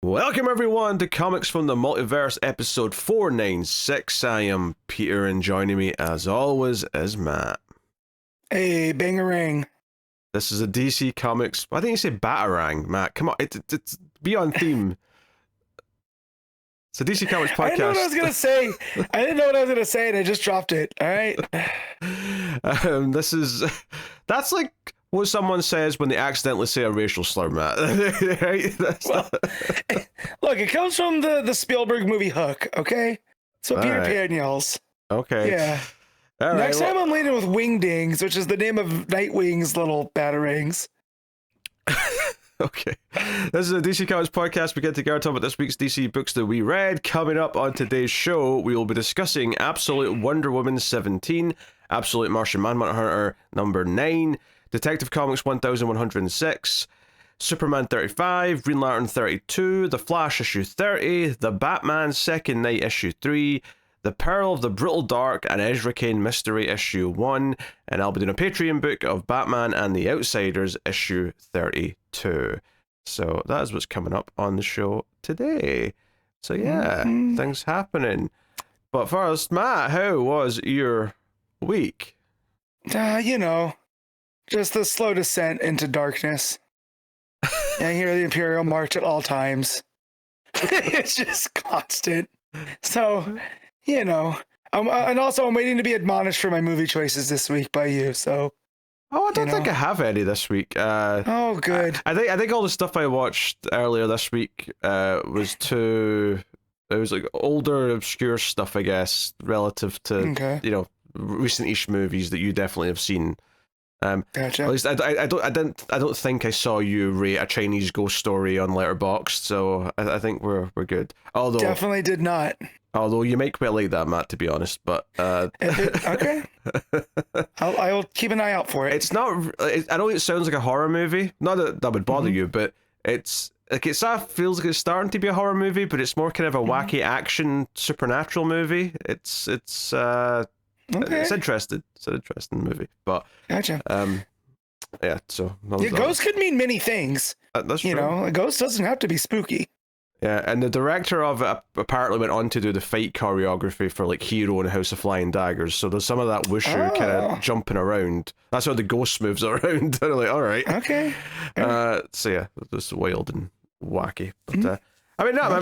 Welcome everyone to Comics from the Multiverse, episode 496. I am Peter, and joining me as always is Matt. Hey, bangarang. This is a DC Comics. I think you say Batarang, Matt. Come on, it's be on theme. It's a DC Comics podcast. I didn't know what I was gonna say, and I just dropped it. All right. That's like what someone says when they accidentally say a racial slur, Matt. Right? Look, it comes from the Spielberg movie Hook. Okay, so Peter Pan yells. Okay. Yeah. All right, Next time I'm leading with Wingdings, which is the name of Nightwing's little batarangs. Okay. This is a DC Comics podcast. We get together to talk about this week's DC books that we read. Coming up on today's show, we will be discussing Absolute Wonder Woman 17, Absolute Martian Manhunter number 9, Detective Comics 1106, Superman 35, Green Lantern 32, The Flash issue 30, The Batman Second Night issue 3, The Peril of the Brutal Dark, and Ezra Cain Mystery issue 1, and I'll be doing a Patreon book of Batman and the Outsiders issue 32. So that is what's coming up on the show today. So yeah, things happening. But first, Matt, how was your week? Just the slow descent into darkness. I hear the Imperial March at all times. It's just constant. So, and also I'm waiting to be admonished for my movie choices this week by you. So, I don't think I have any this week. Oh, good. I think all the stuff I watched earlier this week was like older, obscure stuff, I guess, relative to recent-ish movies that you definitely have seen. Gotcha. At least I don't think I saw you rate a Chinese ghost story on Letterboxd, so I think we're good. Although definitely did not. Although you might quite like that, Matt, to be honest. But okay, I'll keep an eye out for it. It's not. I know it sounds like a horror movie. Not that would bother you, but it's like it sort of feels like it's starting to be a horror movie, but it's more kind of a wacky action supernatural movie. It's interesting. It's an interesting movie, but gotcha. Yeah. So ghost could mean many things. That's true. A ghost doesn't have to be spooky. Yeah, and the director of it apparently went on to do the fight choreography for like Hero and House of Flying Daggers. So there's some of that wushu kind of jumping around. That's how the ghost moves around. They're like, all right, okay. So yeah, it was wild and wacky. But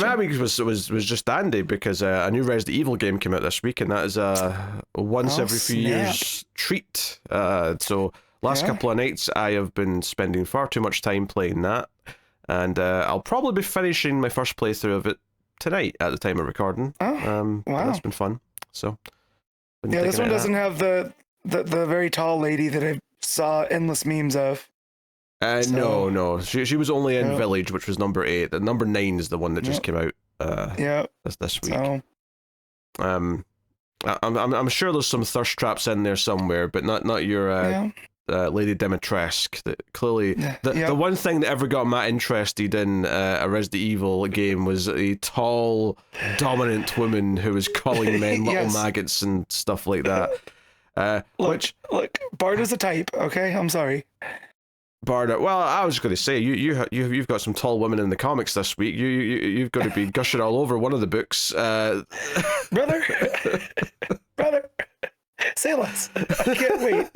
my week was just dandy because a new Resident Evil game came out this week, and that is a once every few years treat. So last couple of nights I have been spending far too much time playing that, and I'll probably be finishing my first playthrough of it tonight at the time of recording. Wow, that's been fun. So this one doesn't have the very tall lady that I saw endless memes of. No. She was only in Village, which was number 8. The number 9 is the one that just came out. This week. So. I'm sure there's some thirst traps in there somewhere, but not your Lady Dimitrescu. That clearly, the one thing that ever got Matt interested in a Resident Evil game was a tall, dominant woman who was calling men little maggots and stuff like that. Look, Bard is a type. Okay, I'm sorry. Barda. Well, I was going to say you've got some tall women in the comics this week. You've got to be gushing all over one of the books. Brother, say less. I can't wait.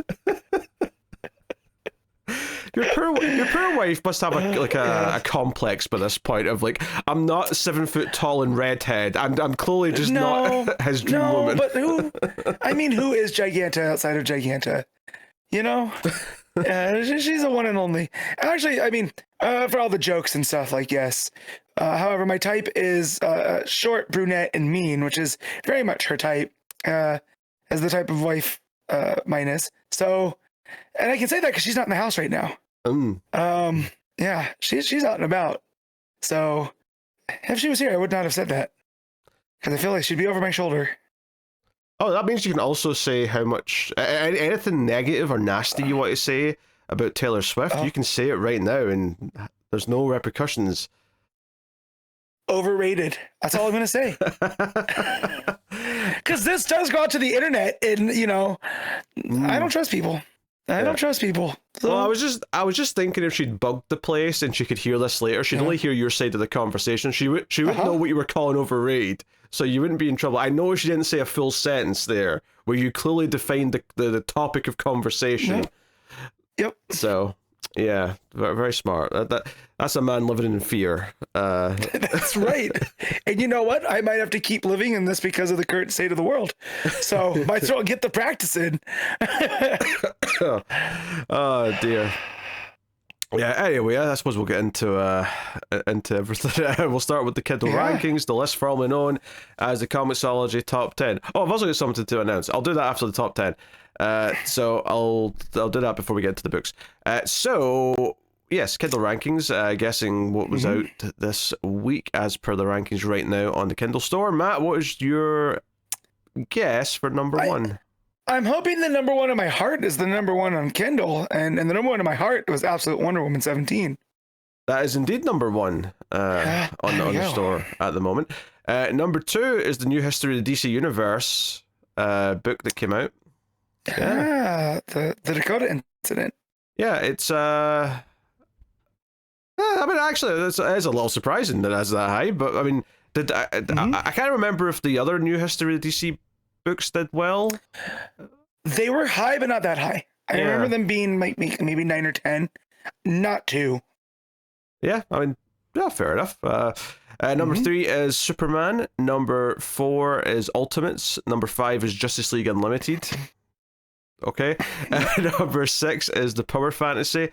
Your poor wife must have a complex by this point of like, I'm not 7 foot tall and redhead. I'm clearly just not his dream woman. But who is Giganta outside of Giganta? She's a one and only. Actually, for all the jokes and stuff, yes. However, my type is short, brunette, and mean, which is very much her type, as the type of wife mine is. So, and I can say that because she's not in the house right now. She's out and about. So, if she was here, I would not have said that because I feel like she'd be over my shoulder. Oh, that means you can also say how much anything negative or nasty you want to say about Taylor Swift. You can say it right now, and there's no repercussions. Overrated. That's all I'm going to say. Because this does go out to the internet, and I don't trust people. I don't trust people. So. Well, I was just thinking if she'd bugged the place and she could hear this later, she'd only hear your side of the conversation. She wouldn't know what you were calling over Raid, so you wouldn't be in trouble. I know she didn't say a full sentence there, where you clearly defined the topic of conversation. Yep. So, yeah, very, very smart. That's a man living in fear. That's right. And you know what? I might have to keep living in this because of the current state of the world. So might as well get the practice in. Oh dear. Yeah, anyway, I suppose we'll get into everything. We'll start with the Kindle rankings, the list formerly known as the ComiXology Top 10. Oh, I've also got something to announce. I'll do that after the Top 10. So I'll do that before we get into the books. So, yes, Kindle rankings, guessing what was out this week as per the rankings right now on the Kindle store. Matt, what is your guess for number one? I'm hoping the number one in my heart is the number one on Kindle, and the number one in my heart was Absolute Wonder Woman 17. That is indeed number one on the store at the moment. Number two is the New History of the DC Universe book that came out. The Dakota incident. Yeah, it's I mean, actually, it's a little surprising that it's that high, but I mean, I can't remember if the other New History of the DC books did well. They were high, but not that high. I remember them being maybe 9 or 10, not 2. Yeah, I mean, yeah, fair enough. Number 3 is Superman. Number 4 is Ultimates. Number 5 is Justice League Unlimited. Okay. Number 6 is The Power Fantasy.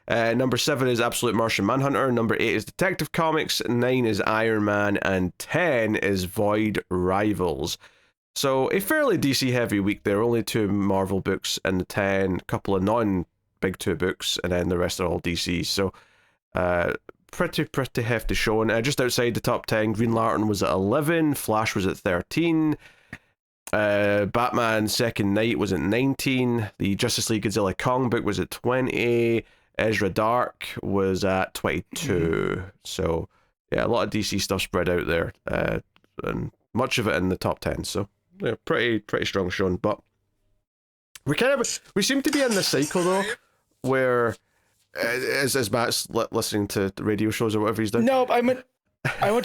Number 7 is Absolute Martian Manhunter. Number 8 is Detective Comics. 9 is Iron Man. And 10 is Void Rivals. So a fairly DC heavy week there. Only 2 Marvel books in the 10, a couple of non-big 2 books, and then the rest are all DC. So pretty hefty showing. Just outside the top 10, Green Lantern was at 11, Flash was at 13, Batman Second Night was at 19, the Justice League Godzilla Kong book was at 20, Ezra Dark was at 22. So yeah, a lot of DC stuff spread out there, and much of it in the top 10. So yeah, pretty strong showing. But we seem to be in this cycle though, where as Matt's listening to the radio shows or whatever he's doing. No, I went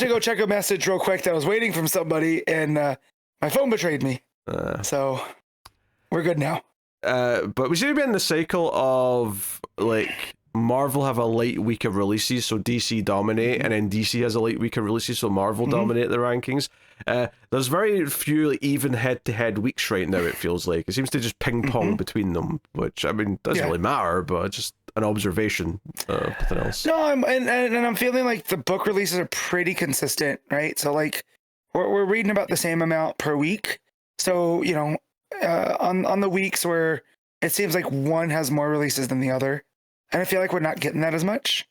to go check a message real quick that I was waiting from somebody, and my phone betrayed me. So we're good now. But we seem to be in the cycle of like Marvel have a light week of releases, so DC dominate, and then DC has a light week of releases, so Marvel dominate the rankings. There's very few like, even head-to-head weeks right now, it feels like. It seems to just ping-pong between them, which, I mean, doesn't really matter, but it's just an observation, nothing else. No, I'm feeling like the book releases are pretty consistent, right? So, like, we're reading about the same amount per week. So, you know, on the weeks where it seems like one has more releases than the other, and I feel like we're not getting that as much,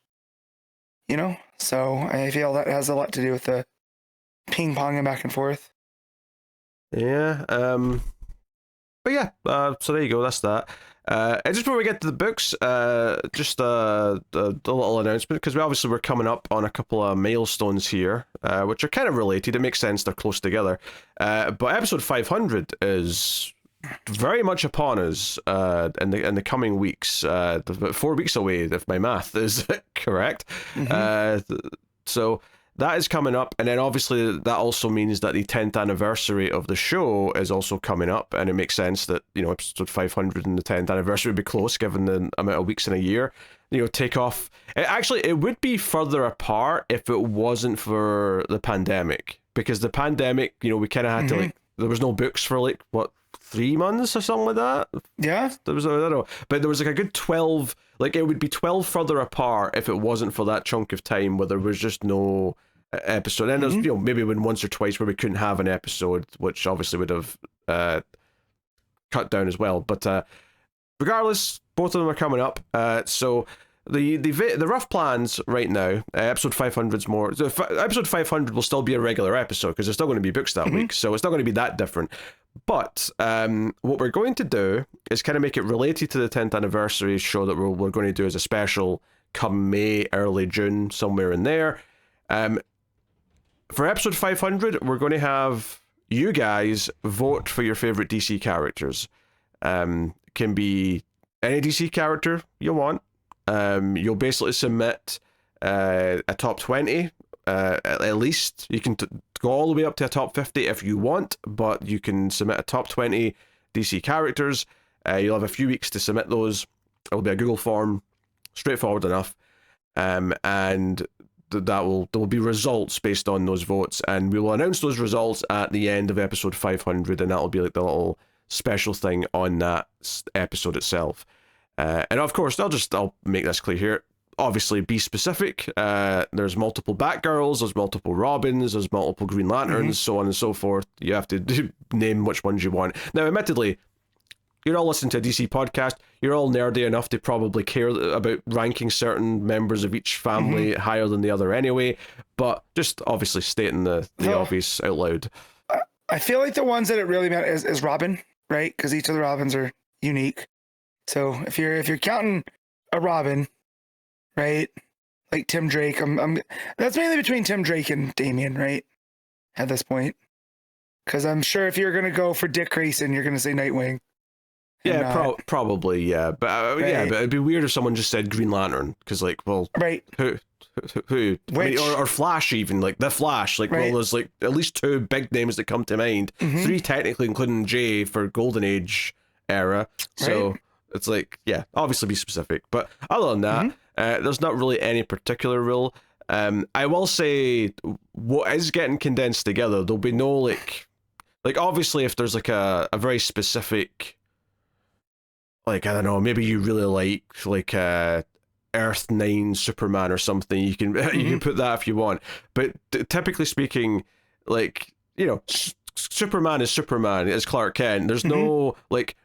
you know? So I feel that has a lot to do with the ping-ponging back and forth. Yeah, but yeah, so there you go, that's that. And just before we get to the books, just a little announcement, because we're coming up on a couple of milestones here, which are kind of related. It makes sense, they're close together. But episode 500 is very much upon us in the coming weeks. About 4 weeks away, if my math is correct. So that is coming up, and then obviously that also means that the 10th anniversary of the show is also coming up, and it makes sense that, you know, episode 500 and the 10th anniversary would be close given the amount of weeks in a year. You know, take off. It would be further apart if it wasn't for the pandemic, because the pandemic, you know, we kind of had to like, there was no books for like what, 3 months or something like that. Yeah, there was, I don't know, but there was like a good 12. Like it would be 12 further apart if it wasn't for that chunk of time where there was just no episode. And there's, you know, maybe when once or twice where we couldn't have an episode, which obviously would have cut down as well. But regardless, both of them are coming up. So the rough plans right now, episode 500's more. So episode 500 will still be a regular episode because there's still going to be books that week, so it's not going to be that different. But what we're going to do is kind of make it related to the 10th anniversary show that we're going to do as a special come May, early June, somewhere in there. For episode 500, we're going to have you guys vote for your favorite DC characters. Can be any DC character you want. You'll basically submit a top 20, at least. You can go all the way up to a top 50 if you want, but you can submit a top 20 DC characters. You'll have a few weeks to submit those. It'll be a Google form, straightforward enough, and there will be results based on those votes, and we will announce those results at the end of episode 500, and that'll be like the little special thing on that episode itself. And of course, I'll make this clear here. Obviously, be specific. There's multiple Batgirls, there's multiple Robins, there's multiple Green Lanterns, so on and so forth. You have to name which ones you want. Now, admittedly, you're all listening to a DC podcast. You're all nerdy enough to probably care about ranking certain members of each family higher than the other anyway, but just obviously stating the obvious out loud. I feel like the ones that it really matters is Robin, right? Because each of the Robins are unique. So if you're counting a Robin, right? Like Tim Drake, that's mainly between Tim Drake and Damian, right? At this point. Because I'm sure if you're gonna go for Dick Grayson, you're gonna say Nightwing. Yeah, probably, yeah. But right. yeah, but it'd be weird if someone just said Green Lantern, because like, well, right? Who? I mean, or Flash, even like the Flash. Like, right. Well, there's like at least 2 big names that come to mind. 3 technically, including Jay for Golden Age era. So it's like, yeah, obviously be specific. But other than that, there's not really any particular rule. I will say what is getting condensed together. There'll be no like obviously if there's like a very specific. Like, I don't know, maybe you really like Earth 9 Superman or something, you can you can put that if you want. But typically speaking, like, you know, Superman is Superman, is Clark Kent. There's no, like,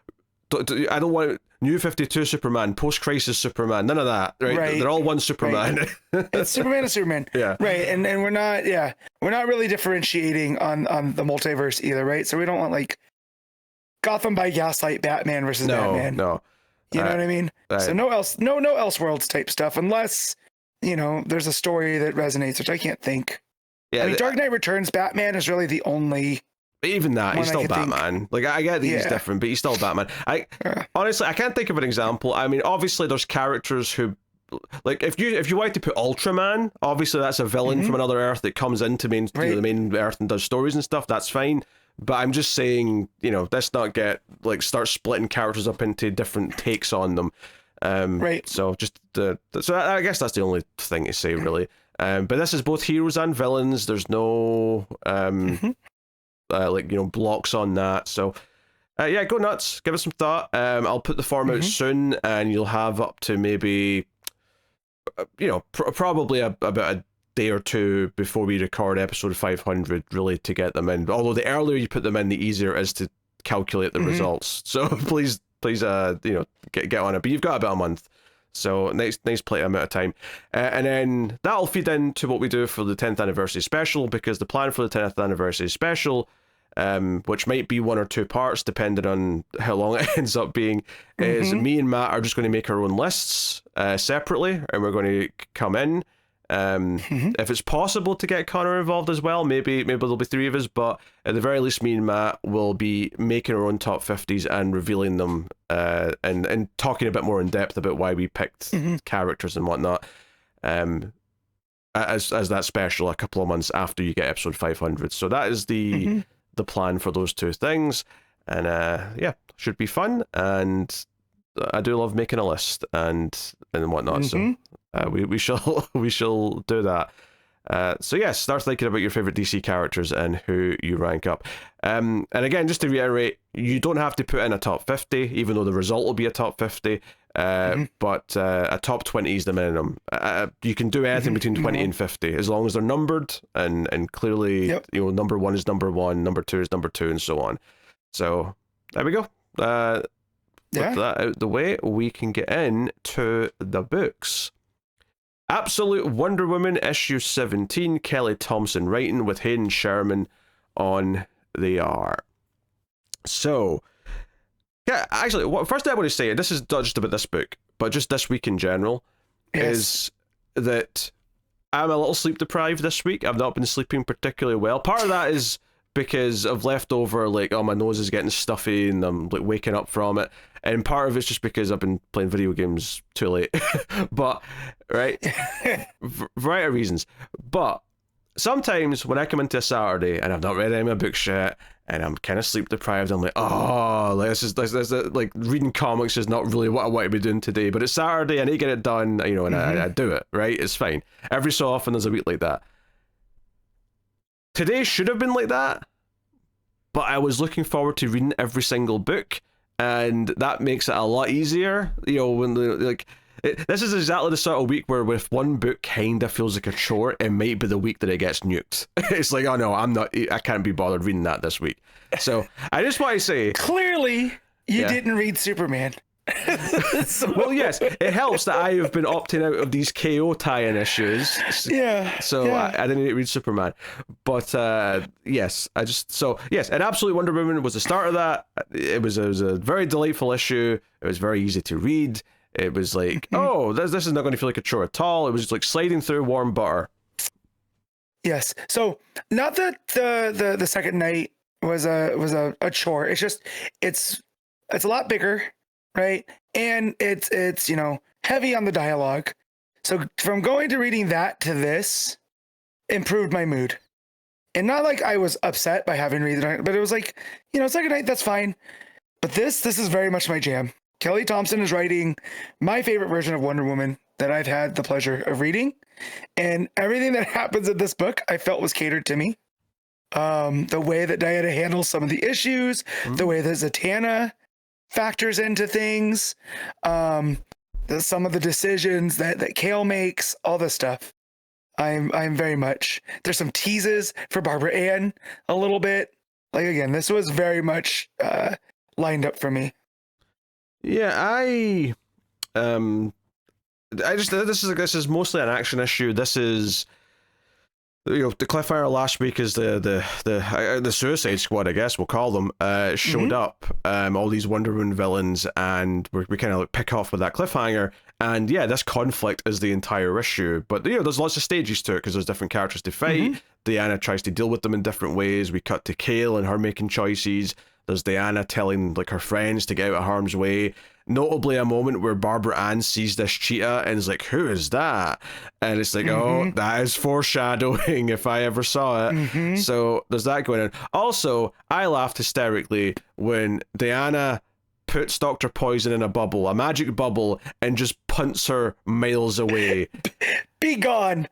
I don't want New 52 Superman, Post-Crisis Superman, none of that, right? They're all one Superman. Right. It's Superman and Superman. Yeah. Right, and we're not really differentiating on the multiverse either, right? So we don't want, like, Gotham by Gaslight Batman versus Batman. No. You know what I mean? So no Elseworlds type stuff, unless, you know, there's a story that resonates, which I can't think. Yeah, I mean, Dark Knight Returns Batman is really the only. Even that, he's still Batman. Like, I get that he's different, but he's still Batman. Honestly, I can't think of an example. I mean, obviously, there's characters who, like, if you like to put Ultraman, obviously that's a villain from another Earth that comes into the main Earth and does stories and stuff. That's fine. But I'm just saying, you know, let's not start splitting characters up into different takes on them. Right. So so I guess that's the only thing to say, really. But this is both heroes and villains. There's no like, you know, blocks on that. So yeah, go nuts. Give it some thought. I'll put the form out soon, and you'll have up to maybe, you know, probably about a day or 2 before we record episode 500, really, to get them in. Although the earlier you put them in, the easier it is to calculate the results. So please, you know, get on it. But you've got about a month, so nice play amount of time, and then that'll feed into what we do for the 10th anniversary special, because the plan for the 10th anniversary special, which might be 1 or 2 parts depending on how long it ends up being, is me and Matt are just going to make our own lists separately, and we're going to come in. If it's possible to get Connor involved as well, maybe there'll be 3 of us, but at the very least, me and Matt will be making our own top 50s and revealing them, and talking a bit more in depth about why we picked characters and whatnot, as that special a couple of months after you get episode 500. So that is the plan for those 2 things, and yeah, should be fun. And I do love making a list and whatnot. So we shall do that. So yes, start thinking about your favorite DC characters and who you rank up. And again, just to reiterate, you don't have to put in a top 50, even though the result will be a top 50. But a top 20 is the minimum. You can do anything between 20 and 50, as long as they're numbered and clearly, you know, number 1 is number 1, number 2 is number 2, and so on. So there we go. With that out the way, we can get into the books. Absolute Wonder Woman issue 17, Kelly Thompson writing, with Hayden Sherman on the art. So, yeah, actually, first thing I want to say, this is not just about this book, but just this week in general, is that I'm a little sleep deprived this week. I've not been sleeping particularly well. Part of that is because of leftover, like, oh, my nose is getting stuffy and I'm like waking up from it. And part of it's just because I've been playing video games too late. But, right? Variety of reasons. But sometimes when I come into a Saturday and I've not read any of my books yet, and I'm kind of sleep deprived, I'm like, oh, like, this is like reading comics is not really what I want to be doing today. But it's Saturday, I need to get it done, you know, and I do it, right? It's fine. Every so often there's a week like that. Today should have been like that, but I was looking forward to reading every single book, and that makes it a lot easier. You know, when this is exactly the sort of week where if one book kind of feels like a chore, it might be the week that it gets nuked. It's like, oh no, I can't be bothered reading that this week. So I just want to say, clearly you didn't read Superman. Well, yes, it helps that I have been opting out of these KO tie-in issues. Yeah. So I didn't need to read Superman. But yes, and Absolute Wonder Woman was the start of that. It was a very delightful issue. It was very easy to read. It was like, oh, this is not going to feel like a chore at all. It was just like sliding through warm butter. Yes. So not that the second night was a chore. It's just it's a lot bigger, right? And it's you know, heavy on the dialogue. So from going to reading that to this improved my mood. And not like I was upset by having read it, but it was like, you know, second night, that's fine. But this is very much my jam. Kelly Thompson is writing my favorite version of Wonder Woman that I've had the pleasure of reading. And everything that happens in this book, I felt was catered to me. The way that Diana handles some of the issues, the way that Zatanna factors into things, some of the decisions that Kale makes, all this stuff. I'm very much, there's some teases for Barbara Ann a little bit. Like, again, this was very much lined up for me. Yeah, this is mostly an action issue. This is, you know, the cliffhanger last week is the Suicide Squad, I guess we'll call them, showed up, all these Wonder Woman villains, and we kind of like pick off with that cliffhanger. And yeah, this conflict is the entire issue, but you know, there's lots of stages to it because there's different characters to fight. Diana tries to deal with them in different ways. We cut to Kale and her making choices. There's Diana telling like her friends to get out of harm's way. Notably, a moment where Barbara Ann sees this cheetah and is like, "Who is that?" And it's like, "Oh, that is foreshadowing if I ever saw it." So there's that going on. Also, I laughed hysterically when Diana puts Dr. Poison in a bubble, a magic bubble, and just punts her miles away. Be gone.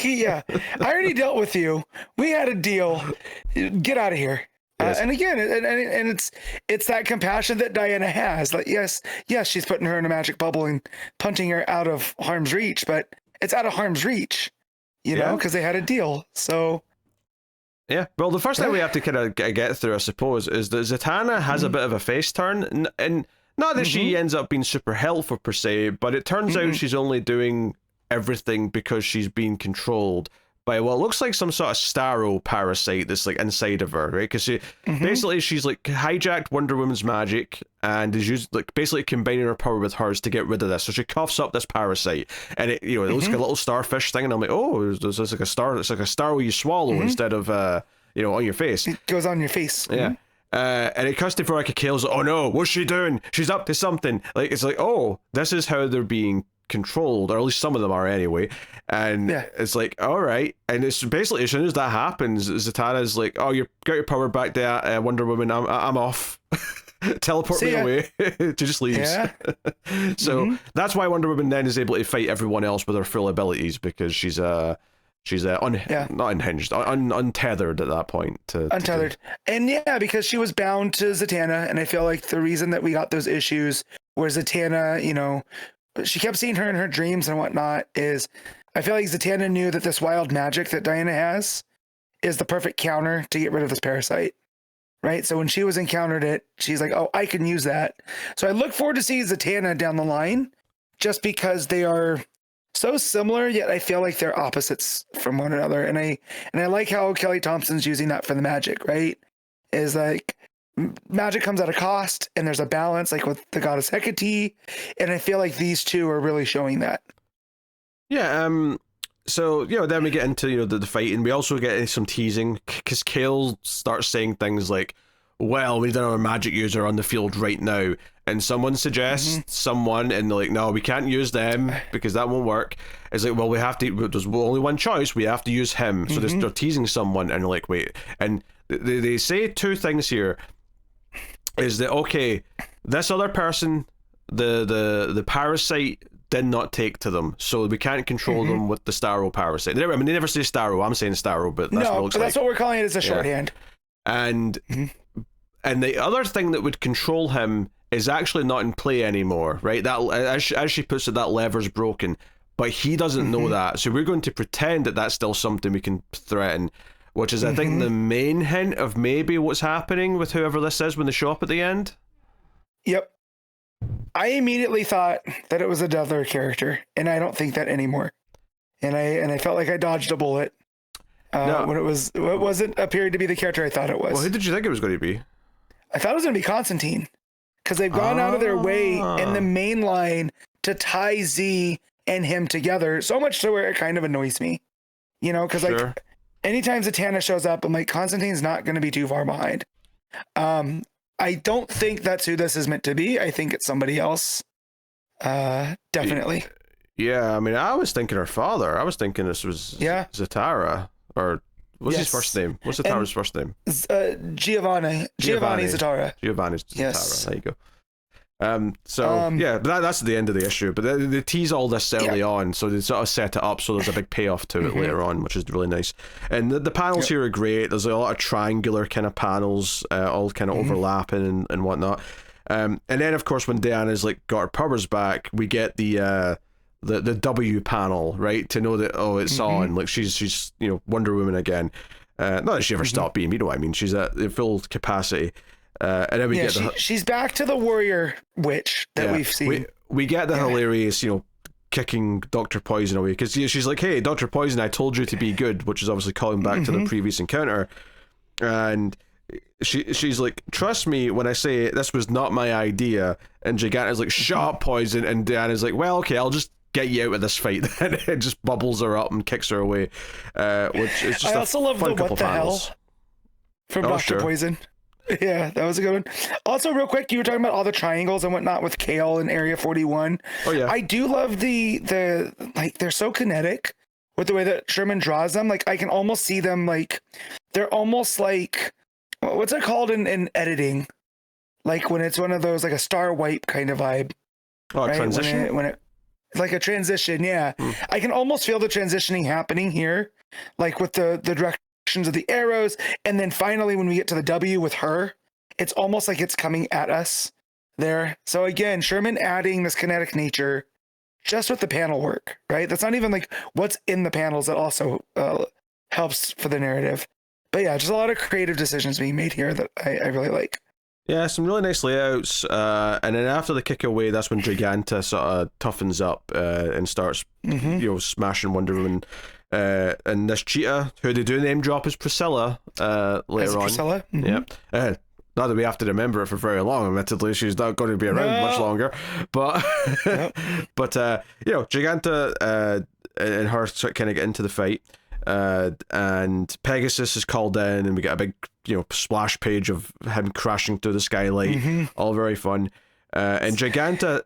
Yeah, I already dealt with you. We had a deal. Get out of here. Yes. And again, and it's that compassion that Diana has. Like, yes, she's putting her in a magic bubble and punting her out of harm's reach, but it's out of harm's reach, you know, because they had a deal. So, yeah. Well, the first thing we have to kind of get through, I suppose, is that Zatanna has a bit of a face turn, and not that she ends up being super helpful per se, but it turns out she's only doing everything because she's being controlled by what looks like some sort of starro parasite that's like inside of her, right? Because she basically she's like hijacked Wonder Woman's magic and is used like basically combining her power with hers to get rid of this. So she coughs up this parasite, and it, you know, it looks like a little starfish thing, and I'm like, oh, there's like a star. It's like a star where you swallow instead of you know, on your face. It goes on your face. Yeah. And it cuts to Veronica Kale's like, oh no, what's she doing? She's up to something. Like, it's like, oh, this is how they're being controlled, or at least some of them are anyway. And it's like, all right. And it's basically, as soon as that happens, Zatanna's like, oh, you got your power back there, Wonder Woman, I'm off. Teleport me away. She just leaves. So that's why Wonder Woman then is able to fight everyone else with her full abilities, because she's not unhinged, untethered at that point. Untethered. And yeah, because she was bound to Zatanna, and I feel like the reason that we got those issues where Zatanna, you know, she kept seeing her in her dreams and whatnot, is I feel like Zatanna knew that this wild magic that Diana has is the perfect counter to get rid of this parasite, right? So when she was encountered it, she's like, oh, I can use that. So I look forward to seeing Zatanna down the line, just because they are so similar, yet I feel like they're opposites from one another. And I like how Kelly Thompson's using that for the magic, right? Is like, magic comes at a cost, and there's a balance, like with the goddess Hecate, and I feel like these two are really showing that. Yeah. So, you know, then we get into, you know, the fight, and we also get some teasing, because Kale starts saying things like, well, we don't have a magic user on the field right now, and someone suggests someone, and they're like, no, we can't use them because that won't work. It's like, well, we have to, there's only one choice, we have to use him. So they're teasing someone, and they're like, wait, and they say two things here, is that, okay, this other person, the parasite did not take to them, so we can't control them with the Starro parasite. They never say Starro, I'm saying Starro, but that's what it looks like. That's what we're calling it, as a shorthand. And the other thing that would control him is actually not in play anymore, right? That, as she puts it, that lever's broken, but he doesn't know that, so we're going to pretend that that's still something we can threaten, which is, I think, the main hint of maybe what's happening with whoever this is when they show up at the end. Yep. I immediately thought that it was another character, and I don't think that anymore. And I felt like I dodged a bullet when it wasn't appearing to be the character I thought it was. Well, who did you think it was going to be? I thought it was going to be Constantine, because they've gone out of their way in the main line to tie Z and him together, so much so where it kind of annoys me. You know, because like anytime Zatanna shows up, I'm like, Constantine's not going to be too far behind. I don't think that's who this is meant to be. I think it's somebody else. Definitely. Yeah, I mean, I was thinking her father. I was thinking this was Zatara. Or what's his first name? What's Zatara's first name? Giovanni Zatara. Giovanni Zatara. Yes. There you go. That's the end of the issue, but they tease all this early on, so they sort of set it up so there's a big payoff to it later on, which is really nice. And the panels here are great. There's a lot of triangular kind of panels, all kind of overlapping and whatnot. And then of course when Diana's like got her powers back, we get the W panel, right, to know that it's on, like she's Wonder Woman again. Not that she ever stopped being, you know what I mean, she's at full capacity. And then we get she's back to the warrior witch that we've seen. We get the hilarious, kicking Dr. Poison away, because she's like, hey, Dr. Poison, I told you to be good, which is obviously calling back to the previous encounter. And she's like, trust me when I say this was not my idea. And Giganta's like, shut up, Poison. And Diana's like, well, okay, I'll just get you out of this fight. And it just bubbles her up and kicks her away, which is just I also love the what the hell from Dr. Poison. Yeah, that was a good one. Also, real quick, you were talking about all the triangles and whatnot with Kale in Area 41. Oh yeah, I do love the like, they're so kinetic with the way that Sherman draws them. Like, I can almost see them, like they're almost like, what's it called in editing? Like when it's one of those, like a star wipe kind of vibe. Oh, right? Transition. When it's like a transition, yeah. I can almost feel the transitioning happening here, like with the direction of the arrows, and then finally when we get to the W with her, it's almost like it's coming at us there. So again, Sherman adding this kinetic nature just with the panel work, right? That's not even like what's in the panels that also helps for the narrative. But yeah, just a lot of creative decisions being made here that I really like. Yeah, some really nice layouts, and then after the kick away, that's when Giganta sort of toughens up and starts smashing Wonder Woman. And this cheetah, who they do name drop as Priscilla later on. Priscilla? Yeah. Not that we have to remember it for very long, admittedly, she's not going to be around much longer. But, Giganta and her kind of get into the fight. And Pegasus is called in, and we get a big, splash page of him crashing through the skylight. All very fun. And Giganta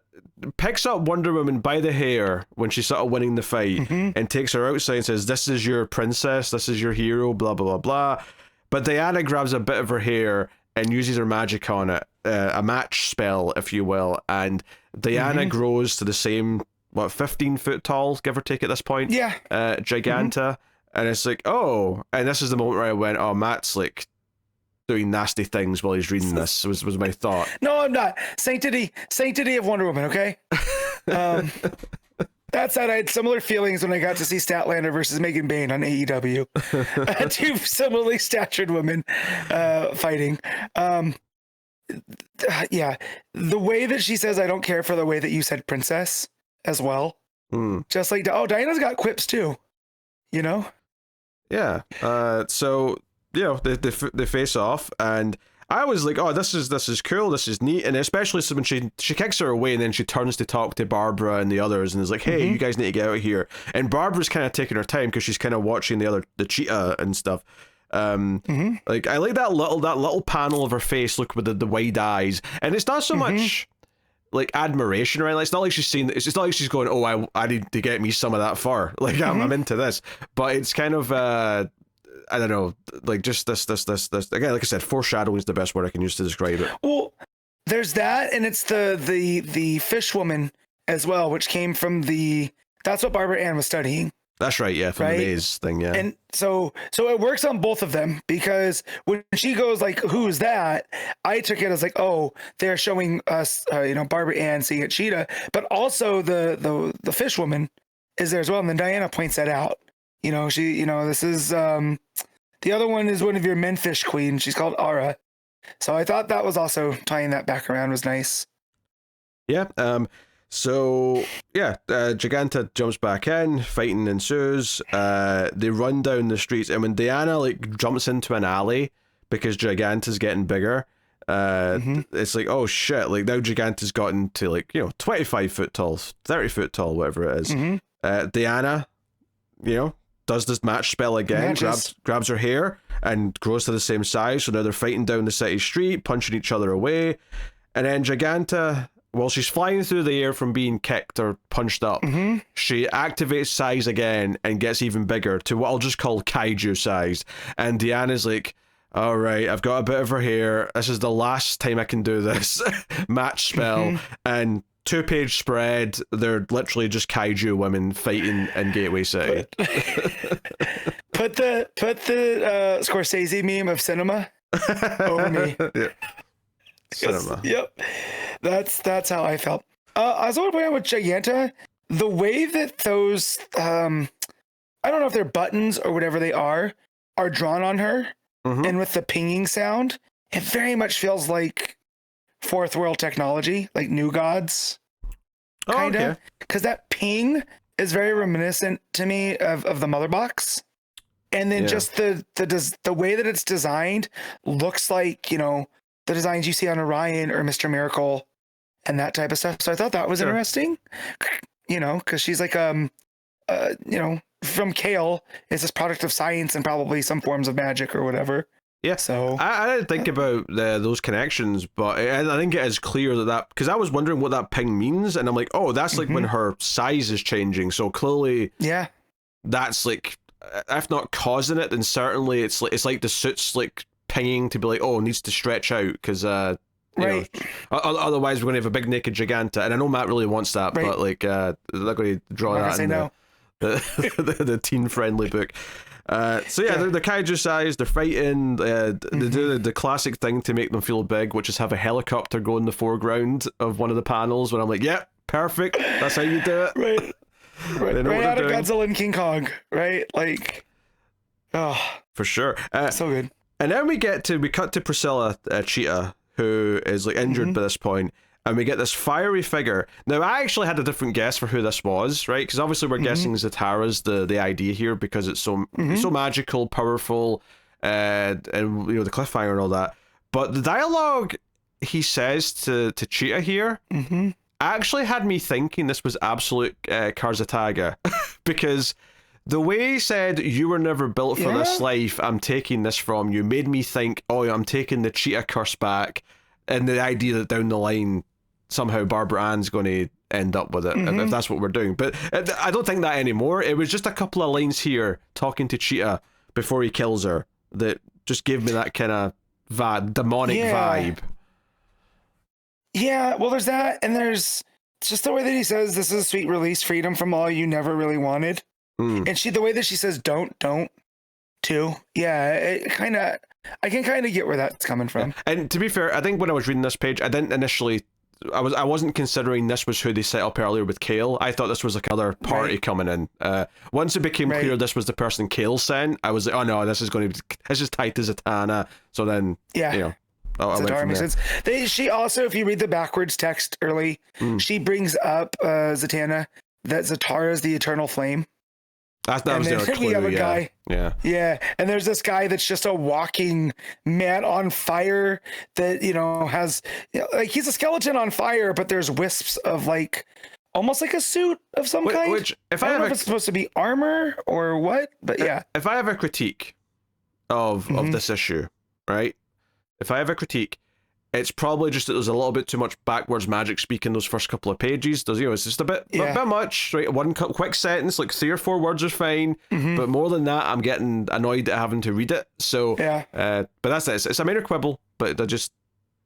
picks up Wonder Woman by the hair when she's sort of winning the fight and takes her outside and says, this is your princess, this is your hero, blah, blah, blah, blah. But Diana grabs a bit of her hair and uses her magic on it, a match spell, if you will. And Diana grows to the same, 15 foot tall, give or take at this point? Yeah. Giganta. And it's like, oh, and this is the moment where I went, oh, Matt's like doing nasty things while he's reading this, was my thought. No, I'm not. Sanctity of Wonder Woman, okay? That said, I had similar feelings when I got to see Statlander versus Megan Bane on AEW. Two similarly statured women fighting. Yeah, the way that she says, I don't care for the way that you said princess as well. Just like, Diana's got quips too, Yeah, so... they face off, and I was like, oh, this is cool, this is neat, and especially when she kicks her away, and then she turns to talk to Barbara and the others, and is like, hey, you guys need to get out of here. And Barbara's kind of taking her time because she's kind of watching the cheetah and stuff. Like, I like that little panel of her face, look with the wide eyes, and it's not so much like admiration, right? Like, it's not like she's saying, it's not like she's going, oh, I need to get me some of that fur. Like, I'm into this. But it's kind of, I don't know, like just this. Again, like I said, foreshadowing is the best word I can use to describe it. Well, there's that, and it's the fish woman as well, which came from that's what Barbara Ann was studying. That's right, yeah, from the maze thing, yeah. And so it works on both of them, because when she goes like, "Who's that?" I took it as like, "Oh, they're showing us, Barbara Ann seeing a cheetah," but also the fish woman is there as well. And then Diana points that out. This is the other one is one of your menfish queen. She's called Ara. So I thought that was also tying that back around was nice. Yeah. So yeah, Giganta jumps back in, fighting ensues. They run down the streets, and when Diana like jumps into an alley because Giganta's getting bigger, it's like, oh shit, like now Giganta's gotten to like 25 foot tall, 30 foot tall, whatever it is. Diana, does this match spell again, grabs her hair and grows to the same size. So now they're fighting down the city street, punching each other away, and then Giganta, while she's flying through the air from being kicked or punched up, she activates size again and gets even bigger to what I'll just call kaiju size. And Diana's like, all right, I've got a bit of her hair. This is the last time I can do this match spell. And 2-page spread. They're literally just kaiju women fighting in Gateway City. Put the Scorsese meme of cinema over me. Yeah. Cinema. Yep. That's how I felt. I was wondering with Giganta, the way that those I don't know if they're buttons or whatever they are drawn on her, and with the pinging sound, it very much feels like fourth world technology, like New Gods, kind of, because that ping is very reminiscent to me of the Mother Box, and then just the way that it's designed looks like the designs you see on Orion or Mr. Miracle and that type of stuff. So I thought that was interesting, because she's like from Kale, is this product of science and probably some forms of magic or whatever. Yeah, so I didn't think about those connections, but I think it is clear that because I was wondering what that ping means, and I'm like, oh, that's like when her size is changing. So clearly, that's like, if not causing it, then certainly it's like the suit's like pinging to be like, oh, it needs to stretch out because otherwise we're going to have a big naked Giganta, and I know Matt really wants that, but like they're not going to draw that in the teen friendly book. They're the kaiju size, they're fighting, they do the classic thing to make them feel big, which is have a helicopter go in the foreground of one of the panels, when I'm like, yep, perfect, that's how you do it. Right out of Godzilla and King Kong, right? Like, for sure. So good. And then we cut to Priscilla Cheetah, who is like injured by this point, and we get this fiery figure. Now, I actually had a different guess for who this was, right? Because obviously we're guessing Zatara's the idea here, because it's so magical, powerful, and the cliffhanger and all that. But the dialogue he says to Cheetah here actually had me thinking this was absolute Karzataga, because the way he said, "You were never built for this life, I'm taking this from you," made me think, oh, I'm taking the Cheetah curse back, and the idea that down the line somehow Barbara Ann's going to end up with it, if that's what we're doing. But I don't think that anymore. It was just a couple of lines here talking to Cheetah before he kills her that just gave me that kind of demonic vibe. Yeah, well, there's that, and there's just the way that he says, "This is a sweet release, freedom from all you never really wanted." And the way that she says "don't" too. Yeah, it I can kind of get where that's coming from. And to be fair, I think when I was reading this page, I didn't initially, I wasn't considering this was who they set up earlier with Kale. I thought this was like another party coming in. Once it became clear this was the person Kale sent, I was like, oh no, this is tied to Zatanna. So then, I went from there. She also, if you read the backwards text early, she brings up Zatanna, that Zatara is the eternal flame. That was the clue, we have a guy. Yeah. And there's this guy that's just a walking man on fire that, has, like, he's a skeleton on fire, but there's wisps of like, almost like a suit of some kind. Which, I don't know if it's supposed to be armor or what, but yeah. If I have a critique of this issue, right? If I have a critique, It's probably just that there's a little bit too much backwards magic speak in those first couple of pages. It's just a bit much, right? One quick sentence, like 3 or 4 words is fine, but more than that, I'm getting annoyed at having to read it. So, but that's it. It's a minor quibble, but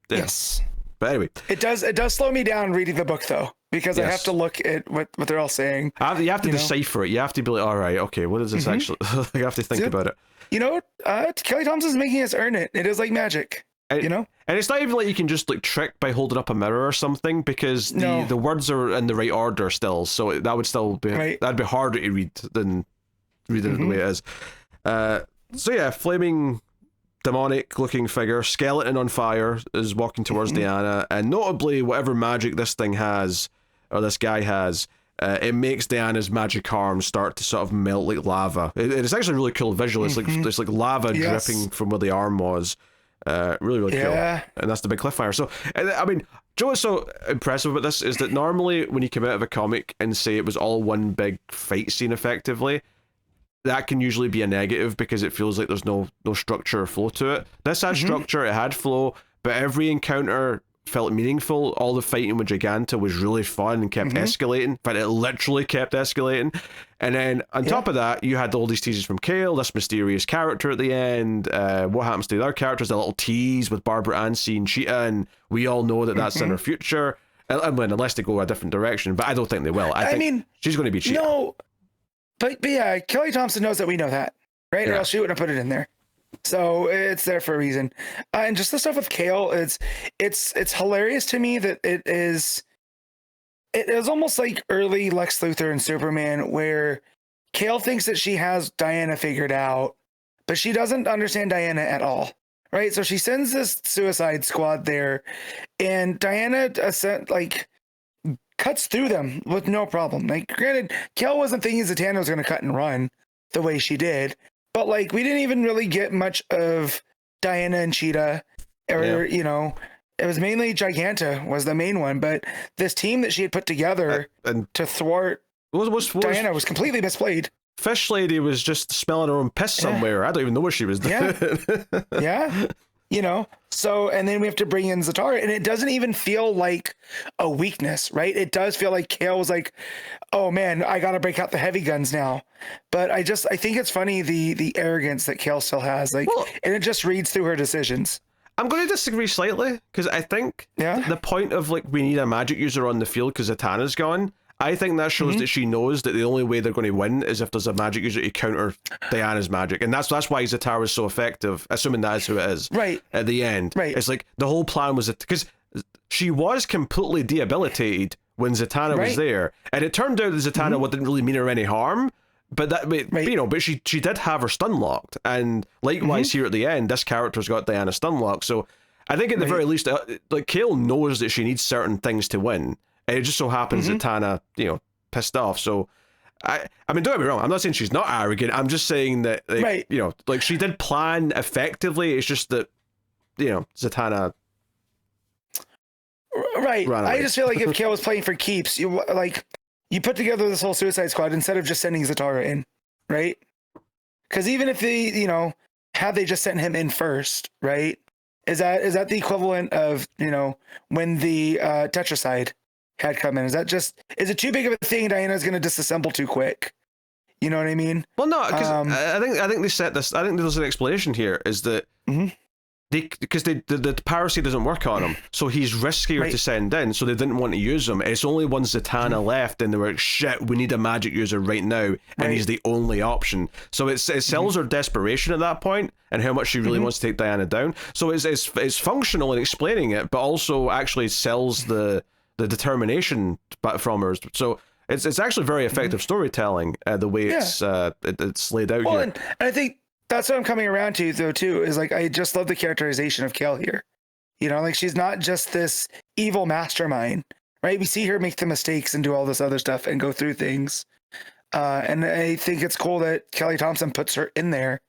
yes. But anyway, it does slow me down reading the book though, because I have to look at what they're all saying. You have to decipher it. You have to be like, all right, okay, what is this actually? You have to think about it. Kelly Thompson's making us earn it. It is like magic. And it's not even like you can just like trick by holding up a mirror or something, because the words are in the right order still, so that would still be that'd be harder to read than reading it the way it is. So yeah, flaming demonic looking figure, skeleton on fire, is walking towards Diana, and notably whatever magic this thing has, or this guy has, it makes Diana's magic arm start to sort of melt like lava. It's actually a really cool visual. It's like lava dripping from where the arm was. Really cool. And that's the big cliffhanger. So I mean, Joe, what's so impressive about this is that normally when you come out of a comic and say it was all one big fight scene effectively, that can usually be a negative because it feels like there's no structure or flow to it. This had structure, it had flow, but every encounter felt meaningful. All the fighting with Giganta was really fun and kept escalating. In fact, it literally kept escalating. And then on top of that, you had all these teases from Cale, this mysterious character at the end. What happens to the other characters? The little tease with Barbara Anstey and Cheetah, and we all know that that's in her future. Unless they go a different direction, but I don't think they will. I think she's going to be Cheetah. No, but yeah, Kelly Thompson knows that we know that, right? Or else she wouldn't have put it in there. So it's there for a reason. And just the stuff with Cale, it's hilarious to me that it is almost like early Lex Luthor and Superman, where Cale thinks that she has Diana figured out, but she doesn't understand Diana at all, right? So she sends this Suicide Squad there, and Diana cuts through them with no problem. Like, granted, Cale wasn't thinking Zatanna was going to cut and run the way she did, but like, we didn't even really get much of Diana and Cheetah, or it was mainly Giganta was the main one. But this team that she had put together to thwart Diana was completely misplayed. Fish Lady was just smelling her own piss somewhere. I don't even know what she was doing. So, and then we have to bring in Zatara, and it doesn't even feel like a weakness, right? It does feel like Cale was like, oh man, I got to break out the heavy guns now. But I think it's funny, the arrogance that Cale still has, and it just reads through her decisions. I'm going to disagree slightly, because I think the point of like, we need a magic user on the field because Zatanna's gone, I think that shows that she knows that the only way they're going to win is if there's a magic user to counter Diana's magic. And that's why Zatara is so effective, assuming that is who it is. Right. At the end. Right. It's like the whole plan was because she was completely debilitated when Zatanna was there. And it turned out that Zatanna didn't really mean her any harm. But but she did have her stun locked. And likewise here at the end, this character's got Diana stun locked. So I think at the very least, like, Cale knows that she needs certain things to win. And it just so happens that Tana, pissed off. So, I mean, don't get me wrong. I'm not saying she's not arrogant. I'm just saying that, like, she did plan effectively. It's just that, Zatanna. Right. I just feel like if Cale was playing for keeps, you put together this whole Suicide Squad instead of just sending Zatara in, right? Because even if they, had they just sent him in first, right? Is that the equivalent of, when the Tetracide had come in? Is it too big of a thing Diana's going to disassemble too quick? You know what I mean? Well, no, because I think they set this. I think there's an explanation here. Is that because the piracy doesn't work on him, so he's riskier to send in. So they didn't want to use him. It's only once Zatanna left, and they were like, "Shit, we need a magic user right now," and he's the only option. So it sells her desperation at that point, and how much she really wants to take Diana down. So it's functional in explaining it, but also actually sells the determination from her. So it's actually very effective storytelling, the way it's laid out here. And I think that's what I'm coming around to, though, too, is like, I just love the characterization of Cale here. Like, she's not just this evil mastermind, right? We see her make the mistakes and do all this other stuff and go through things. And I think it's cool that Kelly Thompson puts her in there,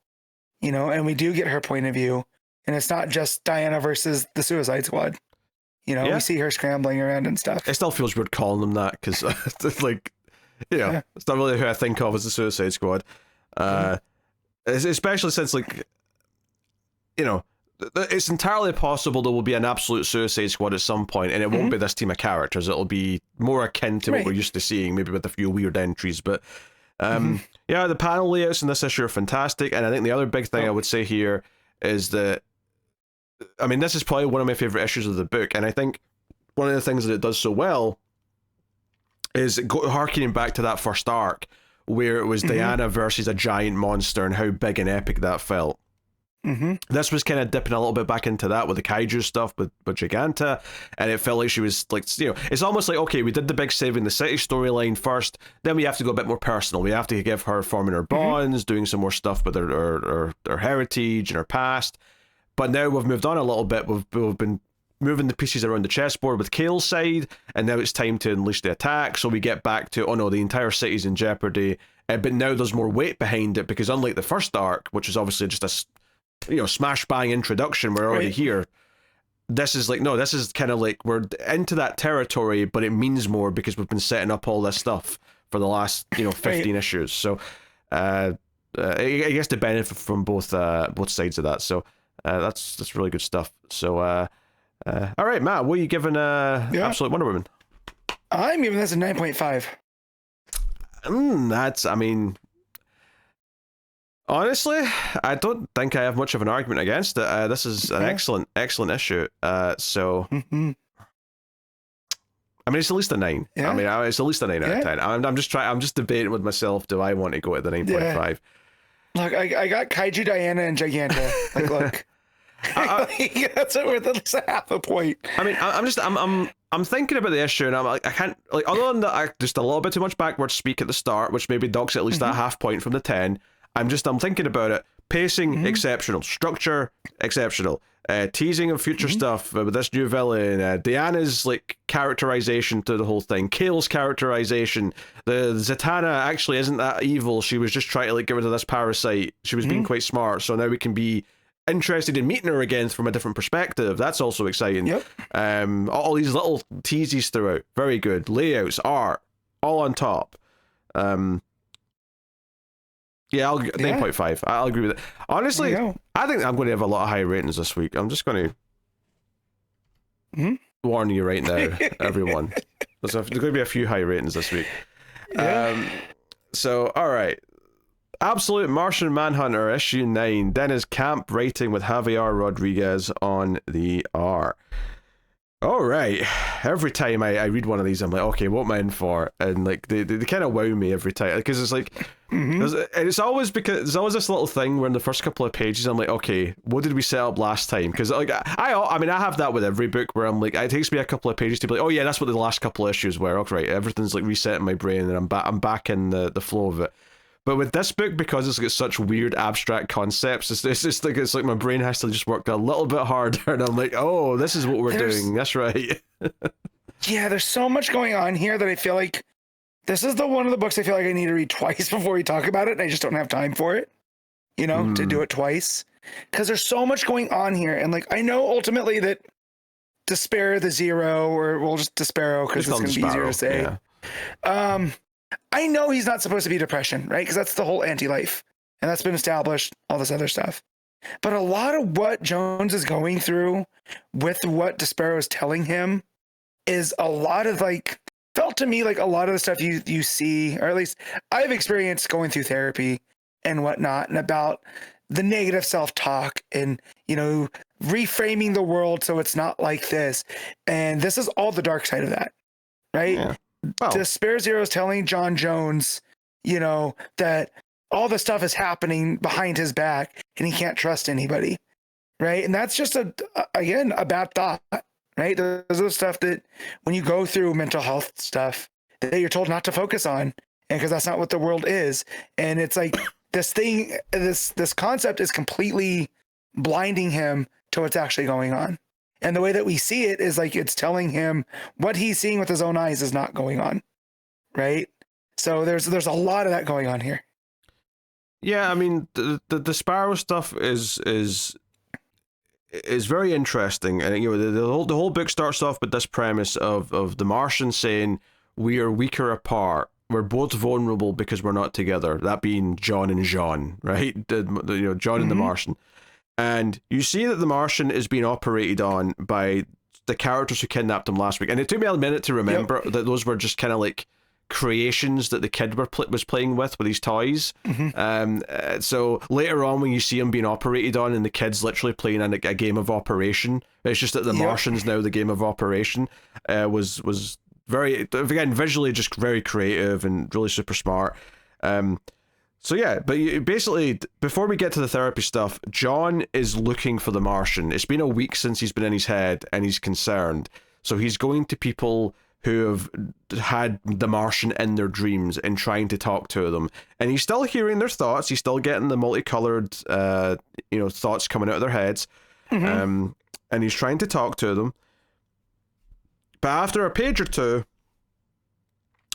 and we do get her point of view. And it's not just Diana versus the Suicide Squad. We see her scrambling around and stuff. It still feels weird calling them that, because, it's like, it's not really who I think of as the Suicide Squad. Especially since, like, it's entirely possible there will be an absolute Suicide Squad at some point, and it won't be this team of characters. It'll be more akin to what we're used to seeing, maybe with a few weird entries. But yeah, the panel layouts in this issue are fantastic, and I think the other big thing I would say here is that, I mean, this is probably one of my favorite issues of the book, and I think one of the things that it does so well is harkening back to that first arc where it was Diana versus a giant monster and how big and epic that felt. This was kind of dipping a little bit back into that with the kaiju stuff with Giganta, and it felt like she was like, you know, it's almost like, okay, we did the big saving the city storyline first, then we have to go a bit more personal. We have to give her forming her bonds, doing some more stuff with her heritage and her past. But now we've moved on a little bit. We've been moving the pieces around the chessboard with Cale's side, and now it's time to unleash the attack. So we get back to, oh no, the entire city's in jeopardy, but now there's more weight behind it, because unlike the first arc, which is obviously just a, you know, smash bang introduction, we're already here. This is like, no, this is kind of like we're into that territory, but it means more because we've been setting up all this stuff for the last, you know, 15 issues. So I guess to benefit from both sides of that. So that's really good stuff. So all right, Matt, what are you giving Absolute Wonder Woman? I'm giving this a 9.5. That's, I mean, honestly, I don't think I have much of an argument against it. This is an excellent issue. So, I mean, it's at least a 9. Yeah. I mean, it's at least a 9 out of 10. I'm just debating with myself. Do I want to go to the 9.5? Yeah. Look, I got Kaiju Diana and Giganta. Like, look. That's worth at least a half a point. I mean, I'm thinking about the issue, and I'm like, I can't, like, other than that, just a little bit too much backwards speak at the start, which maybe docks at least that half point from the 10. I'm thinking about it. Pacing, exceptional. Structure, exceptional. Teasing of future stuff with this new villain. Diana's like characterization to the whole thing. Cale's characterization. The Zatanna actually isn't that evil. She was just trying to like get rid of this parasite. She was being quite smart. So now we can be interested in meeting her again from a different perspective. That's also exciting. Yep. All these little teases throughout. Very good. Layouts, art, all on top. Yeah, 9.5. I'll agree with it. Honestly, I think I'm going to have a lot of high ratings this week. I'm just going to warn you right now, everyone. There's going to be a few high ratings this week. So, all right. Absolute Martian Manhunter, issue 9. Deniz camp writing with Javier Rodríguez on the R. All right. Every time I read one of these, I'm like, okay, what am I in for? And like they kind of wow me every time, because it's like, and it's always because there's always this little thing where in the first couple of pages I'm like, okay, what did we set up last time? Because like I mean I have that with every book where I'm like, it takes me a couple of pages to be like, oh yeah, that's what the last couple of issues were. Okay, right, everything's like resetting my brain, and I'm back in the flow of it. But with this book, because it's got such weird abstract concepts, it's just like, it's like my brain has to just work a little bit harder, and I'm like, oh, this is what we're doing. That's right. Yeah, there's so much going on here that I feel like this is the one of the books I feel like I need to read twice before we talk about it, and I just don't have time for it, you know, to do it twice. Because there's so much going on here, and like I know ultimately that Despair the Zero, or we'll just Despero because it's going to be easier to say. Yeah. I know he's not supposed to be depression, right? Because that's the whole anti-life, and that's been established, all this other stuff. But a lot of what Jones is going through with what Despero is telling him is a lot of like, felt to me like a lot of the stuff you see, or at least I've experienced going through therapy and whatnot, and about the negative self-talk and, you know, reframing the world so it's not like this. And this is all the dark side of that, right? Yeah. Well, Despair Zero is telling John Jones, you know, that all the stuff is happening behind his back and he can't trust anybody, right? And that's just again a bad thought, right? Those are the stuff that when you go through mental health stuff that you're told not to focus on, and because that's not what the world is. And it's like this thing, this concept is completely blinding him to what's actually going on. And the way that we see it is like it's telling him what he's seeing with his own eyes is not going on, right? So there's a lot of that going on here. Yeah, I mean the Sparrow stuff is very interesting, and you know the whole book starts off with this premise of the Martian saying we are weaker apart. We're both vulnerable because we're not together. That being John and Jean, right? You know, John and the Martian. And you see that the Martian is being operated on by the characters who kidnapped him last week. And it took me a minute to remember that those were just kind of like creations that the kid was playing with these toys. So later on, when you see him being operated on, and the kid's literally playing in a game of Operation, it's just that the Martian's now the game of Operation. Was very, again, visually just very creative and really super smart. So yeah, but basically, before we get to the therapy stuff, John is looking for the Martian. It's been a week since he's been in his head, and he's concerned. So he's going to people who have had the Martian in their dreams and trying to talk to them. And he's still hearing their thoughts. He's still getting the multicolored, thoughts coming out of their heads. And he's trying to talk to them. But after a page or two,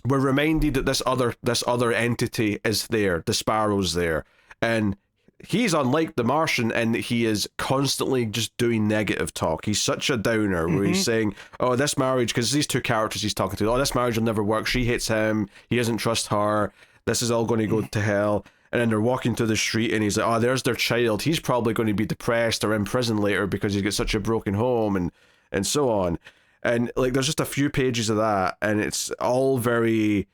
we're reminded that this other entity is there. The Sparrow's there. And he's unlike the Martian, and he is constantly just doing negative talk. He's such a downer, where he's saying, oh, this marriage, because these two characters he's talking to, oh, this marriage will never work. She hates him. He doesn't trust her. This is all going to go to hell. And then they're walking through the street, and he's like, oh, there's their child. He's probably going to be depressed or in prison later because he's got such a broken home, and so on. And like, there's just a few pages of that, and it's all very,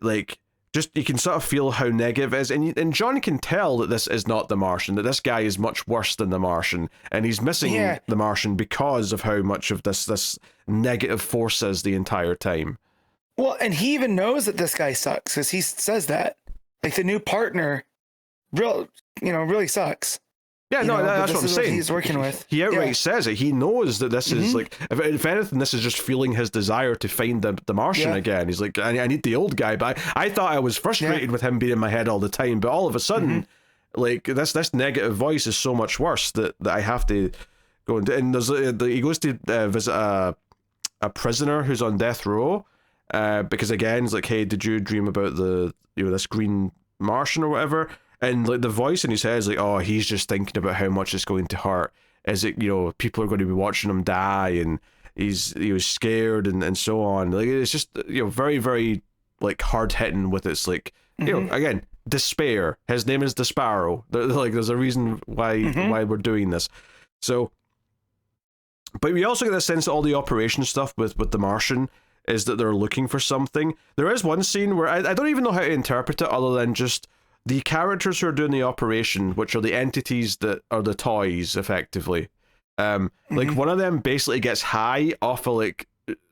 like, just, you can sort of feel how negative it is. And John can tell that this is not the Martian, that this guy is much worse than the Martian, and he's missing the Martian because of how much of this negative force is the entire time. Well, and he even knows that this guy sucks, because he says that. Like, the new partner, really sucks. Yeah, that's what I'm saying. He's working with. He outright says it. He knows that this is like, if anything, this is just fueling his desire to find the Martian again. He's like, I need the old guy. But I thought I was frustrated with him being in my head all the time. But all of a sudden, like, this negative voice is so much worse that I have to go and there's he goes to visit a prisoner who's on death row, because again, it's like, hey, did you dream about this green Martian or whatever? And like, the voice in his head is like, oh, he's just thinking about how much it's going to hurt. Is it, people are going to be watching him die, and he was scared and so on. Like, it's just, very, very like hard hitting with its like, again, despair. His name is the Sparrow. Like, there's a reason why we're doing this. So, but we also get the sense that all the operation stuff with the Martian is that they're looking for something. There is one scene where I don't even know how to interpret it other than just the characters who are doing the operation, which are the entities that are the toys, effectively. Like, one of them basically gets high off of like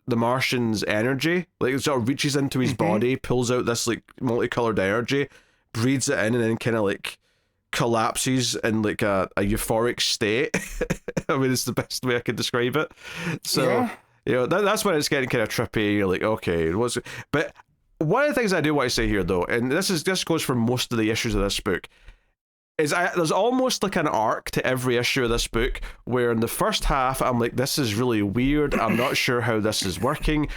the Martian's energy. Like, it sort of reaches into his body, pulls out this like multicolored energy, breathes it in, and then kind of like collapses in like a euphoric state. I mean, it's the best way I can describe it. So that's when it's getting kind of trippy. You're like, okay, but one of the things I do want to say here, though, and this goes for most of the issues of this book, is there's almost like an arc to every issue of this book, where in the first half I'm like, this is really weird, I'm not sure how this is working,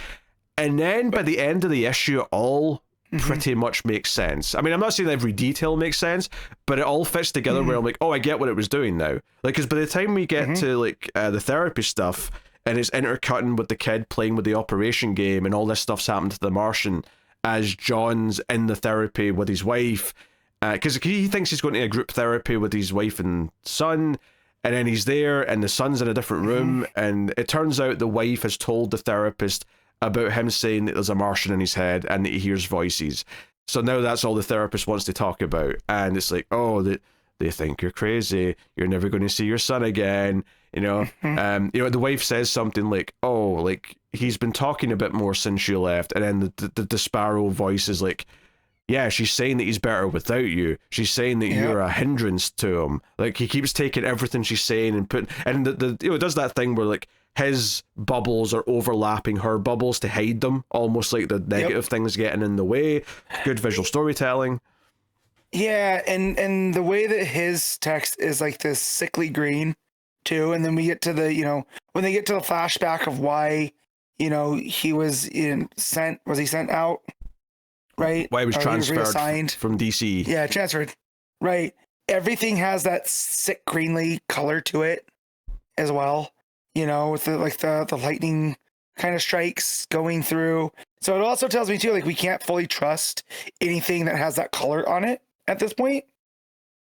and then by the end of the issue, it all pretty much makes sense. I mean, I'm not saying every detail makes sense, but it all fits together where I'm like, oh, I get what it was doing now. Like, because by the time we get to like the therapy stuff, and it's intercutting with the kid playing with the operation game, and all this stuff's happened to the Martian as John's in the therapy with his wife, because he thinks he's going to a group therapy with his wife and son, and then he's there and the son's in a different room, and it turns out the wife has told the therapist about him saying that there's a Martian in his head and that he hears voices. So now that's all the therapist wants to talk about, and it's like, oh, they think you're crazy, you're never going to see your son again. The wife says something like, oh, like, he's been talking a bit more since you left, and then the Sparrow voice is like, yeah, she's saying that he's better without you. She's saying that you're a hindrance to him. Like, he keeps taking everything she's saying and it does that thing where like his bubbles are overlapping her bubbles to hide them, almost like the negative things getting in the way. Good visual storytelling. Yeah, and the way that his text is like this sickly green too, and then we get to the when they get to the flashback of why he was sent out, right? Why he was transferred reassigned from DC. Yeah, transferred. Right. Everything has that sick greenly color to it as well. With the lightning kind of strikes going through. So it also tells me too, like, we can't fully trust anything that has that color on it at this point.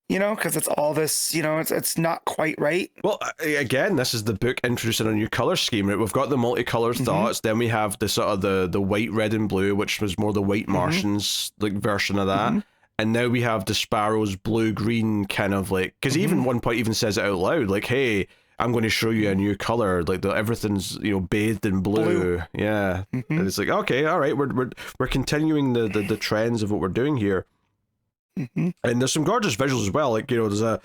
because it's all this, it's not quite right. Well, again, this is the book introducing a new color scheme, right? We've got the multicolored dots, then we have the sort of the white, red, and blue, which was more the white Martians like version of that. And now we have the Sparrow's blue green kind of like, because even one point even says it out loud, like, hey, I'm going to show you a new color, like everything's bathed in blue. Yeah. And it's like, okay, all right, we're continuing the trends of what we're doing here. And there's some gorgeous visuals as well, like there's a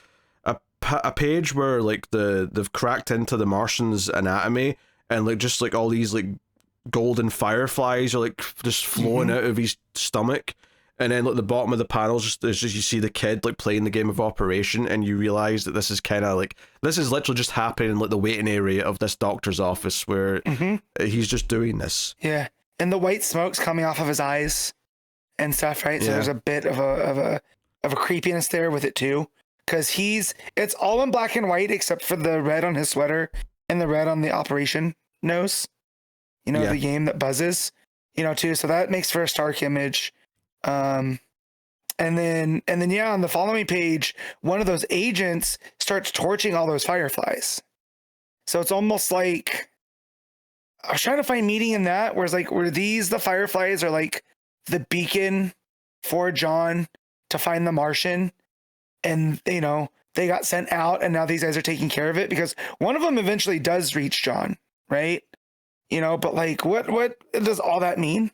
page where like they've cracked into the Martian's anatomy, and like just like all these like golden fireflies are like just flowing out of his stomach. And then, like, the bottom of the panel, just you see the kid, like, playing the game of Operation, and you realize that this is kind of, like, this is literally just happening in, like, the waiting area of this doctor's office where he's just doing this. Yeah. And the white smoke's coming off of his eyes and stuff, right? So there's a bit of a creepiness there with it, too. Because it's all in black and white except for the red on his sweater and the red on the Operation nose. The game that buzzes, too. So that makes for a stark image. And then on the following page, one of those agents starts torching all those fireflies. So it's almost like I was trying to find meaning in that, where it's like, were these the fireflies are like the beacon for John to find the Martian, and they got sent out, and now these guys are taking care of it, because one of them eventually does reach John, right? But like, what does all that mean?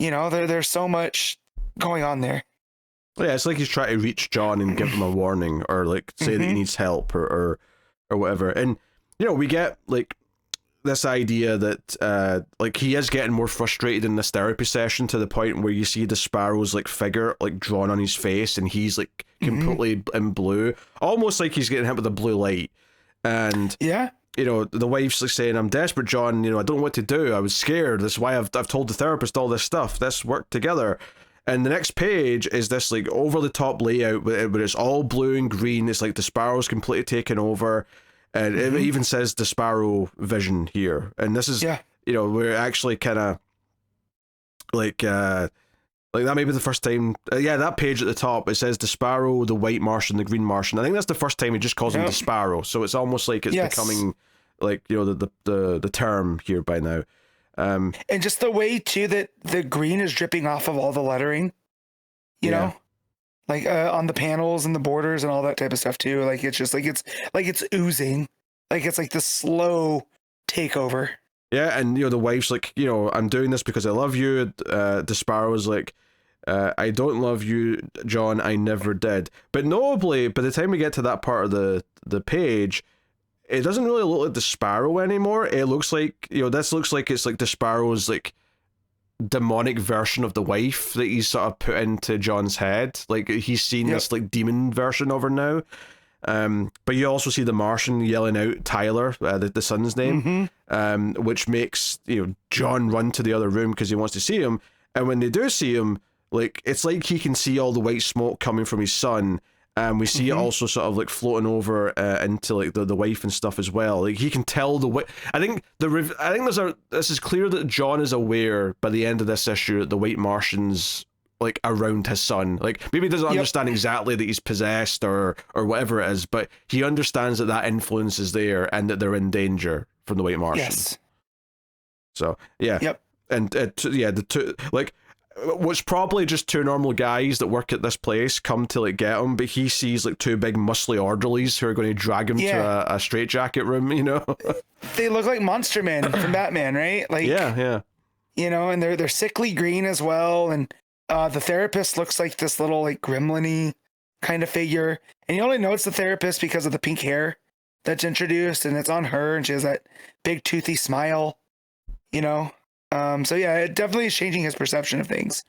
There's so much going on there. Yeah, it's like he's trying to reach John and give him a warning, or like say that he needs help, or whatever. And we get like this idea that like he is getting more frustrated in this therapy session, to the point where you see the Sparrow's like figure like drawn on his face, and he's like completely in blue, almost like he's getting hit with a blue light. And the wife's like saying, "I'm desperate, John. I don't know what to do. I was scared. That's why I've told the therapist all this stuff. Let's work together." And the next page is this like over the top layout, but it's all blue and green. It's like the Sparrow's completely taken over, and it even says the Sparrow vision here. And this is we're actually kind of like that may be the first time. That page at the top, it says the Sparrow, the white Martian, the green Martian. I think that's the first time he just calls him the Sparrow. So it's almost like it's becoming like the term here by now. And just the way too that the green is dripping off of all the lettering, know, like on the panels and the borders and all that type of stuff too. Like it's just like it's oozing, like it's like the slow takeover. Yeah, and the wife's like, I'm doing this because I love you. The Sparrow's like, I don't love you, John. I never did. But notably, by the time we get to that part of the page, it doesn't really look like the Sparrow anymore. It looks like, this looks like it's like the Sparrow's like demonic version of the wife that he's sort of put into John's head. Like he's seen this like demon version of her now. But you also see the Martian yelling out Tyler, the son's name, which makes John run to the other room because he wants to see him. And when they do see him, like it's like he can see all the white smoke coming from his son. We see it also sort of like floating over into like the wife and stuff as well. Like he can tell I think this is clear that John is aware by the end of this issue that the white Martian's like around his son. Like maybe he doesn't understand exactly that he's possessed or whatever it is, but he understands that influence is there and that they're in danger from the white Martian. Yes. So and the two, like, what's probably just two normal guys that work at this place come to like get him, but he sees like two big muscly orderlies who are going to drag him to a straitjacket room. They look like Monster Men from Batman, right? Like and they're sickly green as well, and the therapist looks like this little like gremlin-y kind of figure, and you only know it's the therapist because of the pink hair that's introduced, and it's on her, and she has that big toothy smile, so it definitely is changing his perception of things.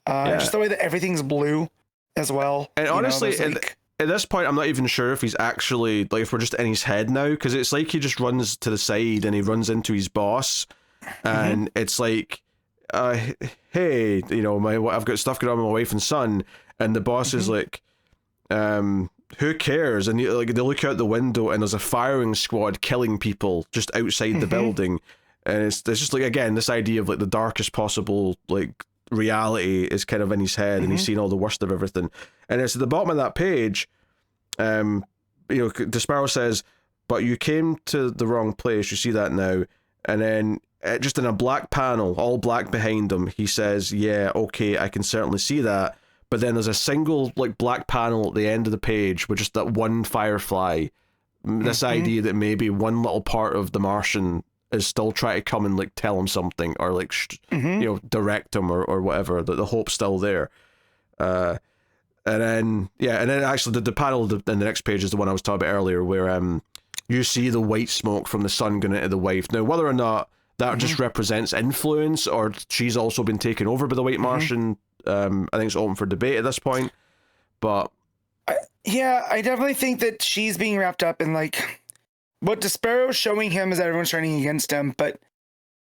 Just the way that everything's blue as well. And honestly, at this point, I'm not even sure if he's actually like, if we're just in his head now, because it's like he just runs to the side and he runs into his boss, and it's like, hey, I've got stuff going on with my wife and son, and the boss is like, who cares? And they look out the window and there's a firing squad killing people just outside the building, and it's just like, again, this idea of like the darkest possible like reality is kind of in his head, and he's seen all the worst of everything. And it's at the bottom of that page Desparo says, but you came to the wrong place. You see that now. And then just in a black panel, all black behind him, he says, yeah, okay, I can certainly see that. But then there's a single like black panel at the end of the page with just that one firefly. This idea that maybe one little part of the Martian is still trying to come and like tell him something or like direct him or whatever. That the hope's still there. And then actually the panel in the next page is the one I was talking about earlier, where you see the white smoke from the sun going into the wife. Now, whether or not that just represents influence or she's also been taken over by the white Martian, I think it's open for debate at this point. But I definitely think that she's being wrapped up in like what Despero's showing him is that everyone's turning against him, but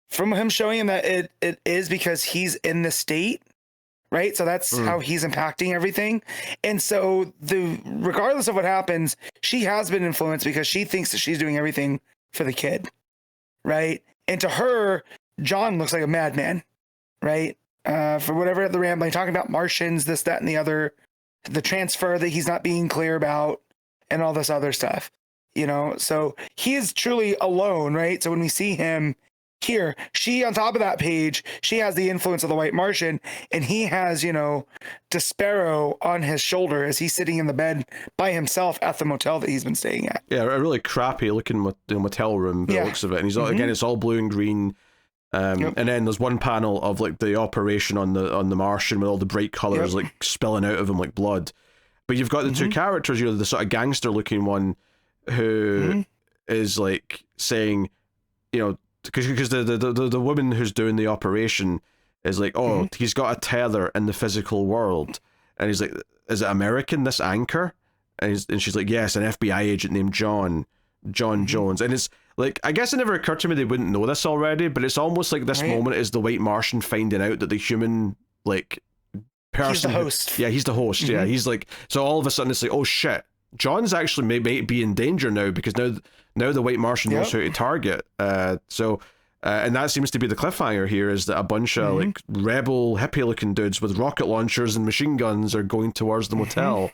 from him showing him that it is because he's in the state, right? So that's how he's impacting everything. And so regardless of what happens, she has been influenced because she thinks that she's doing everything for the kid, right? And to her, John looks like a madman, right? For whatever the rambling, talking about Martians, this, that, and the other, the transfer that he's not being clear about, and all this other stuff, So he is truly alone, right? So when we see him here, she, on top of that page, she has the influence of the white Martian, and he has, Despero on his shoulder as he's sitting in the bed by himself at the motel that he's been staying at. Yeah, a really crappy looking motel room by the looks of it. And he's again, it's all blue and green. And then there's one panel of like the operation on the Martian with all the bright colors like spilling out of him like blood. But you've got the two characters, the sort of gangster looking one who is like saying, because the woman who's doing the operation is like, he's got a tether in the physical world, and he's like, is it American, this anchor? And she's like, yes, an FBI agent named John Jones. And it's like, I guess it never occurred to me they wouldn't know this already, but it's almost like this moment is the white Martian finding out that the human like person, he's the host. He's the host. Yeah, he's like, so all of a sudden it's like, oh shit, John's actually may be in danger now because now the white Martian knows who to target. And that seems to be the cliffhanger here, is that a bunch of like rebel hippie looking dudes with rocket launchers and machine guns are going towards the motel.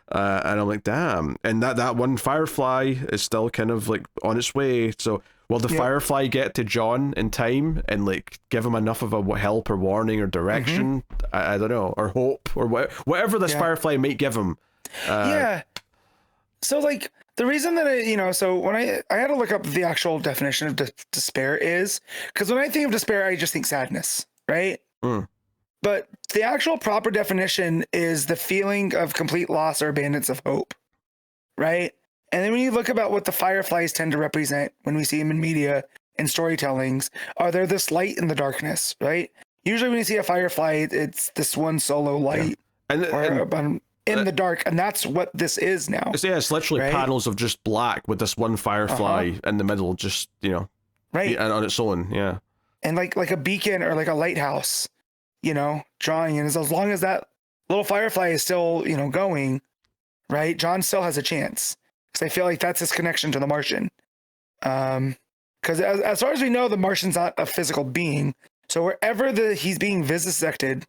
And I'm like, damn. And that one firefly is still kind of like on its way. So will the firefly get to John in time and like give him enough of a help or warning or direction? I don't know, or hope or whatever this firefly might give him. So like the reason that so when I had to look up the actual definition of despair is because when I think of despair, I just think sadness, right? But the actual proper definition is the feeling of complete loss or abundance of hope, right? And then when you look about what the fireflies tend to represent when we see them in media and storytellings, are there this light in the darkness, right? Usually when you see a firefly, it's this one solo light in the dark, and that's what this is now. It's literally panels of just black with this one firefly in the middle, just, right on its own, and like a beacon or like a lighthouse, drawing in. As long as that little firefly is still, going, right, John still has a chance. Because I feel like that's his connection to the Martian. Because as far as we know, the Martian's not a physical being. So wherever he's being vivisected,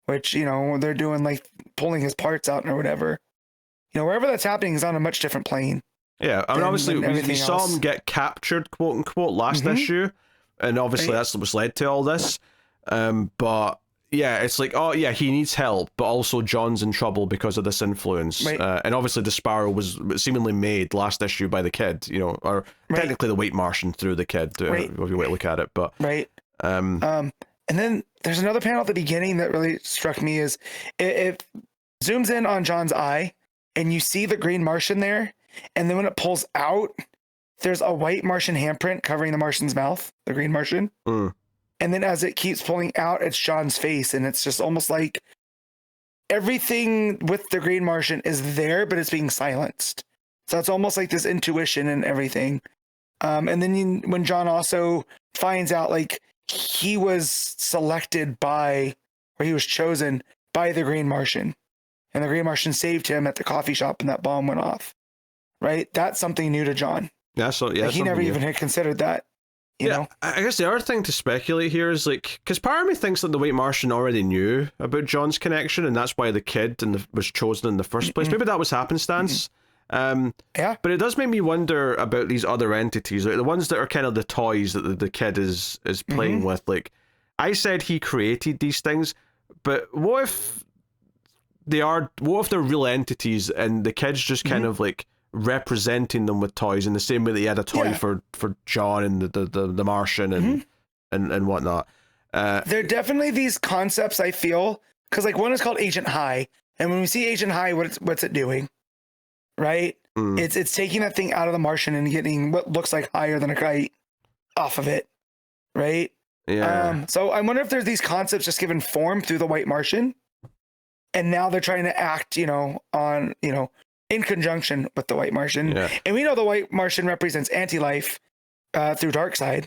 which, they're doing like pulling his parts out or whatever, wherever that's happening is on a much different plane. Yeah, I mean, obviously we saw him get captured, quote unquote, last issue. And obviously that's what's led to all this. But yeah, it's like, he needs help, but also John's in trouble because of this influence. And obviously the Sparrow was seemingly made last issue by the kid, or technically the white Martian through the kid, if you wait to look at it. But and then there's another panel at the beginning that really struck me is it zooms in on John's eye and you see the green Martian there. And then when it pulls out, there's a white Martian handprint covering the Martian's mouth, the green Martian. And then as it keeps pulling out, it's John's face. And it's just almost like everything with the green Martian is there, but it's being silenced. So it's almost like this intuition and everything. And then when John also finds out, like, he was selected by, or he was chosen by the green Martian. And the green Martian saved him at the coffee shop and that bomb went off. Right? That's something new to John. He never even had considered that. You know? I guess the other thing to speculate here is like, because part of me thinks that the White Martian already knew about John's connection, and that's why the kid was chosen in the first place. Maybe that was happenstance. Yeah. But it does make me wonder about these other entities, like the ones that are kind of the toys that the kid is playing with. Like, I said he created these things, but what if they're real entities and the kid's just kind of like representing them with toys in the same way that he had a toy for John and the Martian and whatnot. They're definitely these concepts, I feel, because like one is called Agent High, and when we see Agent High, what's it doing? Right? It's taking that thing out of the Martian and getting what looks like higher than a kite off of it. Right? Yeah. So I wonder if there's these concepts just given form through the White Martian, and now they're trying to act, on, in conjunction with the White Martian. Yeah. And we know the White Martian represents anti-life through Darkseid,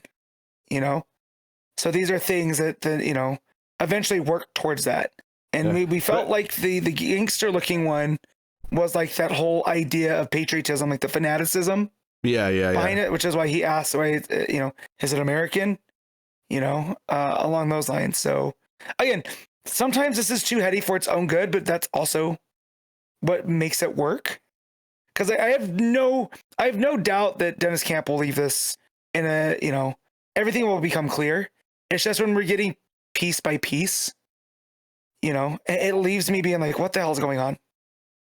So these are things that eventually work towards that. And we felt like the gangster looking one was like that whole idea of patriotism, like the fanaticism behind it, which is why he asked, is it American? Along those lines. So again, sometimes this is too heady for its own good, but that's also what makes it work. Because I have no doubt that Deniz Camp will leave this in everything will become clear. It's just when we're getting piece by piece, it leaves me being like, what the hell is going on?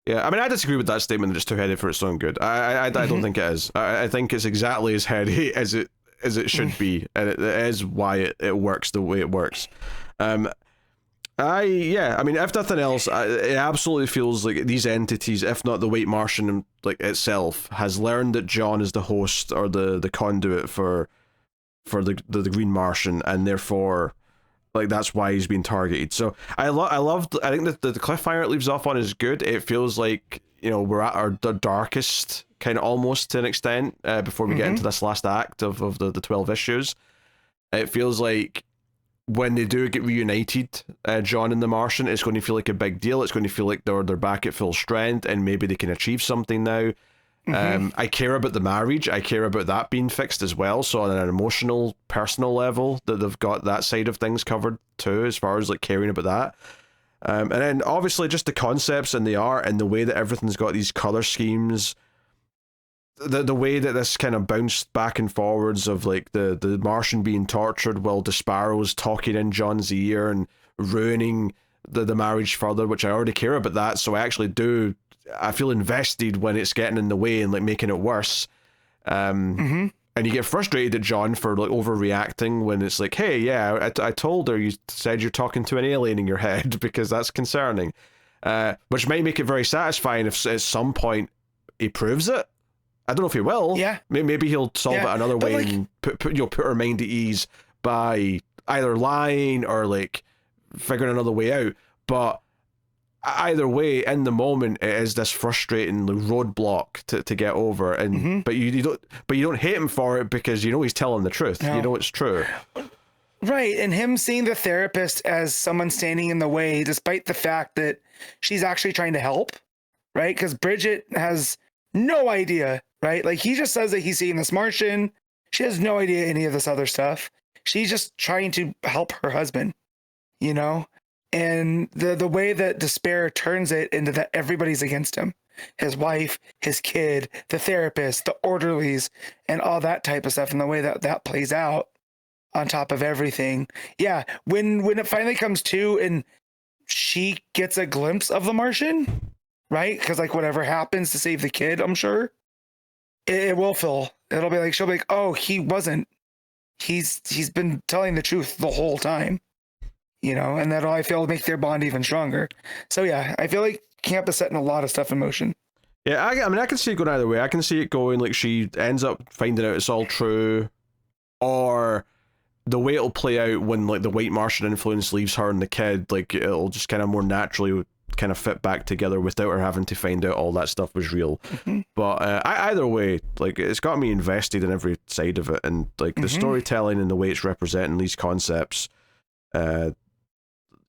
Yeah, I mean, I disagree with that statement that it's too heady for its own good. I don't think it is. I think it's exactly as heady as it should be, and it is why it works the way it works. I mean, if nothing else, it absolutely feels like these entities, if not the White Martian like itself, has learned that John is the host or the conduit for the Green Martian, and therefore, like, that's why he's being targeted. So I think that the cliffhanger it leaves off on is good. It feels like we're at our darkest kind of almost to an extent before we get into this last act of the 12 issues. It feels like when they do get reunited, John and the Martian, it's going to feel like a big deal. It's going to feel like they're back at full strength, and maybe they can achieve something now. I care about the marriage. I care about that being fixed as well. So on an emotional, personal level, that they've got that side of things covered too, as far as like caring about that. And then obviously just the concepts and the art and the way that everything's got these color schemes. The way that this kind of bounced back and forwards of like the Martian being tortured while the Sparrow's talking in John's ear and ruining the marriage further, which I already care about that. So I feel invested when it's getting in the way and like making it worse. And you get frustrated at John for like overreacting when it's like, hey, yeah, I told her you said you're talking to an alien in your head because that's concerning. Which might make it very satisfying if at some point he proves it. I don't know if he will. Yeah. Maybe he'll solve it another way and put her mind at ease by either lying or like figuring another way out. But either way, in the moment, it is this frustrating roadblock to get over, and but you don't hate him for it because he's telling the truth. No. It's true. Right, and him seeing the therapist as someone standing in the way, despite the fact that she's actually trying to help, right? Because Bridget has no idea, right? Like he just says that he's seeing this Martian. She has no idea any of this other stuff. She's just trying to help her husband, And the way that despair turns it into that everybody's against him, his wife, his kid, the therapist, the orderlies, and all that type of stuff, and the way that plays out on top of everything. Yeah, when it finally comes to and she gets a glimpse of the Martian, right? Because like whatever happens to save the kid, I'm sure it will feel. It'll be like she'll be like, oh, he wasn't. He's been telling the truth the whole time. And that'll, I feel, make their bond even stronger. So yeah, I feel like Camp is setting a lot of stuff in motion. Yeah, I mean, I can see it going either way. I can see it going like she ends up finding out it's all true, or the way it'll play out when like the White Martian influence leaves her and the kid, like it'll just kind of more naturally kind of fit back together without her having to find out all that stuff was real. But either way, like it's got me invested in every side of it, and like the storytelling and the way it's representing these concepts.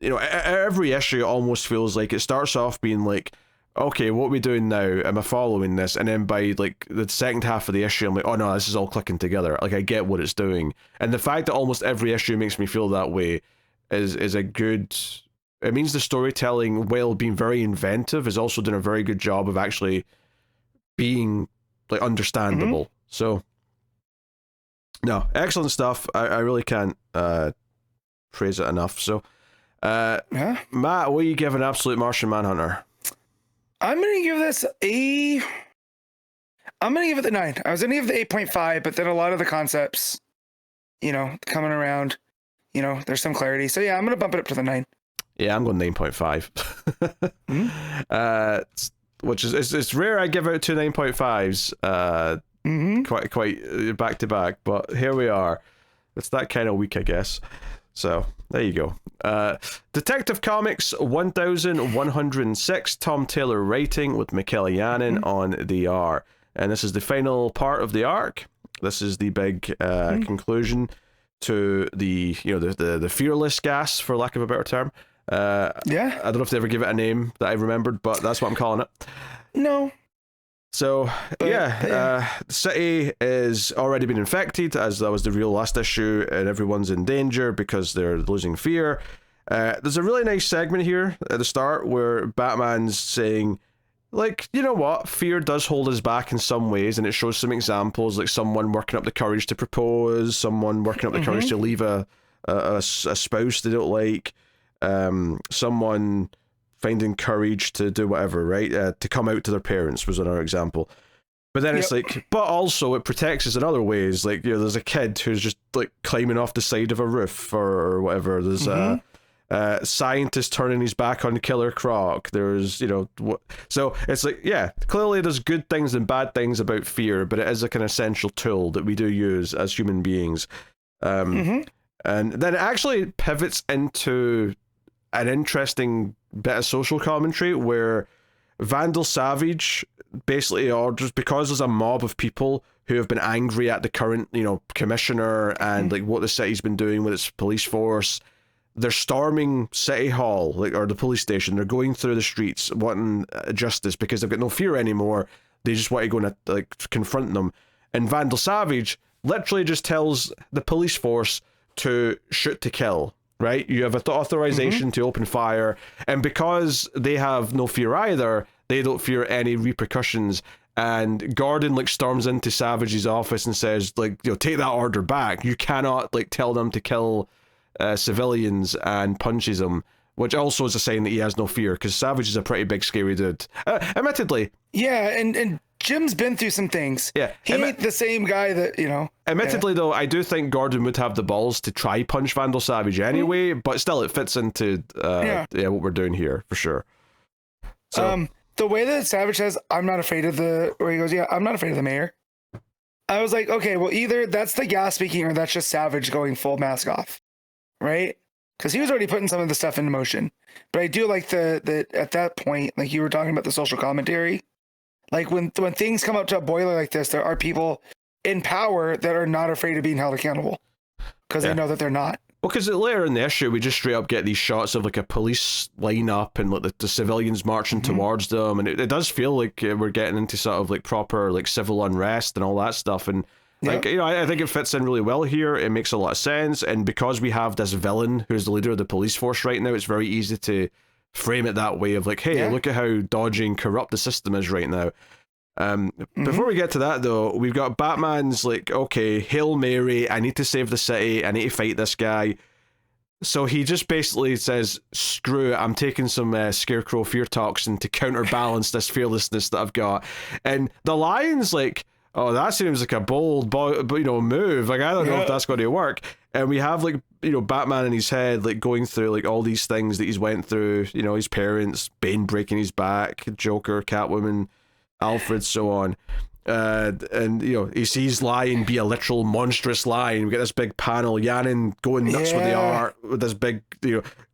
Every issue almost feels like it starts off being like, okay, what are we doing now? Am I following this? And then by like the second half of the issue, I'm like, oh no, this is all clicking together. Like I get what it's doing. And the fact that almost every issue makes me feel that way is a good. It means the storytelling, while being very inventive, is also doing a very good job of actually being like understandable. So no, excellent stuff. I really can't praise it enough. So Matt, what are you giving Absolute Martian Manhunter? I'm gonna give this I'm gonna give it the 9. I was gonna give it the 8.5, but then a lot of the concepts, coming around, there's some clarity. So yeah, I'm gonna bump it up to the 9. Yeah, I'm going 9.5. Which is it's rare I give out 2 9.5s quite back to back, but here we are. It's that kind of week, I guess. So there you go. Detective Comics 1106, Tom Taylor writing with Mikel Janin on the art. And this is the final part of the arc. This is the big conclusion to the the fearless gas, for lack of a better term. I don't know if they ever give it a name that I remembered, but that's what I'm calling it. No. So, the city is already been infected, as that was the real last issue, and everyone's in danger because they're losing fear. There's a really nice segment here at the start where Batman's saying, like, you know what, fear does hold us back in some ways, and it shows some examples, like someone working up the courage to propose, someone working up the courage to leave a spouse they don't like, someone finding courage to do whatever, right? To come out to their parents was another example. But then it's like, but also it protects us in other ways. Like, there's a kid who's just like climbing off the side of a roof or whatever. There's a scientist turning his back on Killer Croc. There's, so it's like, clearly there's good things and bad things about fear, but it is like an essential tool that we do use as human beings. And then it actually pivots into an interesting bit of social commentary where Vandal Savage basically orders, because there's a mob of people who have been angry at the current, commissioner and like what the city's been doing with its police force. They're storming City Hall, or the police station. They're going through the streets wanting justice because they've got no fear anymore. They just want to go and confront them. And Vandal Savage literally just tells the police force to shoot to kill. Right? You have authorization to open fire, and because they have no fear either, they don't fear any repercussions. And Gordon storms into Savage's office and says, take that order back. You cannot tell them to kill civilians, and punches them, which also is a sign that he has no fear, because Savage is a pretty big scary dude. Admittedly. Yeah, and Jim's been through some things. Yeah. He ain't the same guy that, Admittedly, though, I do think Gordon would have the balls to try punch Vandal Savage anyway, but still it fits into what we're doing here, for sure. So, the way that Savage says, I'm not afraid of where he goes, I'm not afraid of the mayor. I was like, okay, well, either that's the gas speaking or that's just Savage going full mask off, right? Because he was already putting some of the stuff into motion. But I do like that at that point, like you were talking about the social commentary, like when things come up to a boiler like this, there are people in power that are not afraid of being held accountable because they know that they're not. Well, because later in the issue, we just straight up get these shots of a police lineup and the civilians marching towards them, and it does feel like we're getting into sort of proper civil unrest and all that stuff. And I think it fits in really well here. It makes a lot of sense, and because we have this villain who's the leader of the police force right now, it's very easy to frame it that way of hey, look at how dodgy and corrupt the system is right now. Before we get to that, though, we've got Batman's okay, Hail Mary, I need to save the city, I need to fight this guy. So he just basically says, screw it, I'm taking some Scarecrow fear toxin to counterbalance this fearlessness that I've got. And the Lion's oh, that seems like a bold move. I don't know if that's going to work. And we have Batman in his head going through all these things that he's went through, his parents, Bane breaking his back, Joker, Catwoman, Alfred, so on. And he sees Lion be a literal monstrous lion. We get this big panel, Janin going nuts with the art, with this big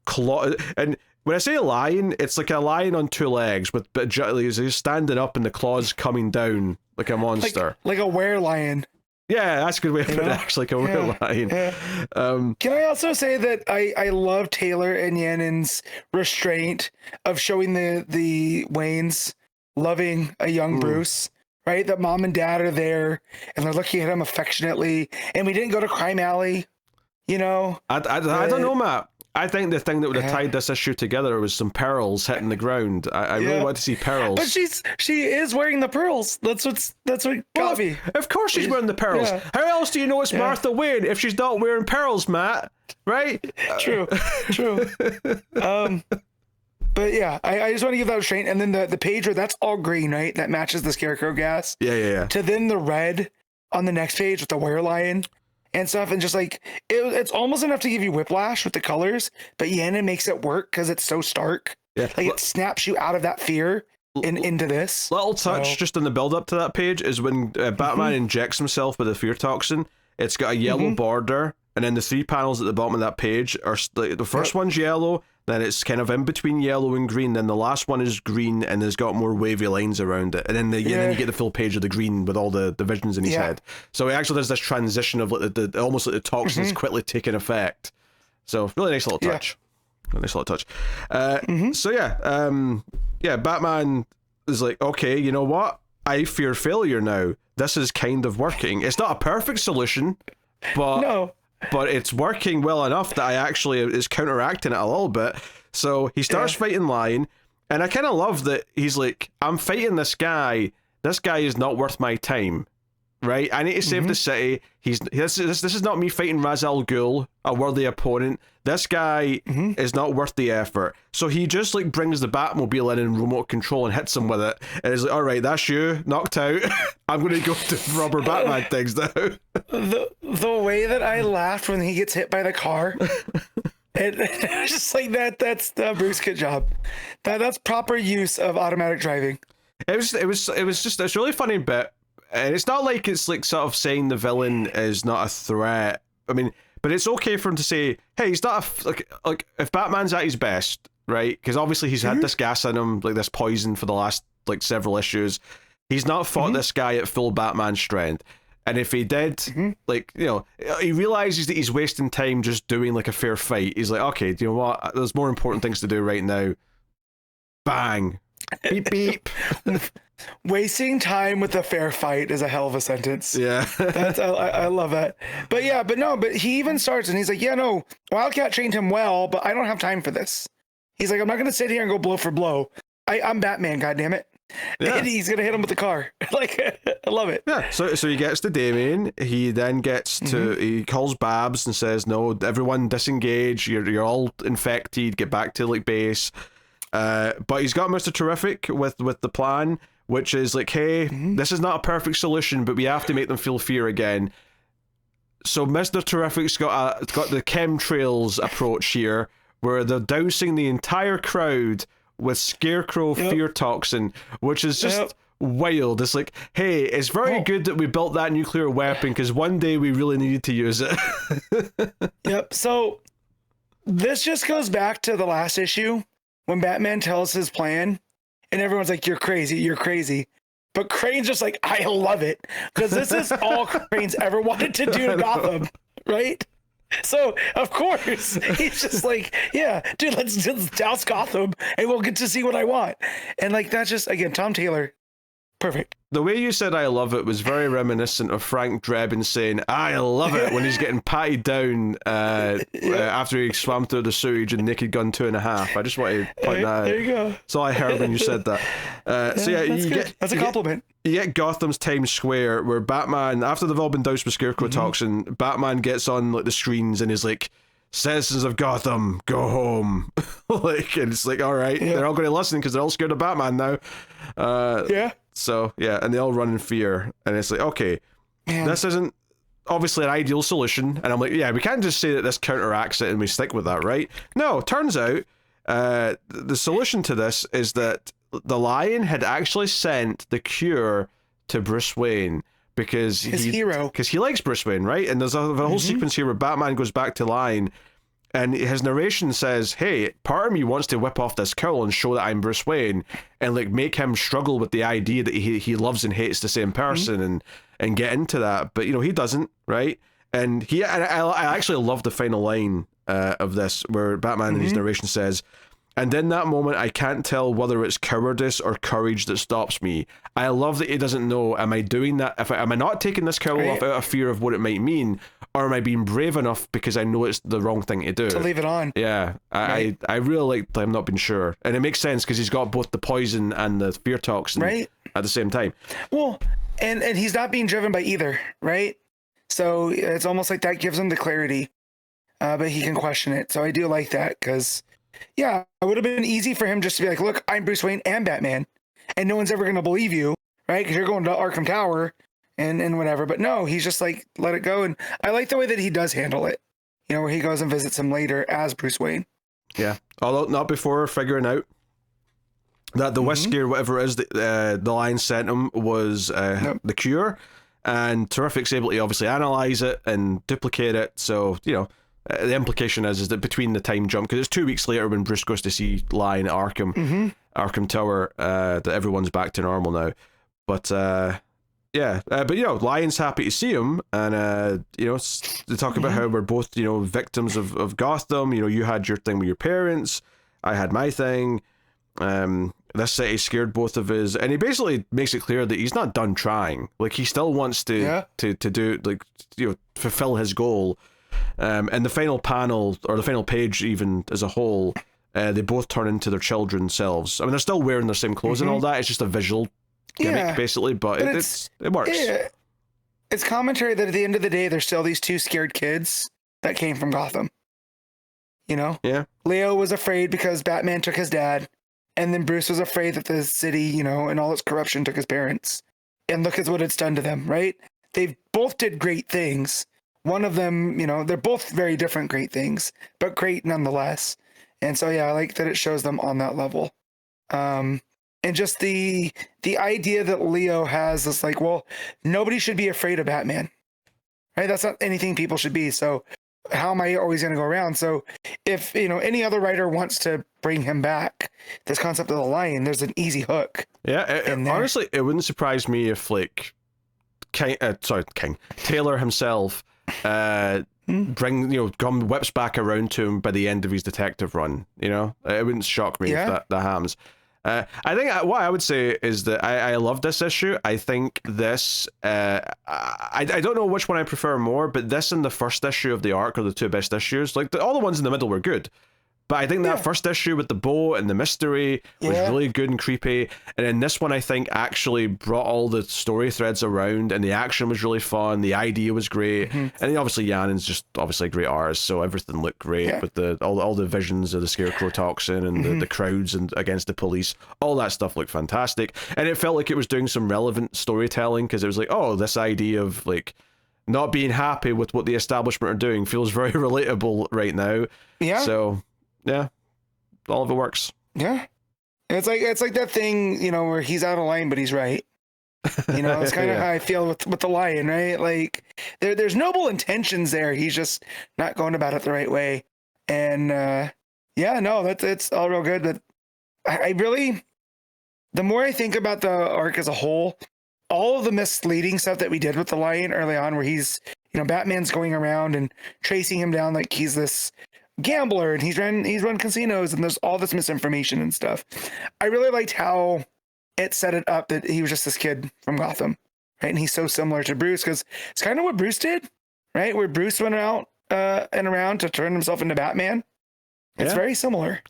claw. And when I say lion, it's like a lion on 2 legs, but he's standing up and the claws coming down like a monster, like a werelion. Yeah, that's a good way of putting it, actually, like a werelion. Yeah. Can I also say that I love Taylor and Janin's restraint of showing the Waynes loving a young Bruce, right? That mom and dad are there and they're looking at him affectionately, and we didn't go to Crime Alley, I don't know, Matt. I think the thing that would have tied this issue together was some pearls hitting the ground. I really want to see pearls. But she is wearing the pearls. That's what got me. Of course she's wearing the pearls. Yeah. How else do you know it's Martha Wayne if she's not wearing pearls, Matt? Right? True. But yeah, I just want to give that a restraint. And then the page where that's all green, right? That matches the Scarecrow gas. Yeah. To then the red on the next page with the werelion and stuff. And just like, it's almost enough to give you whiplash with the colors. But Yanin makes it work because it's so stark. Yeah. Like it snaps you out of that fear into this. Little touch just in the build up to that page is when Batman injects himself with the fear toxin. It's got a yellow border. And then the 3 panels at the bottom of that page are the first one's yellow, then it's kind of in between yellow and green, then the last one is green and has got more wavy lines around it, and then then you get the full page of the green with all the visions in his head. So actually there's this transition of like the almost like the toxins quickly taking effect. So really nice little touch. Nice little touch. So Batman is like, okay, you know what? I fear failure now. This is kind of working. It's not a perfect solution, but but it's working well enough that I actually is counteracting it a little bit. So he starts fighting Lion, and I kind of love that he's like, I'm fighting this guy. This guy is not worth my time, right? I need to save the city. This is not me fighting Ra's al Ghul, a worthy opponent. This guy is not worth the effort. So he just like brings the Batmobile in and remote control and hits him with it. And he's like, all right, that's you, knocked out. I'm going to go to rubber Batman things now. The way that I laughed when he gets hit by the car, it's just like that's the Bruce, good job. That's proper use of automatic driving. It was just this really funny bit. And it's not like it's like sort of saying the villain is not a threat. I mean, but it's okay for him to say, hey, he's not like if Batman's at his best, right? Because obviously he's had this gas in him, like this poison for the last like several issues. He's not fought this guy at full Batman strength. And if he did, like, you know, he realizes that he's wasting time just doing like a fair fight. He's like, okay, do you know what? There's more important things to do right now. Bang. Beep, beep. Wasting time with a fair fight is a hell of a sentence. Yeah. I love that. But he even starts and he's like, Wildcat trained him well, but I don't have time for this. He's like, I'm not going to sit here and go blow for blow. I'm Batman, goddammit. Yeah. And he's going to hit him with the car. Like, I love it. Yeah. So he gets to Damien. He then gets to, he calls Babs and says, no, everyone disengage. You're all infected. Get back to like base. But he's got Mr. Terrific with the plan, which is like, hey, this is not a perfect solution, but we have to make them feel fear again. So Mr. Terrific's got the chemtrails approach here, where they're dousing the entire crowd with Scarecrow fear toxin, which is just wild. It's like, hey, it's very good that we built that nuclear weapon because one day we really needed to use it. So this just goes back to the last issue when Batman tells his plan and everyone's like, you're crazy. But Crane's just like, I love it because this is all Crane's ever wanted to do to Gotham, right? So, of course, he's just like, yeah, dude, let's douse Gotham and we'll get to see what I want. And like, that's just, again, Tom Taylor, perfect. The way you said I love it was very reminiscent of Frank Drebin saying, I love it, when he's getting patted down after he swam through the sewage in Naked Gun 2.5. I just want to point that out. There you go. That's all I heard when you said that. That's a compliment. You get Gotham's Times Square, where Batman, after they've all been doused with Scarecrow toxin, Batman gets on like the screens and is like, citizens of Gotham, go home. Like, and it's like, all right, they're all going to listen because they're all scared of Batman now. So, yeah, and they all run in fear. And it's like, okay, this isn't obviously an ideal solution. And I'm like, yeah, we can't just say that this counteracts it and we stick with that, right? No, turns out the solution to this is that the Lion had actually sent the cure to Bruce Wayne because he likes Bruce Wayne, right? And there's a whole sequence here where Batman goes back to Lion and his narration says, hey, part of me wants to whip off this cowl and show that I'm Bruce Wayne and like make him struggle with the idea that he loves and hates the same person and get into that. But, you know, he doesn't, right? And I actually love the final line of this where Batman in his narration says, And in that moment, I can't tell whether it's cowardice or courage that stops me. I love that he doesn't know, am I doing that? Am I not taking this cowl off out of fear of what it might mean? Or am I being brave enough because I know it's the wrong thing to do? To leave it on. Yeah, I really like I'm not being sure. And it makes sense because he's got both the poison and the fear toxin at the same time. Well, and he's not being driven by either, right? So it's almost like that gives him the clarity, but he can question it. So I do like that because... yeah, it would have been easy for him just to be like, look, I'm Bruce Wayne and Batman, and no one's ever going to believe you, right? Because you're going to Arkham Tower and whatever. But no, he's just like, let it go. And I like the way that he does handle it, you know, where he goes and visits him later as Bruce Wayne. Yeah, although not before figuring out that the whiskey or whatever it is that the Lion sent him was the cure. And Terrific's able to obviously analyze it and duplicate it. So, you know, the implication is that between the time jump, because it's 2 weeks later when Bruce goes to see Lion at Arkham Tower, that everyone's back to normal now. But but you know, Lion's happy to see him, and you know, they talk about how we're both, you know, victims of Gotham. You know, you had your thing with your parents, I had my thing. This city scared both of us, and he basically makes it clear that he's not done trying. Like, he still wants to do, like, you know, fulfill his goal. And the final panel, or the final page even as a whole, they both turn into their children's selves. I mean, they're still wearing their same clothes and all that. It's just a visual gimmick, basically, but it works. It's commentary that at the end of the day, there's still these two scared kids that came from Gotham. You know? Yeah. Leo was afraid because Batman took his dad, and then Bruce was afraid that the city, you know, and all its corruption took his parents. And look at what it's done to them, right? They both did great things. One of them, you know, they're both very different great things, but great nonetheless. And so, yeah, I like that it shows them on that level. And just the idea that Leo has is like, well, nobody should be afraid of Batman, right? That's not anything people should be. So how am I always going to go around? So if, you know, any other writer wants to bring him back, this concept of the Lion, there's an easy hook. Yeah, honestly, it wouldn't surprise me if, like, Taylor himself whips back around to him by the end of his detective run. You know, it wouldn't shock me if that happens. I think what I would say is that I love this issue. I think this I don't know which one I prefer more, but this and the first issue of the arc are the two best issues. Like, all the ones in the middle were good, but I think that first issue with the bow and the mystery was really good and creepy. And then this one, I think, actually brought all the story threads around, and the action was really fun. The idea was great. And then obviously Janin's just obviously a great artist, so everything looked great with all the visions of the Scarecrow toxin and the crowds and against the police. All that stuff looked fantastic. And it felt like it was doing some relevant storytelling, because it was like, oh, this idea of, like, not being happy with what the establishment are doing feels very relatable right now. Yeah. So... yeah, all of it works. Yeah, it's like that thing, you know, where he's out of line, but he's right. You know, it's kind of how I feel with the Lion, right? Like, there's noble intentions there. He's just not going about it the right way. And it's all real good. But I really, the more I think about the arc as a whole, all of the misleading stuff that we did with the Lion early on, where he's, you know, Batman's going around and tracing him down like he's this gambler and he's run casinos, and there's all this misinformation and stuff. I really liked how it set it up that he was just this kid from Gotham, right? And he's so similar to Bruce, because it's kind of what Bruce did, right? Where Bruce went out and around to turn himself into Batman. It's very similar,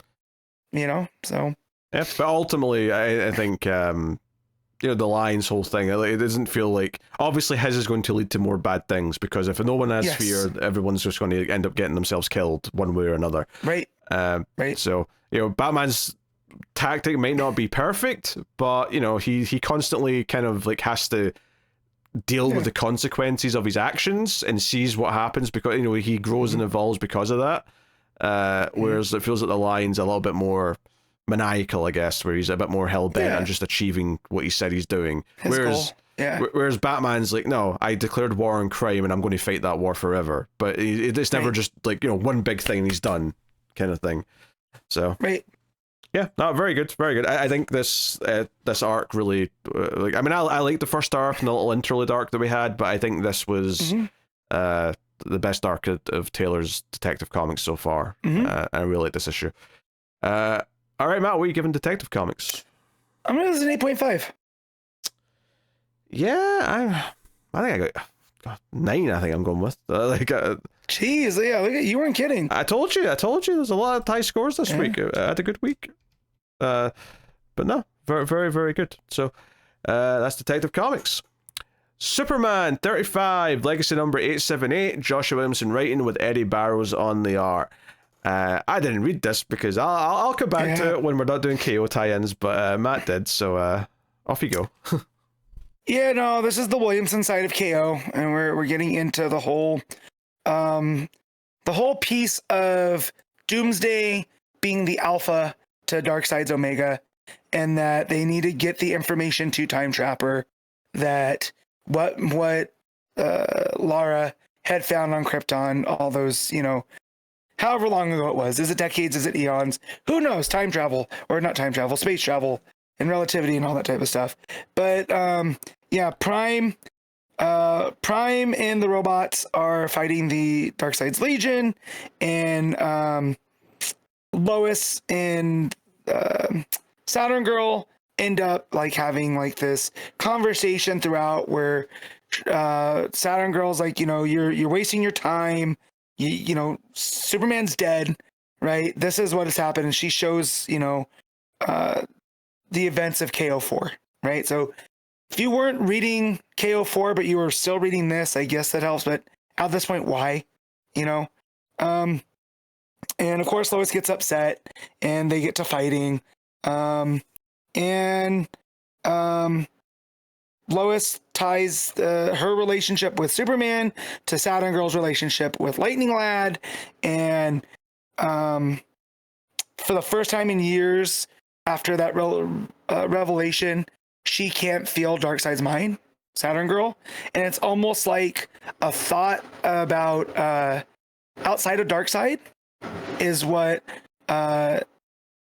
you know. So yeah, but ultimately, I think you know, the Lion's whole thing, it doesn't feel like, obviously his is going to lead to more bad things, because if no one has fear, everyone's just going to end up getting themselves killed one way or another. Right. So, you know, Batman's tactic might not be perfect, but, you know, he constantly kind of, like, has to deal with the consequences of his actions and sees what happens, because, you know, he grows and evolves because of that. Whereas it feels like the Lion's a little bit more maniacal, I guess, where he's a bit more hell-bent on just achieving what he said he's doing. Whereas Batman's like, no, I declared war on crime and I'm going to fight that war forever. But it's never just like, you know, one big thing and he's done kind of thing. So yeah, no, very good, very good. I think this arc really like, I mean, I like the first arc and the little interlude arc that we had, but I think this was the best arc of Taylor's Detective Comics so far. I really like this issue. All right, Matt, what are you giving Detective Comics? I'm gonna an 8.5. Yeah, I think I got 9. I think I'm going with Jeez, yeah, look at you, weren't kidding. I told you. There's a lot of high scores this week. I had a good week. But no, very, very, very good. So that's Detective Comics. Superman 35, Legacy number 878, Joshua Williamson writing with Eddy Barrows on the art. I didn't read this because I'll come back to it when we're not doing KO tie-ins, but Matt did, so off you go. Yeah, no, this is the Williamson side of KO, and we're getting into the whole piece of Doomsday being the alpha to Darkseid's Omega, and that they need to get the information to Time Trapper that what Lara had found on Krypton all those, however long ago it was. Is it decades? Is it eons? Who knows? Time travel, or not time travel, space travel and relativity and all that type of stuff. But yeah, Prime and the robots are fighting the Darkseid's Legion, and Lois and Saturn Girl end up like having like this conversation throughout where Saturn Girl's like, you're wasting your time. Superman's dead, right? This is what has happened, and she shows the events of KO4, right? So if you weren't reading KO4 but you were still reading this, I guess that helps. But at this point, why? And of course Lois gets upset and they get to fighting. And Lois ties her relationship with Superman to Saturn Girl's relationship with Lightning Lad. And for the first time in years after that revelation, she can't feel Darkseid's mind, Saturn Girl. And it's almost like a thought about outside of Darkseid is what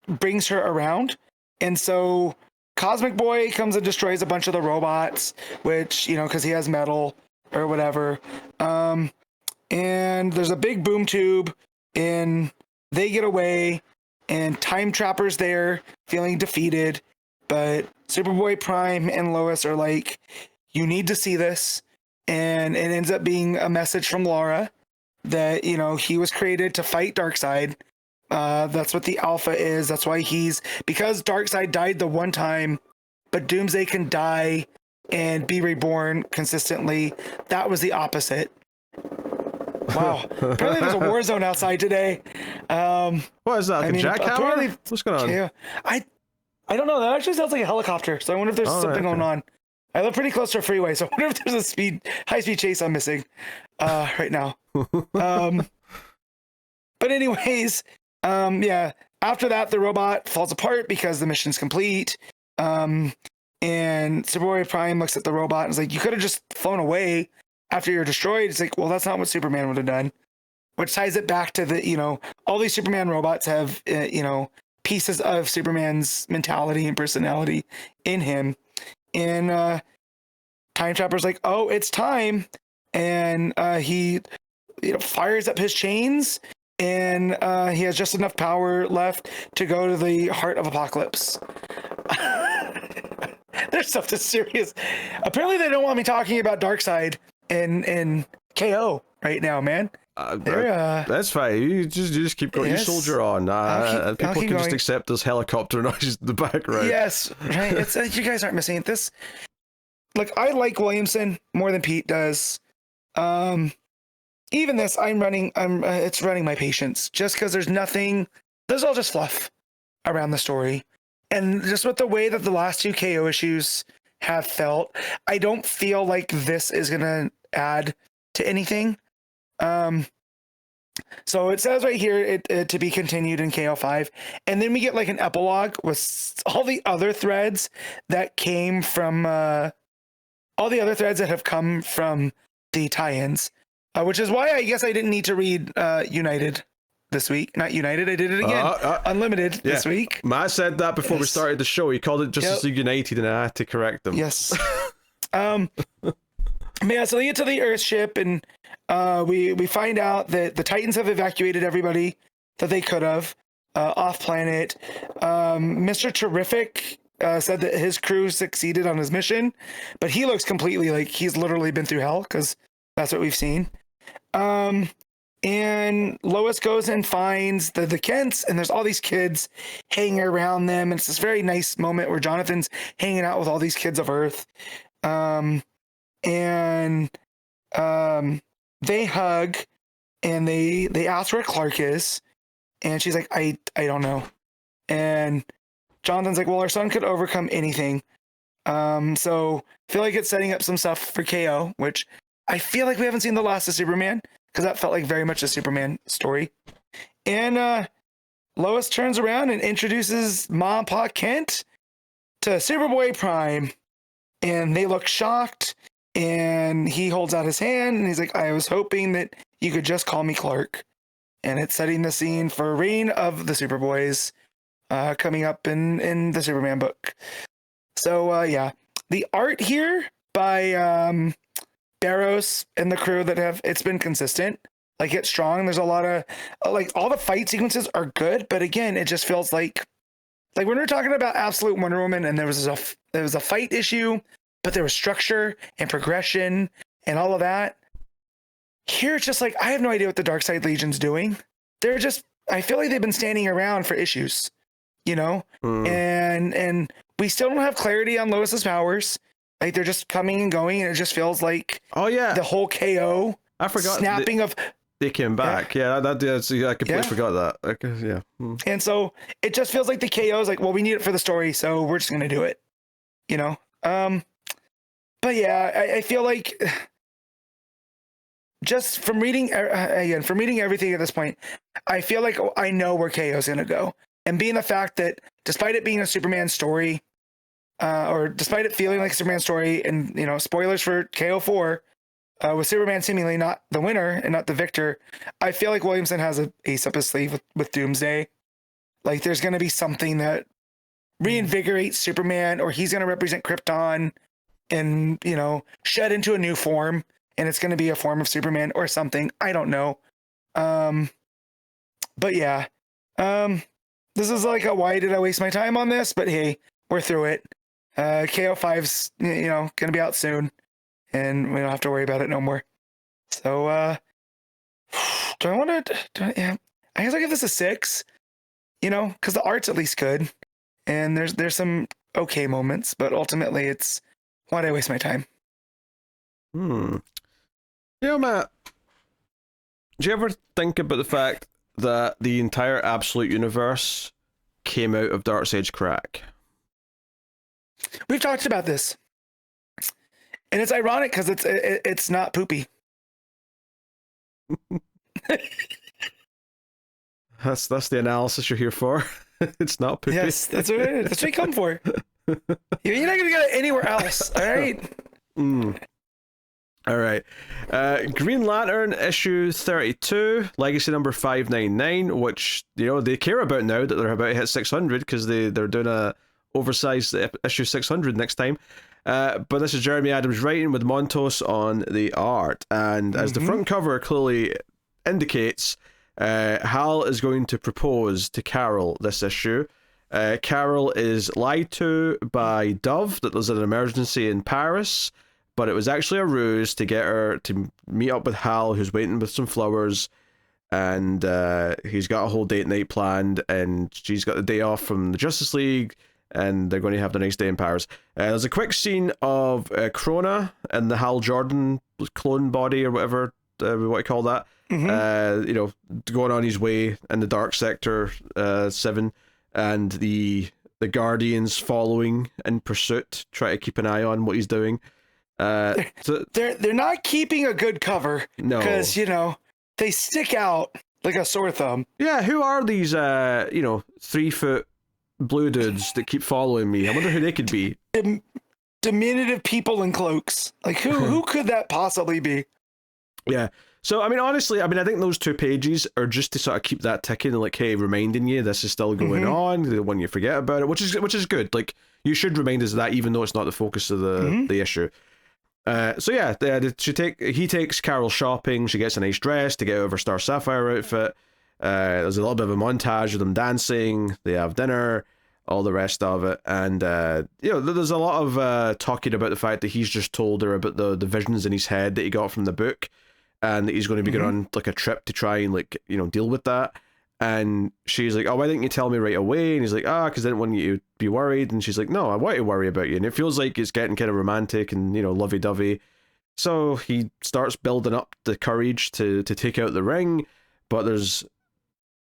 brings her around. And so Cosmic Boy comes and destroys a bunch of the robots, which, because he has metal or whatever. And there's a big boom tube, and they get away, and Time Trapper's there feeling defeated. But Superboy, Prime, and Lois are like, you need to see this. And it ends up being a message from Lara that, he was created to fight Darkseid. That's what the alpha is. That's why because Darkseid died the one time, but Doomsday can die and be reborn consistently. That was the opposite. Wow. Apparently there's a war zone outside today. What is that? Like a jackhammer? What's going on? Yeah. I don't know. That actually sounds like a helicopter. So I wonder if there's something going on. I live pretty close to a freeway, so I wonder if there's a high-speed chase I'm missing right now. But anyways, yeah, after that, the robot falls apart because the mission's complete. And Superboy Prime looks at the robot and is like, you could have just flown away after you're destroyed. It's like, well, that's not what Superman would have done. Which ties it back to the, all these Superman robots have, pieces of Superman's mentality and personality in him. And Time Trapper's like, oh, it's time. And he fires up his chains, and he has just enough power left to go to the heart of Apocalypse. There's stuff that's serious. Apparently they don't want me talking about Darkseid in KO right now, man. That's fine. You just keep going. Yes. You soldier on. People can just accept this helicopter noise in the background. Yes, right. It's you guys aren't missing it. This, like, I like Williamson more than Pete does. Even this, it's running my patience just because there's nothing. There's all just fluff around the story, and just with the way that the last two KO issues have felt, I don't feel like this is gonna add to anything. So it says right here it to be continued in KO5, and then we get like an epilogue with all the other threads that came from all the other threads that have come from the tie-ins, which is why I guess I didn't need to read United this week. Not United, I did it again. Unlimited this week. Matt said that before we started the show. He called it Justice League United, and I had to correct him. Yes. Yeah, so they get to the Earth ship, and we find out that the Titans have evacuated everybody that they could have. off planet. Mr. Terrific said that his crew succeeded on his mission, but he looks completely like he's literally been through hell, because that's what we've seen. And Lois goes and finds the Kents, and there's all these kids hanging around them. And it's this very nice moment where Jonathan's hanging out with all these kids of Earth. They hug, and they ask where Clark is. And she's like, I don't know. And Jonathan's like, well, our son could overcome anything. So I feel like it's setting up some stuff for KO, which I feel like we haven't seen the last of Superman, because that felt like very much a Superman story. And Lois turns around and introduces Ma and Pa Kent to Superboy Prime. And they look shocked. And he holds out his hand and he's like, I was hoping that you could just call me Clark. And it's setting the scene for Reign of the Superboys coming up in the Superman book. So, yeah. The art here by Barrows and the crew that have, it's been consistent. Like, it's strong. There's a lot of, like, all the fight sequences are good. But again, it just feels like when we're talking about Absolute Wonder Woman and there was a fight issue, but there was structure and progression and all of that. Here, it's just like, I have no idea what the Darkseid Legion's doing. They're just, I feel like they've been standing around for issues, you know? And we still don't have clarity on Lois's powers. Like, they're just coming and going, and it just feels like, oh yeah, the whole KO. I forgot snapping of they came back. Yeah, I completely forgot that. Yeah. And so it just feels like the KO is like, well, we need it for the story, so we're just gonna do it, you know. But yeah, I feel like just from reading everything at this point, I feel like I know where KO is gonna go, and being the fact that despite it being a Superman story, or despite it feeling like a Superman story, and you know, spoilers for KO 4, with Superman seemingly not the winner and not the victor, I feel like Williamson has an ace up his sleeve with Doomsday. Like, there's going to be something that reinvigorates Superman, or he's going to represent Krypton and, you know, shed into a new form, and it's going to be a form of Superman or something. I don't know. But yeah, this is like why did I waste my time on this? But hey, we're through it. KO5's, you know, going to be out soon, and we don't have to worry about it no more. So, do I want to? Yeah, I guess I give this a 6. You know, because the art's at least good, and there's some okay moments, but ultimately, it's why did I waste my time? You know, Matt, do you ever think about the fact that the entire Absolute Universe came out of Darkseid's crack? We've talked about this. And it's ironic because it's not poopy. That's the analysis you're here for. It's not poopy. Yes, that's what it is. That's what you come for. You're not gonna get it anywhere else. All right. All right. Green Lantern issue 32, legacy number 599, which, you know, they care about now that they're about to hit 600, because they're doing a oversized issue 600 next time. But this is Jeremy Adams writing with Montos on the art, and as the front cover clearly indicates, Hal is going to propose to Carol this issue. Carol is lied to by Dove that there's an emergency in Paris, but it was actually a ruse to get her to meet up with Hal, who's waiting with some flowers, and he's got a whole date night planned, and she's got the day off from the Justice League, and they're going to have the nice day in Paris. There's a quick scene of Krona and the Hal Jordan clone body, or whatever we want to call that, you know, going on his way in the Dark Sector 7, and the Guardians following in pursuit, try to keep an eye on what he's doing. So they're not keeping a good cover, because, you know, they stick out like a sore thumb. Yeah, who are these 3-foot blue dudes that keep following me? I wonder who they could be. Diminutive people in cloaks. Like, who could that possibly be? Yeah. So, I mean, honestly, I think those 2 pages are just to sort of keep that ticking, and like, hey, reminding you this is still going on, when you forget about it, which is good. Like, you should remind us of that, even though it's not the focus of the issue. So yeah, he takes Carol shopping. She gets a nice dress to get out of her Star Sapphire outfit. There's a little bit of a montage of them dancing. They have dinner, all the rest of it, and there's a lot of talking about the fact that he's just told her about the visions in his head that he got from the book, and that he's going to be going on like a trip to try and deal with that. And she's like, oh, why didn't you tell me right away? And he's like, because I didn't want you to be worried. And she's like, no, I want to worry about you. And it feels like it's getting kind of romantic and lovey-dovey. So he starts building up the courage to take out the ring, but there's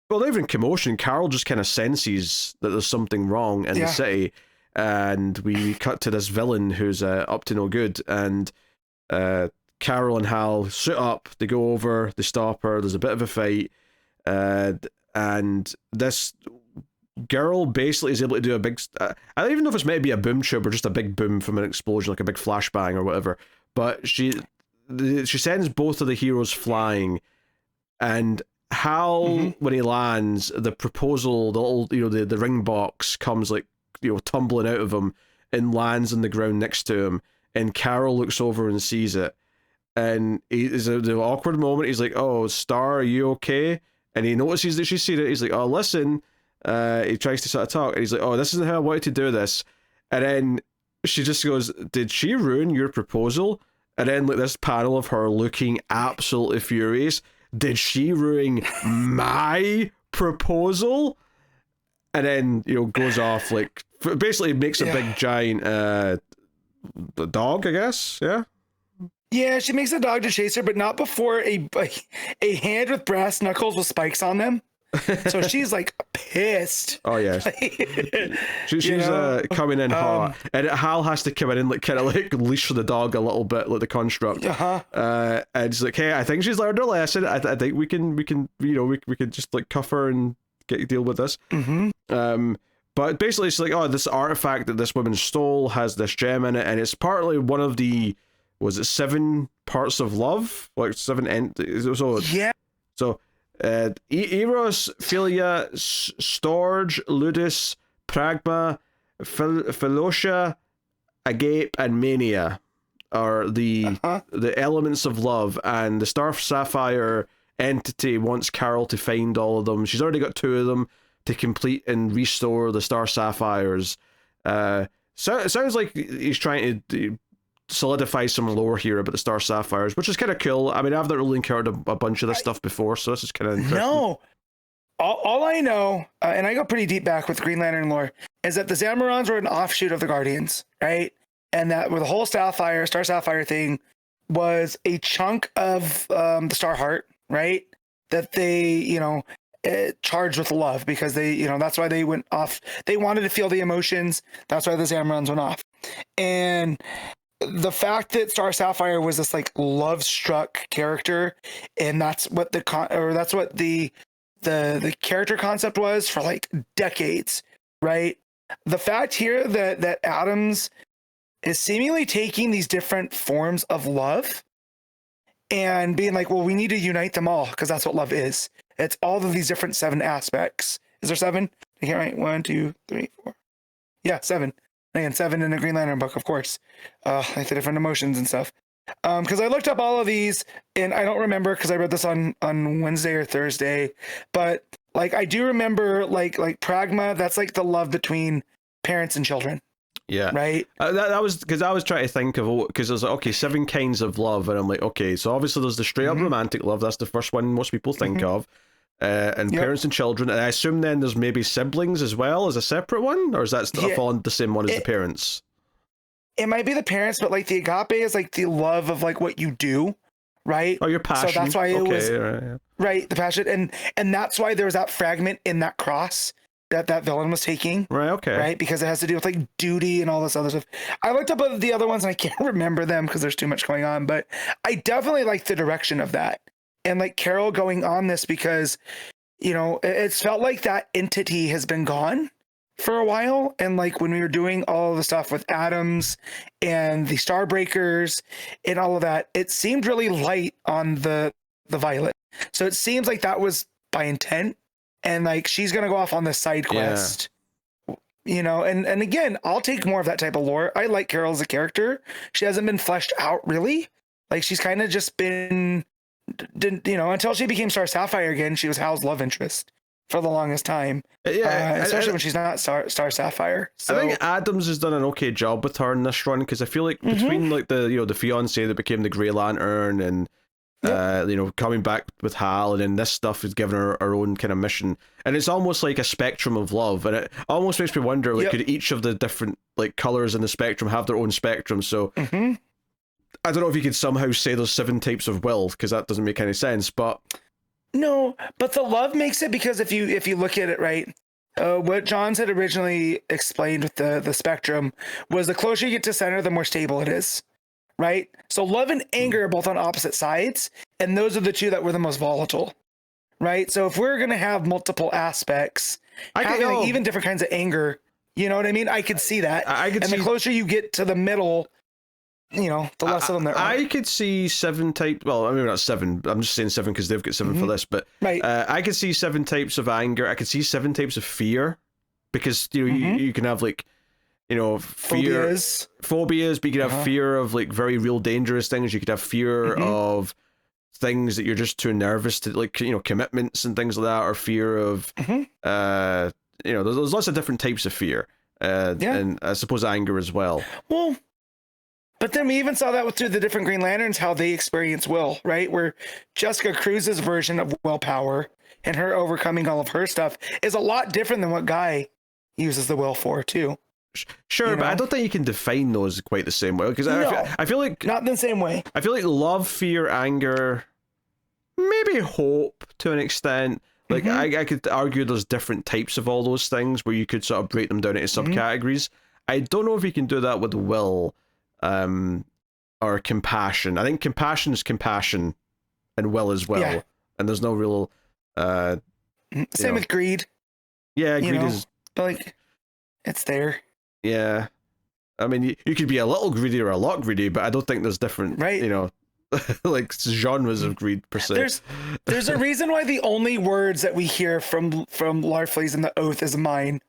not even commotion. Carol just kind of senses that there's something wrong in the city, and we cut to this villain who's up to no good, and Carol and Hal suit up, they go over, they stop her, there's a bit of a fight, and this girl basically is able to do a big... I don't even know if it's meant to be a boom tube or just a big boom from an explosion, like a big flashbang or whatever, but she sends both of the heroes flying, and Hal, when he lands, the proposal, the old, the ring box comes tumbling out of him and lands on the ground next to him, and Carol looks over and sees it, and is the awkward moment. He's like, oh, Star, are you okay? And he notices that she's seen it. He's like, oh, listen. He tries to sort of talk, and he's like, oh, this isn't how I wanted to do this. And then she just goes, did she ruin your proposal? And then this panel of her looking absolutely furious. Did she ruin my proposal? And then, goes off, basically makes a big giant dog, I guess, yeah? Yeah, she makes a dog to chase her, but not before a hand with brass knuckles with spikes on them. So she's pissed. Oh yes, she's coming in hot, and Hal has to come in and kind of leash the dog a little bit, like the construct. And it's like, hey, I think she's learned her lesson. I think we can we can just cuff her and deal with this. But basically, it's like, oh, this artifact that this woman stole has this gem in it, and it's partly one of the, was it 7 parts of love, so yeah. So. Eros, Philia, Storge, Ludus, Pragma, Philotia, Agape, and Mania are the elements of love, and the Star Sapphire entity wants Carol to find all of them. She's already got 2 of them to complete and restore the Star Sapphires. So it sounds like he's trying to solidify some lore here about the Star Sapphires, which is kind of cool. I mean, I've not really encountered a bunch of this stuff before, so this is kind of interesting. No, all I know, and I go pretty deep back with Green Lantern lore, is that the Zamorans were an offshoot of the Guardians, right? And that with the whole Star Sapphire thing was a chunk of the Star Heart, right? That they, charged with love, because they, that's why they went off. They wanted to feel the emotions. That's why the Zamorans went off. And the fact that Star Sapphire was this love struck character, and that's what the character concept was for decades, right? The fact here that Adams is seemingly taking these different forms of love and being like, well, we need to unite them all, because that's what love is. It's all of these different 7 aspects. Is there 7? I can't write 1, 2, 3, 4. Yeah, 7. And 7 in the Green Lantern book, of course. The different emotions and stuff. Because I looked up all of these, and I don't remember, because I read this on Wednesday or Thursday. But I do remember like pragma. That's the love between parents and children. Yeah. Right. That was because I was trying to think of, because there's 7 kinds of love, and I'm like, okay, so obviously there's the straight up romantic love. That's the first one most people think of. And parents and children, and I assume then there's maybe siblings as well as a separate one, or is that fall into the same one as the parents? It might be the parents, but the agape is the love of what you do, right? Oh, your passion. So that's why it was right, the passion, and that's why there was that fragment in that cross that villain was taking. Right. Okay. Right, because it has to do with duty and all this other stuff. I looked up the other ones and I can't remember them because there's too much going on, but I definitely like the direction of that. And Carol going on this, because, it's felt like that entity has been gone for a while. And when we were doing all the stuff with Adams and the Starbreakers and all of that, it seemed really light on the Violet. So it seems like that was by intent. And she's going to go off on this side quest, and again, I'll take more of that type of lore. I like Carol as a character. She hasn't been fleshed out really. She's kind of just been didn't, until she became Star Sapphire again, she was Hal's love interest for the longest time. Especially when she's not Star Sapphire. So I think Adams has done an okay job with her in this run, because I feel like between like the fiance that became the Grey Lantern and coming back with Hal, and then this stuff is giving her own kind of mission, and it's almost like a spectrum of love, and it almost makes me wonder, like, could each of the different like colors in the spectrum have their own spectrum? So I don't know if you could somehow say there's 7 types of will, because that doesn't make any sense. But no, but the love makes it, because if you look at it right, what Johns had originally explained with the spectrum was the closer you get to center, the more stable it is. Right? So love and anger are both on opposite sides, and those are the two that were the most volatile. Right? So if we're going to have multiple aspects, having even different kinds of anger, you know what I mean? I could see that. The closer you get to the middle, the less of them there are. I could see 7 types. Well, I mean, not 7. I'm just saying 7 because they've got 7 for this. But I could see 7 types of anger. I could see 7 types of fear, because you can have like, fear, phobias, but you could have fear of like very real dangerous things. You could have fear of things that you're just too nervous to, like, commitments and things like that, or fear of there's lots of different types of fear, and I suppose anger as well. Well, but then we even saw that through the different Green Lanterns, how they experience will, right? Where Jessica Cruz's version of willpower and her overcoming all of her stuff is a lot different than what Guy uses the will for too. Sure, but I don't think you can define those quite the same way, because I feel like not in the same way. I feel like love, fear, anger, maybe hope to an extent. Like I could argue there's different types of all those things where you could sort of break them down into subcategories. I don't know if you can do that with will, or compassion. I think compassion is compassion, and will as well. And there's no real same with greed. Yeah, greed is, but like, it's there. Yeah, I mean, you could be a little greedy or a lot greedy, but I don't think there's different, like genres of greed per se. There's a reason why the only words that we hear from Larfleeze in the Oath is mine.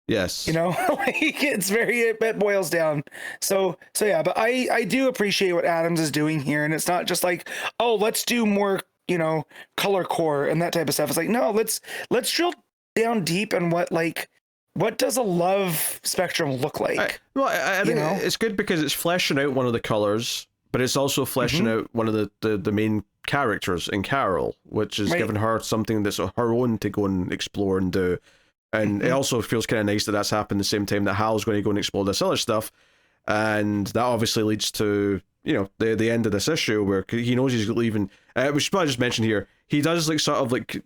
Yes. Like it boils down. So yeah, but I do appreciate what Adams is doing here, and it's not just like, oh, let's do more, color core and that type of stuff. It's like, no, let's drill down deep on what does a love spectrum look like? I think it's good because it's fleshing out one of the colors, but it's also fleshing out one of the main characters in Carol, which is giving her something that's her own to go and explore and do. And it also feels kind of nice that that's happened the same time that Hal's going to go and explore this other stuff. And that obviously leads to, the end of this issue where he knows he's leaving. We should probably just mention here, he does like sort of like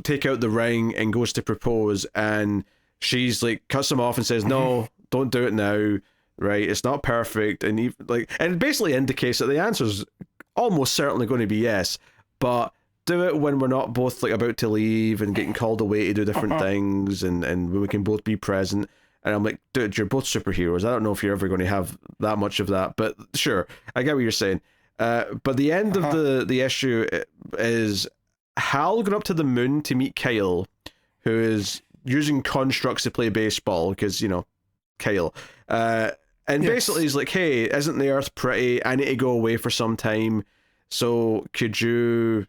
take out the ring and goes to propose, and she's like cuts him off and says, no, don't do it now, right? It's not perfect. And it basically indicates that the answer's almost certainly going to be yes, but do it when we're not both like about to leave and getting called away to do different things, and when we can both be present. And I'm like, dude, you're both superheroes. I don't know if you're ever going to have that much of that, but sure, I get what you're saying. But the end of the issue is Hal going up to the moon to meet Kyle, who is using constructs to play baseball, because, Kyle. And basically he's like, hey, isn't the Earth pretty? I need to go away for some time. So could you,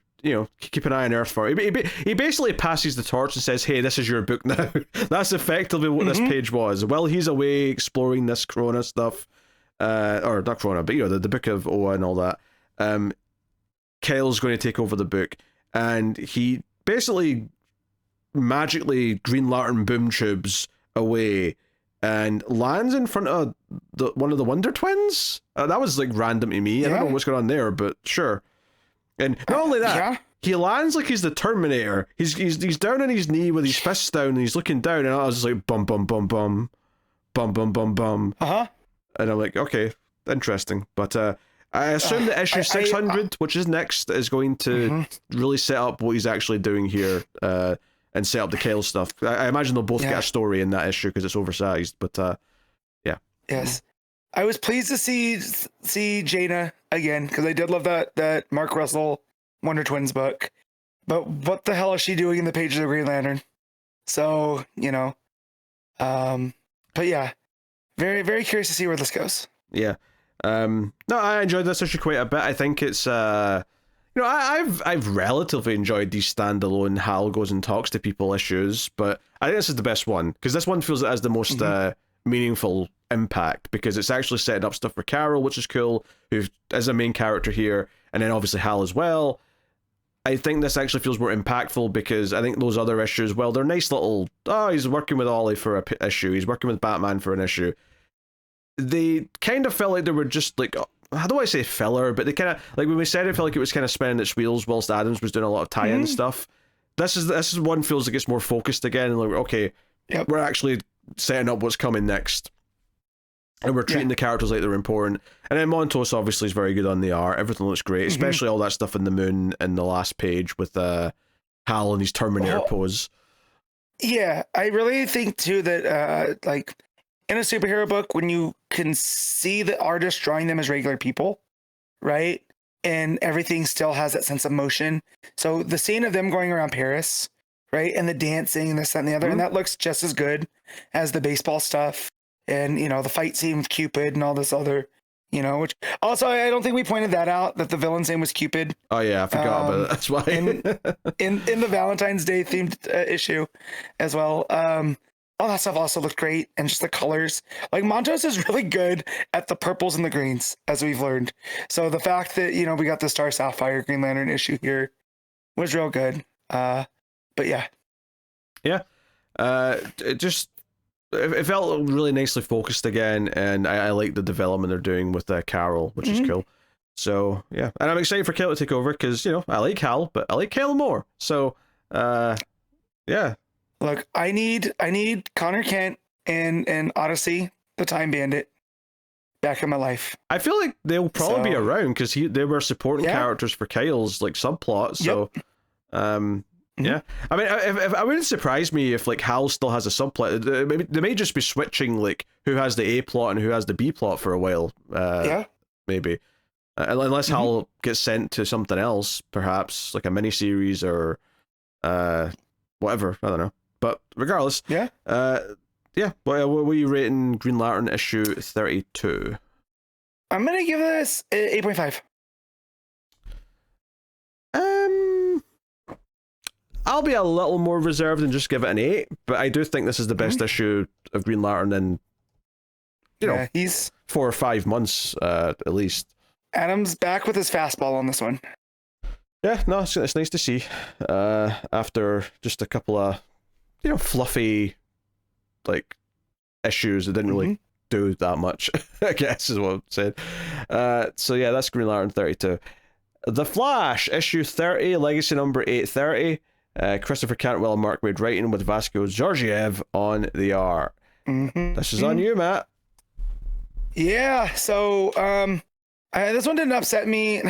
keep an eye on Earth for it? He basically passes the torch and says, hey, this is your book now. That's effectively what this page was. While he's away exploring this Corona stuff, or not Corona, but, the book of Oa and all that, Kyle's going to take over the book. And he basically magically Green Lantern boom tubes away and lands in front of one of the Wonder Twins. That was like random to me. I don't know what's going on there, but sure. And not only that, he lands like he's the Terminator. He's down on his knee with his fists down, and he's looking down, and I was just like bum bum bum bum bum bum bum bum. And I'm like, okay, interesting. But I assume that issue 600, which is next, is going to really set up what he's actually doing here, and set up the Kale stuff. I imagine they'll both get a story in that issue because it's oversized. But yeah. Yes. I was pleased to see Jaina again, because I did love that Mark Russell Wonder Twins book. But what the hell is she doing in the pages of Green Lantern? So, but yeah, very, very curious to see where this goes. Yeah. No, I enjoyed this issue quite a bit. I think it's I've relatively enjoyed these standalone Hal goes and talks to people issues, but I think this is the best one because this one feels it has the most meaningful impact because it's actually setting up stuff for Carol, which is cool, who is a main character here, and then obviously Hal as well. I think this actually feels more impactful because I think those other issues, well, they're nice little, he's working with Ollie for a issue, he's working with Batman for an issue. They kind of felt like they were just like, how do I say filler, but they kind of, like when we said it felt like it was kind of spinning its wheels whilst Adams was doing a lot of tie-in stuff. This is one feels like it's more focused again, and like, okay, we're actually setting up what's coming next. And we're treating the characters like they're important. And then Montos obviously is very good on the art. Everything looks great, especially all that stuff in the moon in the last page with Hal and his Terminator pose. Yeah, I really think too that like in a superhero book, when you can see the artist drawing them as regular people, right? And everything still has that sense of motion. So the scene of them going around Paris, right? And the dancing and this, that, and the other, and that looks just as good as the baseball stuff. And, you know, the fight scene with Cupid and all this other, you know, which also I don't think we pointed that out, that the villain's name was Cupid. Oh, yeah, I forgot about it. That's why. in the Valentine's Day themed issue as well. All that stuff also looked great. And just the colors. Like, Montos is really good at the purples and the greens, as we've learned. So the fact that, you know, we got the Star Sapphire Green Lantern issue here was real good. But yeah. Yeah. It felt really nicely focused again, and I like the development they're doing with Carol, which is cool. So yeah, and I'm excited for Kel to take over because, you know, I like Hal, but I like Kel more. So yeah. Look, I need Connor Kent and Odyssey, the Time Bandit, back in my life. I feel like they'll probably be around because they were supporting characters for Kyle's like subplot. So yeah, I mean, if I wouldn't surprise me if like Hal still has a subplot. They may just be switching like who has the A plot and who has the B plot for a while. Maybe unless Hal gets sent to something else, perhaps like a miniseries or whatever. I don't know. But regardless, what were you rating Green Lantern issue 32? I'm gonna give this 8.5. I'll be a little more reserved and just give it an 8, but I do think this is the best issue of Green Lantern in, you know, he's 4 or 5 months at least. Adam's back with his fastball on this one. Yeah, no, it's nice to see. After just a couple of, you know, fluffy, like, issues that didn't really do that much, I guess is what I'm saying. So yeah, that's Green Lantern 32. The Flash, issue 30, legacy number 830. Christopher Cantwell and Mark Waid writing with Vasco Georgiev on the art. This is on you, Matt. Yeah, so this one didn't upset me.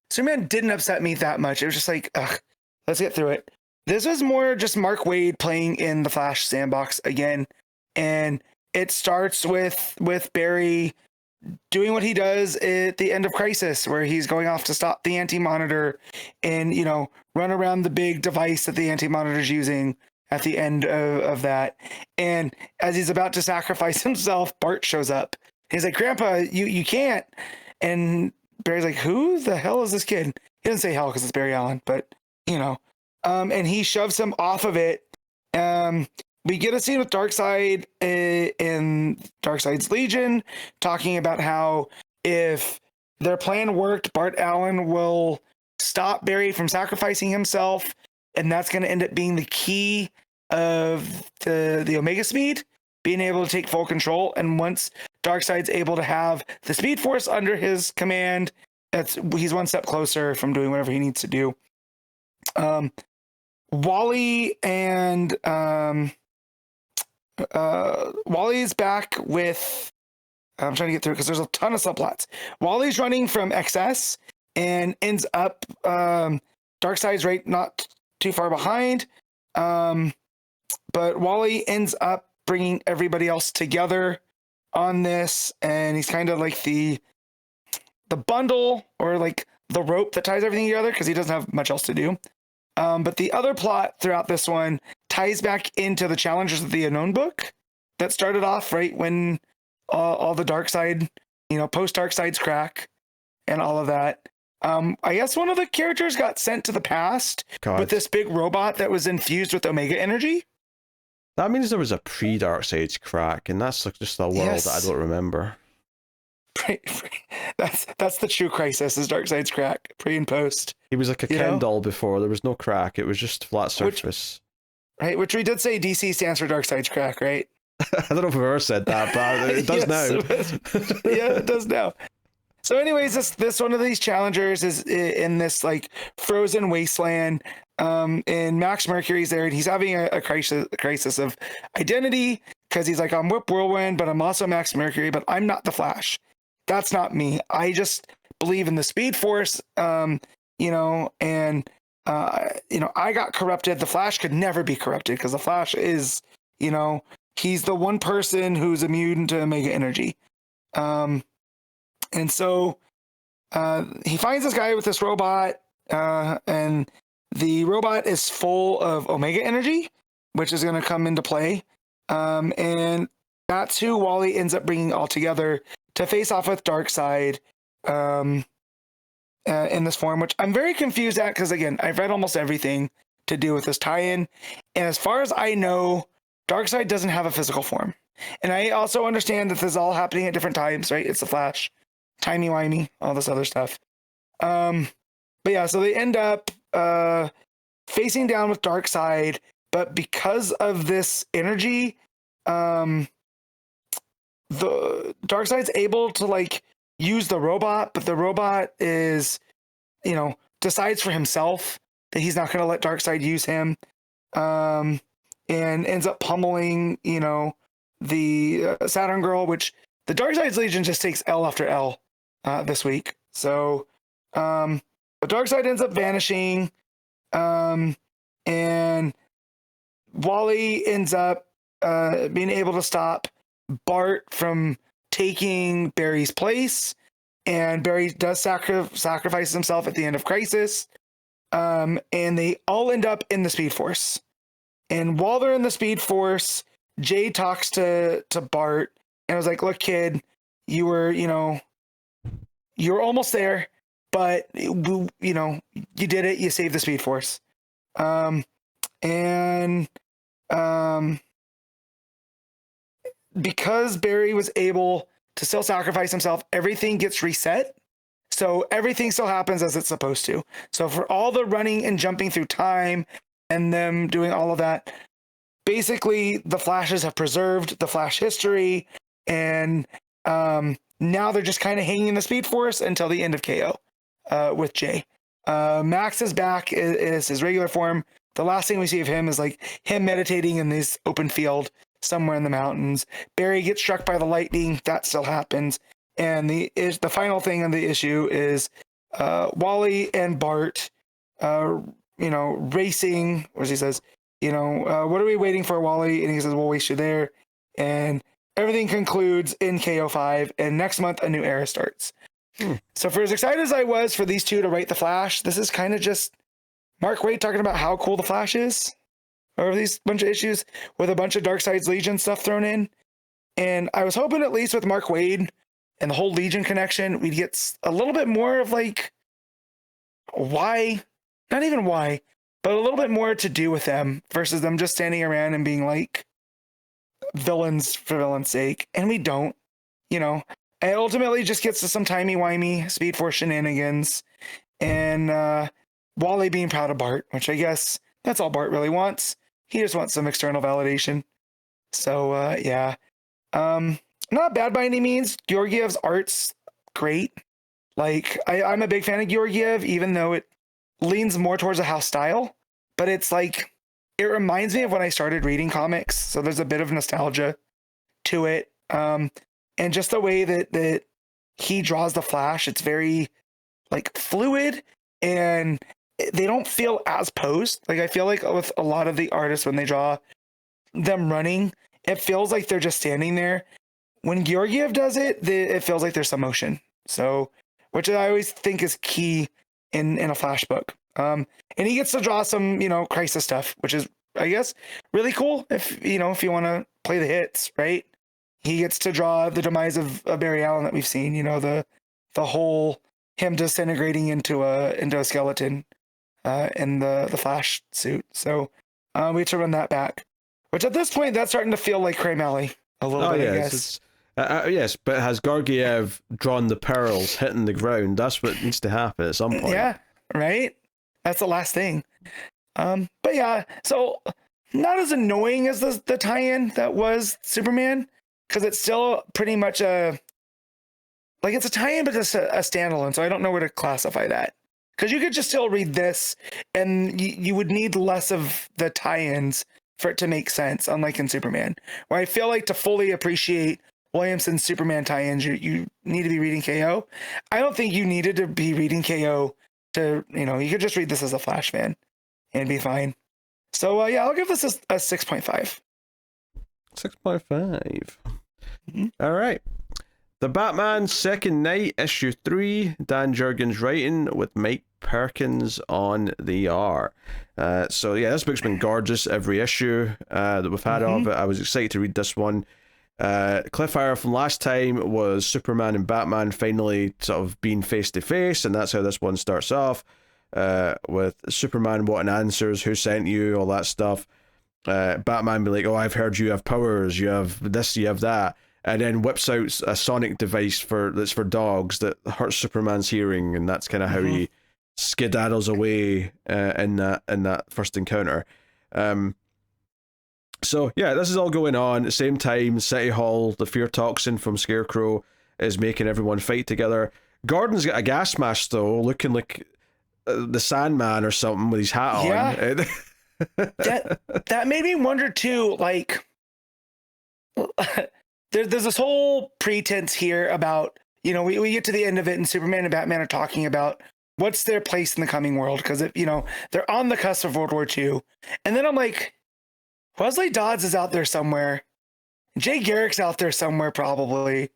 Superman didn't upset me that much. It was just like, let's get through it. This was more just Mark Waid playing in the Flash sandbox again, and it starts with Barry doing what he does at the end of Crisis, where he's going off to stop the Anti-Monitor and, you know, run around the big device that the Anti-Monitor's using at the end of that. And as he's about to sacrifice himself, Bart shows up. He's like, Grandpa, you can't. And Barry's like, who the hell is this kid? He doesn't say hell because it's Barry Allen, but, you know. And he shoves him off of it. We get a scene with Darkseid in Darkseid's Legion talking about how if their plan worked, Bart Allen will stop Barry from sacrificing himself, and that's going to end up being the key of the Omega Speed, being able to take full control. And once Darkseid's able to have the Speed Force under his command, he's one step closer from doing whatever he needs to do. Wally and Wally's back with, I'm trying to get through because there's a ton of subplots. Wally's running from XS and ends up, Darkseid's right not too far behind. But Wally ends up bringing everybody else together on this, and he's kind of like the bundle or like the rope that ties everything together because he doesn't have much else to do. But the other plot throughout this one ties back into the Challengers of the Unknown book that started off right when all the Darkseid, you know, post Darkseid's crack and all of that. I guess one of the characters got sent to the past with this big robot that was infused with Omega energy. That means there was a pre-Darkseid's crack, and that's like just a world that I don't remember. That's the true crisis, is Darkseid's crack, pre and post. He was like a Ken doll before. There was no crack. It was just flat surface. Which we did say DC stands for Darkseid's crack, right? I don't know if we've ever said that, but it does now. Yeah, it does now. So anyways, this one of these challengers is in this like frozen wasteland. And Max Mercury's there, and he's having a crisis of identity, because he's like, I'm Whip Whirlwind, but I'm also Max Mercury, but I'm not the Flash. That's not me. I just believe in the Speed Force, and I got corrupted. The Flash could never be corrupted, because the Flash is, he's the one person who's immune to Omega energy. And so he finds this guy with this robot, and the robot is full of Omega energy, which is going to come into play. And that's who Wally ends up bringing all together to face off with Darkseid in this form, which I'm very confused at, because, again, I've read almost everything to do with this tie-in. And as far as I know, Darkseid doesn't have a physical form. And I also understand that this is all happening at different times, right? It's the Flash, timey-wimey, all this other stuff. But yeah, so they end up facing down with Darkseid, but because of this energy, the Darkseid's able to like use the robot, but the robot is, decides for himself that he's not going to let Darkseid use him, and ends up pummeling, the Saturn Girl, which the Darkseid's Legion just takes L after L this week. So, but Darkseid ends up vanishing, and Wally ends up being able to stop Bart from taking Barry's place, and Barry does sacrifice himself at the end of Crisis, and they all end up in the Speed Force. And while they're in the Speed Force, Jay talks to Bart, and I was like, look, kid, you were almost there, but you did it. You saved the Speed Force. Because Barry was able to still sacrifice himself, everything gets reset. So everything still happens as it's supposed to. So for all the running and jumping through time and them doing all of that, basically the Flashes have preserved the Flash history, and now they're just kind of hanging the Speed Force until the end of KO with Jay. Max is back is his regular form. The last thing we see of him is like him meditating in this open field somewhere in the mountains. Barry gets struck by the lightning. That still happens. And the final thing on the issue is Wally and Bart, racing. Where he says, what are we waiting for, Wally? And he says, we'll waste you there. And everything concludes in KO5. And next month, a new era starts. So for as excited as I was for these two to write the Flash, this is kind of just Mark Waid talking about how cool the Flash is over these bunch of issues with a bunch of Darkseid's Legion stuff thrown in. And I was hoping, at least with Mark Waid and the whole Legion connection, we'd get a little bit more of like why, not even why, but a little bit more to do with them versus them just standing around and being like villains for villain's sake. And we don't, it ultimately just gets to some timey-wimey Speed Force shenanigans, and Wally being proud of Bart, which I guess that's all Bart really wants. He just wants some external validation. So, yeah. Not bad by any means. Georgiev's art's great. Like, I'm a big fan of Georgiev, even though it leans more towards a house style. But it's like, it reminds me of when I started reading comics. So there's a bit of nostalgia to it. And just the way that he draws the Flash, it's very like fluid, and they don't feel as posed. Like, I feel like with a lot of the artists, when they draw them running, it feels like they're just standing there. When Georgiev does it, it feels like there's some motion. So, which I always think is key in a Flash book. And he gets to draw some, Crisis stuff, which is, I guess, really cool if you want to play the hits, right? He gets to draw the demise of Barry Allen that we've seen, the whole him disintegrating into a skeleton in the Flash suit. So we had to run that back. Which at this point, that's starting to feel like Crime Alley a little bit, I guess. Yes, but has Georgiev drawn the Perils hitting the ground? That's what needs to happen at some point. Yeah, right? That's the last thing. But yeah, so not as annoying as the tie-in that was Superman, because it's still pretty much it's a tie-in, but it's a standalone, so I don't know where to classify that. Because you could just still read this, and you would need less of the tie-ins for it to make sense, unlike in Superman, where I feel like to fully appreciate Williamson's Superman tie-ins, you need to be reading KO. I don't think you needed to be reading KO to, you could just read this as a Flash fan and be fine. So yeah, I'll give this a 6.5. 6.5. Mm-hmm. All right. The Batman Second Night, issue 3, Dan Jurgens writing with Mike Perkins on the art. So yeah, this book's been gorgeous every issue that we've had of it. I was excited to read this one. Cliffhanger from last time was Superman and Batman finally sort of being face to face, and that's how this one starts off, with Superman wanting answers, who sent you, all that stuff. Batman be like, oh, I've heard you have powers, you have this, you have that. And then whips out a sonic device that's for dogs that hurts Superman's hearing, and that's kind of how he skedaddles away in that first encounter. So yeah, this is all going on at the same time. City Hall, the fear toxin from Scarecrow is making everyone fight together. Gordon's got a gas mask though, looking like the Sandman or something with his hat on. that made me wonder too, like. There's this whole pretense here about, we get to the end of it and Superman and Batman are talking about what's their place in the coming world. Because, they're on the cusp of World War II. And then I'm like, Wesley Dodds is out there somewhere. Jay Garrick's out there somewhere probably.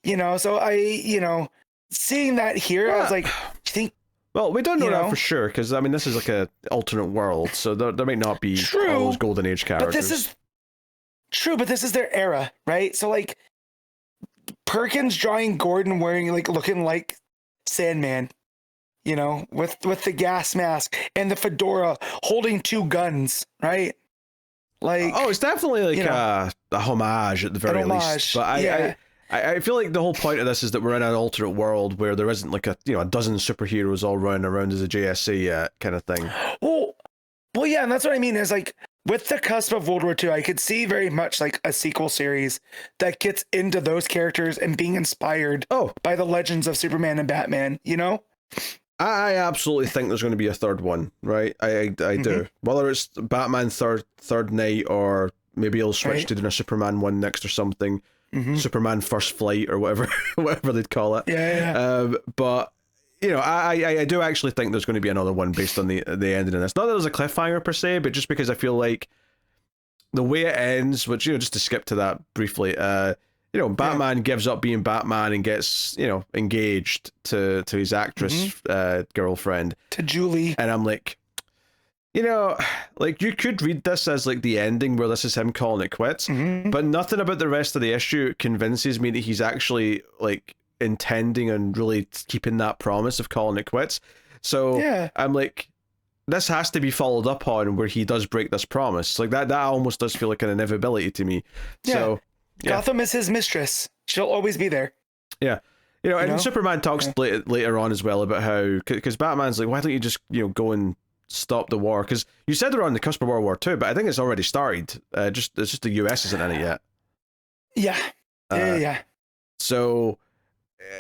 So I, seeing that here, I was like, do you think... Well, we don't know that for sure because, this is like a alternate world. So there might not be all those Golden Age characters. But this is... True, but this is their era, right? So like Perkins drawing Gordon wearing looking like Sandman, with the gas mask and the fedora holding 2 guns, right? Like it's definitely a homage at the very least. But I feel like the whole point of this is that we're in an alternate world where there isn't a dozen superheroes all running around as a JSA yet kind of thing. Well, yeah, and that's what I mean is with the cusp of World War II, I could see very much a sequel series that gets into those characters and being inspired by the legends of Superman and Batman, I absolutely think there's going to be a third one, right? I do. Whether it's Batman third night or maybe he'll switch to doing a Superman one next or something. Superman First Flight or whatever they'd call it. Yeah. But I do actually think there's going to be another one based on the ending of this. Not that there's a cliffhanger per se, but just because I feel like the way it ends, which just to skip to that briefly, Batman gives up being Batman and gets engaged to his actress girlfriend, to Julie, and I'm like, you could read this as the ending where this is him calling it quits, but nothing about the rest of the issue convinces me that he's actually intending and really keeping that promise of calling it quits. So I'm like, this has to be followed up on where he does break this promise. That almost does feel like an inevitability to me. So Gotham is his mistress. She'll always be there. Yeah. And Superman talks later on as well about how, because Batman's like, why don't you just go and stop the war? Because you said they're on the cusp of World War II, but I think it's already started. It's just the US isn't in it yet. Yeah. So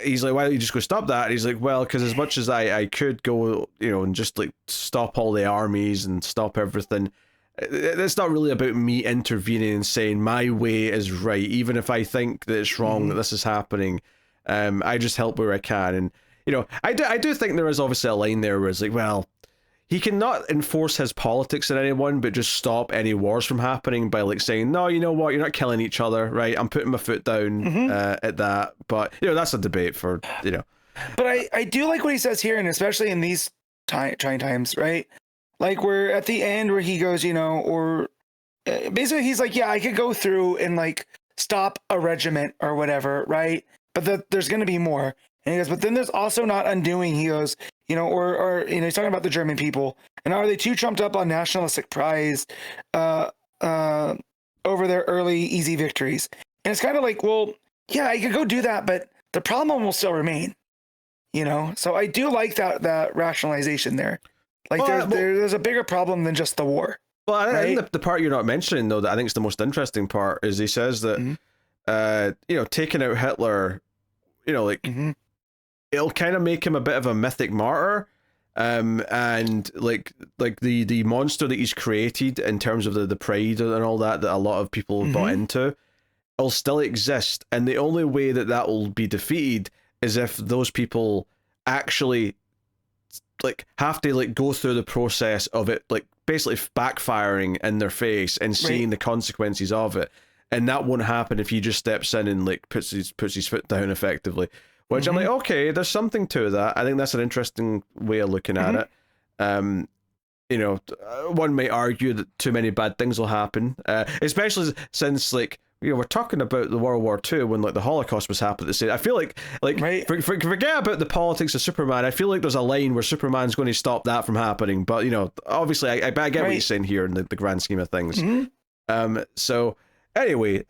he's like, why don't you just go stop that? And he's like, well, because as much as I could go, and just stop all the armies and stop everything, it's not really about me intervening and saying my way is right, even if I think that it's wrong that this is happening. I just help where I can. And I do think there is obviously a line there where it's like, well, he cannot enforce his politics on anyone, but just stop any wars from happening by saying, no, you know what, you're not killing each other, right? I'm putting my foot down at that. But that's a debate for But I do like what he says here, and especially in these trying times, right? We're at the end where he goes, or basically he's like, yeah, I could go through and stop a regiment or whatever, right? But there's going to be more. And he goes, but then there's also not undoing. He goes, or he's talking about the German people. And are they too trumped up on nationalistic pride over their early easy victories? And it's kind of like, well, yeah, I could go do that, but the problem will still remain. So I do like that rationalization there. Like there's a bigger problem than just the war. Well, I think the part you're not mentioning, though, that I think is the most interesting part, is he says that, taking out Hitler, it'll kind of make him a bit of a mythic martyr. And like the monster that he's created in terms of the pride and all that a lot of people have bought into, will still exist. And the only way that will be defeated is if those people actually have to go through the process of it, basically backfiring in their face and seeing the consequences of it. And that won't happen if he just steps in and puts his foot down effectively. Which I'm like, okay, there's something to that. I think that's an interesting way of looking at it. One might argue that too many bad things will happen, especially since we're talking about the World War II when the Holocaust was happening. I feel forget about the politics of Superman. I feel like there's a line where Superman's going to stop that from happening. But obviously, I get what you're saying here in the grand scheme of things. So anyway,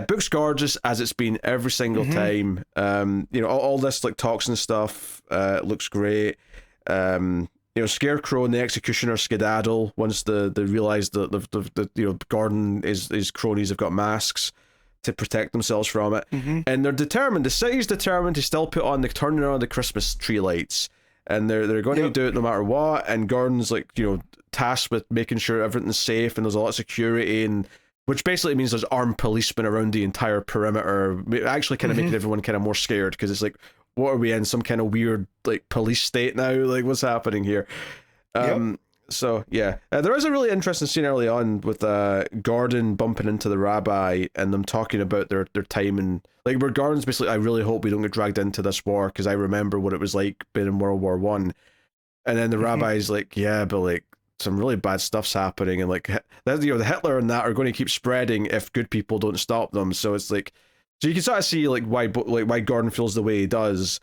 book's gorgeous as it's been every single time. All this Thompson stuff looks great. Scarecrow and the Executioner skedaddle once they realize that the Gordon his cronies have got masks to protect themselves from it, and they're determined. The city's determined to still turning on the Christmas tree lights, and they're going to do it no matter what. And Gordon's tasked with making sure everything's safe, and there's a lot of security, and which basically means there's armed policemen around the entire perimeter, actually kind of making everyone kind of more scared, because it's what are we in, some kind of weird police state now? What's happening here? So yeah, there is a really interesting scene early on with Gordon bumping into the rabbi and them talking about their time, and where Gordon's basically, I really hope we don't get dragged into this war because I remember what it was like being in World War One. And then the rabbi's yeah, but some really bad stuff's happening, and the Hitler and that are going to keep spreading if good people don't stop them. So it's so you can sort of see why Gordon feels the way he does,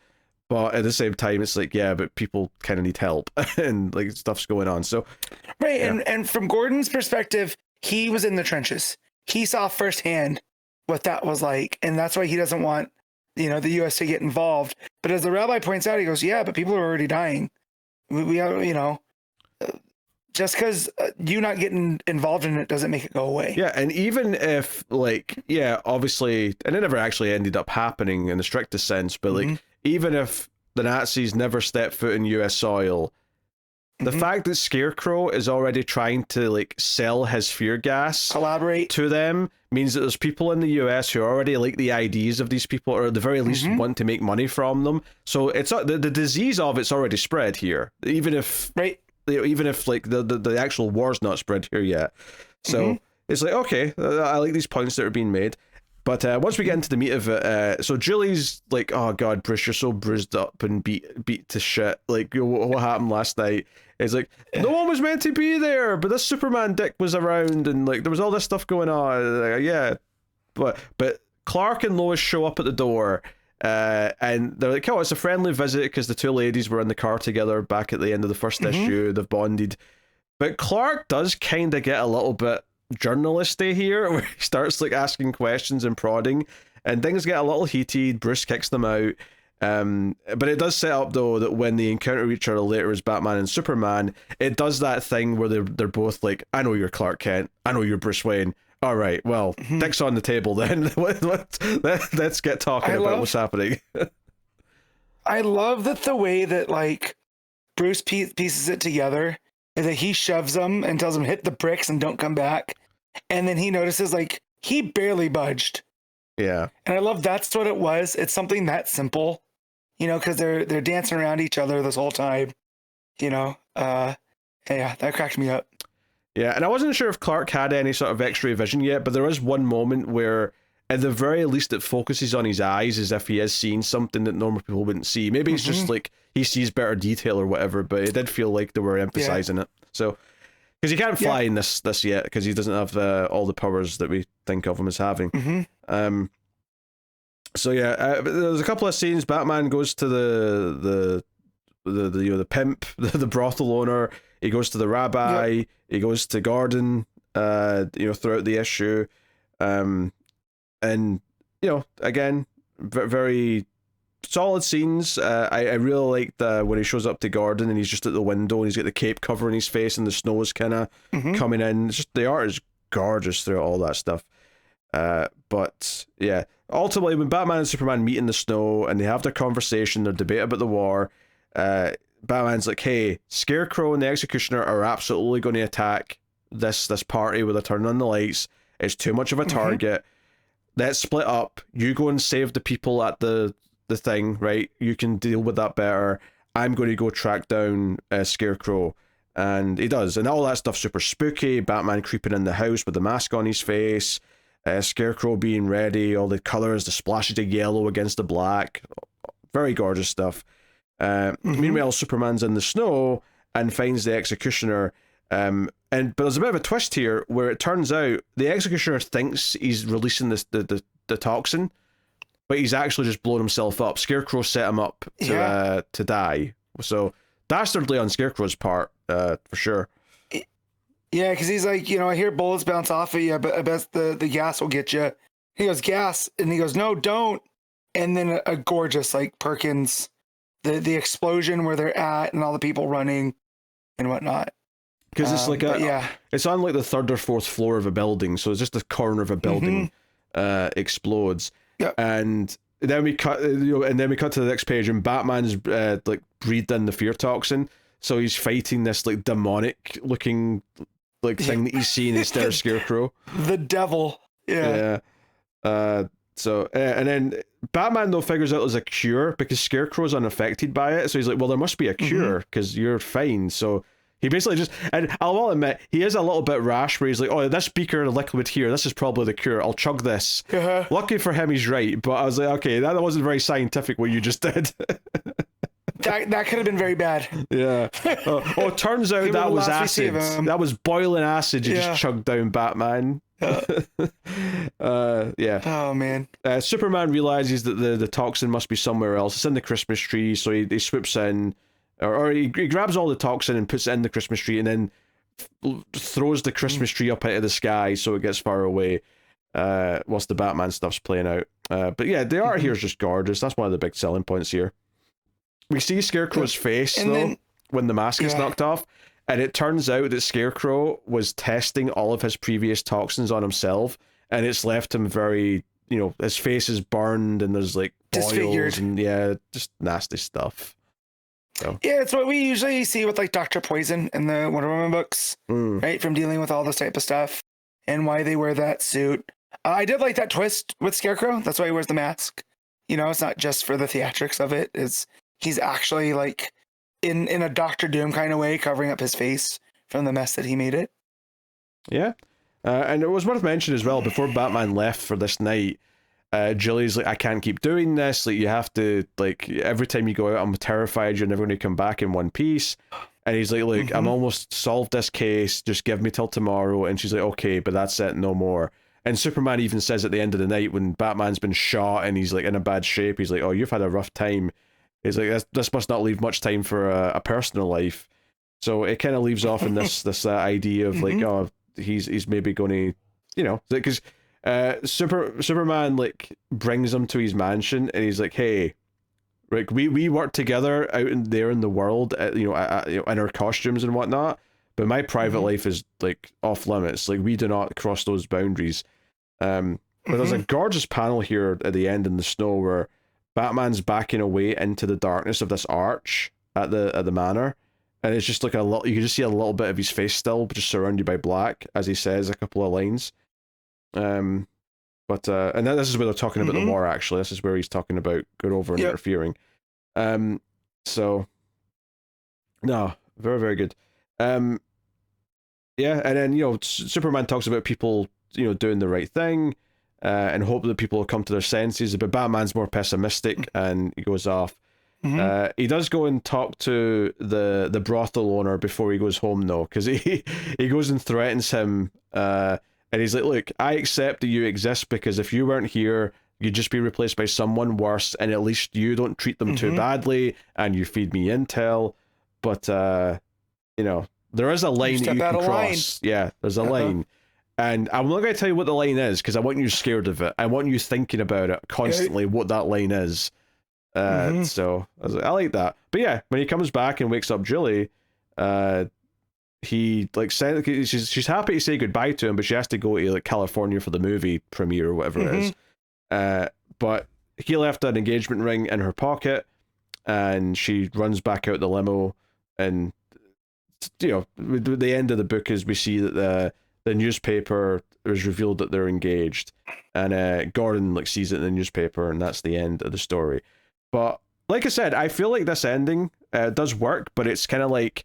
but at the same time it's yeah, but people kind of need help and stuff's going on. So and from Gordon's perspective, he was in the trenches. He saw firsthand what that was like, and that's why he doesn't want the U.S. to get involved. But as the rabbi points out, he goes, yeah, but people are already dying. We have, just because you not getting involved in it doesn't make it go away. Yeah, and even if, obviously, and it never actually ended up happening in the strictest sense, but, even if the Nazis never stepped foot in U.S. soil, the fact that Scarecrow is already trying to, sell his fear gas... collaborate. ...to them means that there's people in the U.S. who already like the ideas of these people, or at the very least want to make money from them. So it's the disease of it's already spread here, even if... Even if the actual war's not spread here yet. So it's okay, I like these points that are being made. But once we get into the meat of it, so Julie's oh god, Bruce, you're so bruised up and beat to shit. What happened last night? It's no one was meant to be there, but this Superman dick was around, and there was all this stuff going on. Yeah, but Clark and Lois show up at the door. And they're oh, it's a friendly visit because the two ladies were in the car together back at the end of the first issue. They've bonded. But Clark does kind of get a little bit journalisty here, where he starts asking questions and prodding, and things get a little heated. Bruce kicks them out. But it does set up, though, that when they encounter each other later as Batman and Superman, it does that thing where they're both I know you're Clark Kent, I know you're Bruce Wayne. All right, well, dick's on the table then. Let's get talking about what's happening. I love that the way that Bruce pieces it together is that he shoves them and tells them hit the bricks and don't come back, and then he notices he barely budged. Yeah, and I love that's what it was. It's something that simple, because they're dancing around each other this whole time. Yeah, that cracked me up. Yeah, and I wasn't sure if Clark had any sort of X-ray vision yet, but there is one moment where, at the very least, it focuses on his eyes as if he is seeing something that normal people wouldn't see. Maybe it's just he sees better detail or whatever, but it did feel like they were emphasizing it. So, because he can't fly in this yet, because he doesn't have all the powers that we think of him as having. So yeah, there's a couple of scenes. Batman goes to the pimp, the brothel owner. He goes to the rabbi. Yep. He goes to Gordon. Throughout the issue, and again, very solid scenes. I really like when he shows up to Gordon and he's just at the window and he's got the cape covering his face and the snow is kind of coming in. It's just the art is gorgeous throughout all that stuff. But yeah, ultimately when Batman and Superman meet in the snow and they have their conversation, their debate about the war, Batman's like, hey, Scarecrow and the Executioner are absolutely going to attack this party where they're turning on the lights. It's too much of a target. Let's split up. You go and save the people at the thing, right? You can deal with that better. I'm going to go track down Scarecrow. And he does. And all that stuff's super spooky. Batman creeping in the house with the mask on his face. Scarecrow being ready. All the colours, the splashes of yellow against the black. Very gorgeous stuff. Meanwhile, Superman's in the snow and finds the Executioner. But there's a bit of a twist here where it turns out the Executioner thinks he's releasing the toxin, but he's actually just blown himself up. Scarecrow set him up to die. So dastardly on Scarecrow's part, for sure. Yeah, because he's like, I hear bullets bounce off of you, but I bet the gas will get you. He goes, gas, and he goes, no, don't. And then a gorgeous like Perkins, the explosion where they're at and all the people running and whatnot. Because it's like it's on like the third or fourth floor of a building, so it's just the corner of a building explodes. Yep. And then we cut, to the next page, and Batman's like breathed in the fear toxin, so he's fighting this like demonic looking like thing that he's seeing instead of Scarecrow. The devil. Yeah. So and then Batman though figures out there's a cure because Scarecrow's unaffected by it, so he's like, well, there must be a cure because you're fine. So he basically just, and I'll admit, he is a little bit rash where he's like, oh, this beaker of liquid here, this is probably the cure, I'll chug this. Lucky for him, he's right, but I was like, okay, that wasn't very scientific what you just did. that could have been very bad. Yeah. It turns out that was acid. That was boiling acid you just chugged down Batman. Yeah. Oh, man. Superman realizes that the toxin must be somewhere else. It's in the Christmas tree, so he swoops in. Or he grabs all the toxin and puts it in the Christmas tree and then throws the Christmas tree up into the sky so it gets far away whilst the Batman stuff's playing out. But yeah, the art here is just gorgeous. That's one of the big selling points here. We see Scarecrow's face, though, when the mask is knocked off, and it turns out that Scarecrow was testing all of his previous toxins on himself, and it's left him very, his face is burned and there's like boils disfigured. And just nasty stuff. So. Yeah, it's what we usually see with like Dr. Poison in the Wonder Woman books, right? From dealing with all this type of stuff and why they wear that suit. I did like that twist with Scarecrow. That's why he wears the mask. It's not just for the theatrics of it. He's actually like in a Doctor Doom kind of way covering up his face from the mess that he made it. Yeah. And it was worth mentioning as well, before Batman left for this night, Julie's like, I can't keep doing this. Like, you have to, like, every time you go out, I'm terrified you're never going to come back in one piece. And he's like, look, I'm almost solved this case. Just give me till tomorrow. And she's like, okay, but that's it, no more. And Superman even says at the end of the night when Batman's been shot and he's like in a bad shape, he's like, oh, you've had a rough time. He's like, this must not leave much time for a personal life. So it kind of leaves off in this idea of like, oh, he's maybe going to, because Superman like brings him to his mansion and he's like, hey, like we work together out in the world, in our costumes and whatnot, but my private life is like off limits. Like, we do not cross those boundaries. But there's a gorgeous panel here at the end in the snow where Batman's backing away into the darkness of this arch at the manor, and it's just like you can just see a little bit of his face still, just surrounded by black as he says a couple of lines. And this is where they're talking about the war. Actually, this is where he's talking about going over and interfering. So no, very, very good. And then Superman talks about people doing the right thing, and hope that people will come to their senses. But Batman's more pessimistic, and he goes off. He does go and talk to the brothel owner before he goes home, though, because he goes and threatens him. And he's like, look, I accept that you exist because if you weren't here, you just be replaced by someone worse, and at least you don't treat them too badly, and you feed me intel. But you know, there is a line that you can cross. Yeah, there's a line. And I'm not going to tell you what the line is, because I want you scared of it. I want you thinking about it constantly, what that line is. So I like that. But yeah, when he comes back and wakes up Julie, he like said she's happy to say goodbye to him, but she has to go to like California for the movie premiere or whatever it is. But he left an engagement ring in her pocket, and she runs back out the limo. And you know, the end of the book is we see that the newspaper is revealed that they're engaged, and Gordon like sees it in the newspaper, and that's the end of the story. But like I said, I feel like this ending does work, but it's kind of like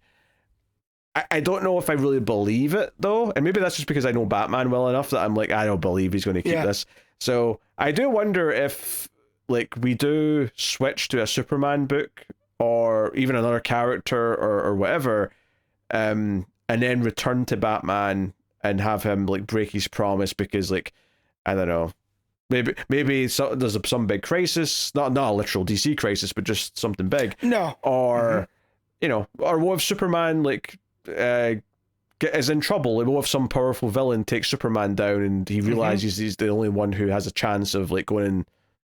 I don't know if I really believe it though, and maybe that's just because I know Batman well enough that I'm like, I don't believe he's going to keep this. So I do wonder if like we do switch to a Superman book or even another character or whatever, and then return to Batman and have him like break his promise because like, I don't know, maybe there's some big crisis, not a literal DC crisis, but just something big. Or you know, or what if Superman like is in trouble? Like, what if some powerful villain takes Superman down and he realizes he's the only one who has a chance of like going and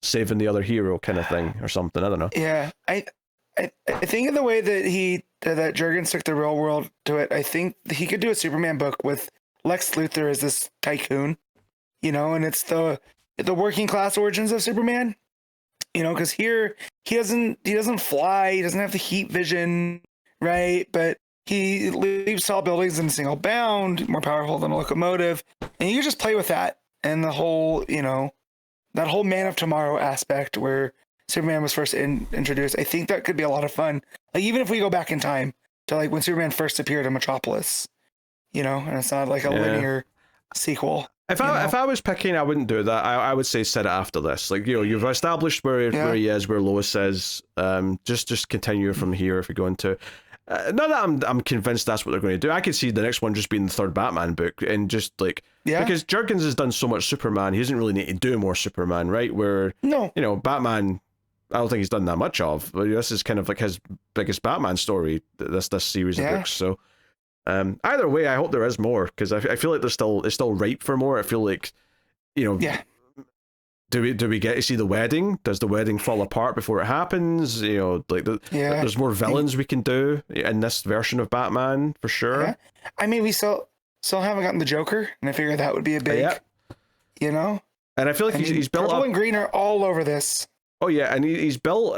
saving the other hero, kind of thing, or something. I don't know. Yeah, I think in the way that Jurgens took the real world to it, I think he could do a Superman book with Lex Luthor as this tycoon, you know, and it's the working class origins of Superman, you know, because here he doesn't fly, he doesn't have the heat vision, right? But he leaps tall buildings in a single bound, more powerful than a locomotive, and you just play with that and the whole, you know, that whole Man of Tomorrow aspect where Superman was first introduced. I think that could be a lot of fun. Like even if we go back in time to like when Superman first appeared in Metropolis, you know, and it's not like a linear sequel. If I was picking, I wouldn't do that. I would say set it after this. Like, you know, you've established where he is, where Lois is. Just continue from here if you're going to. Not that I'm convinced that's what they're going to do. I could see the next one just being the third Batman book and just like because Jurgens has done so much Superman, he doesn't really need to do more Superman, right? Where you know, Batman, I don't think he's done that much of. But this is kind of like his biggest Batman story. This series of books. So. Either way, I hope there is more because I feel like it's still ripe for more. I feel like, you know, do we get to see the wedding? Does the wedding fall apart before it happens? You know, like there's more villains we can do in this version of Batman for sure. Yeah. I mean, we still haven't gotten the Joker, and I figured that would be a big, you know. And I feel like he's built purple up. and green are all over this. Oh yeah, and he's built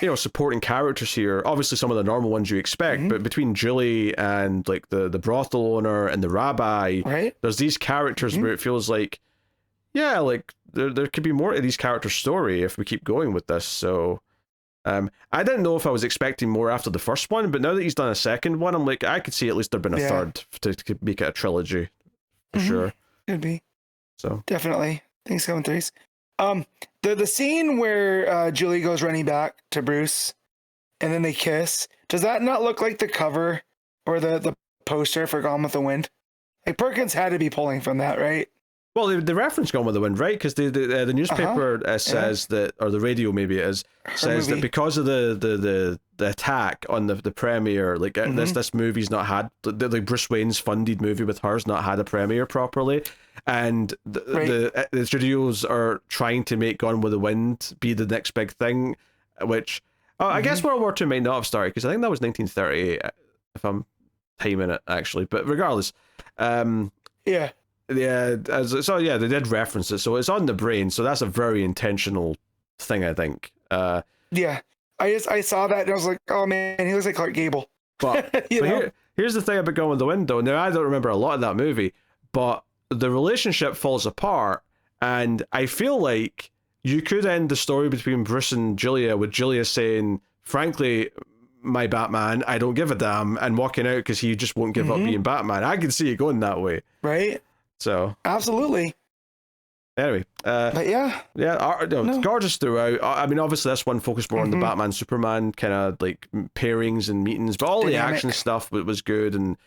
you know, supporting characters here. Obviously some of the normal ones you expect, but between Julie and like the brothel owner and the rabbi, there's these characters where it feels like, like there could be more to these characters' story if we keep going with this. So I didn't know if I was expecting more after the first one, but now that he's done a second one, I'm like, I could see at least there'd been a third to make it a trilogy for sure. Could be. So definitely things go in threes. The scene where Julie goes running back to Bruce and then they kiss, does that not look like the cover or the poster for Gone with the Wind? Like Perkins had to be pulling from that, right? Well, the reference Gone with the Wind, right? Because the newspaper says that, or the radio maybe it is, says that because of the attack on the premiere, like this movie's not had, like Bruce Wayne's funded movie with her's not had a premiere properly. And the studios are trying to make Gone with the Wind be the next big thing, which I guess World War II may not have started because I think that was 1938 if I'm timing it actually. But regardless, they did reference it, so it's on the brain. So that's a very intentional thing, I think. I saw that and I was like, oh man, he looks like Clark Gable. But, here's the thing about Gone with the Wind, though. Now I don't remember a lot of that movie, but the relationship falls apart, and I feel like you could end the story between Bruce and Julia with Julia saying, frankly, my Batman, I don't give a damn, and walking out because he just won't give up being Batman. I can see it going that way. Right? So absolutely. Anyway, but it's gorgeous throughout. I mean, obviously this one focused more on the Batman Superman kind of like pairings and meetings, but all the action stuff was good, and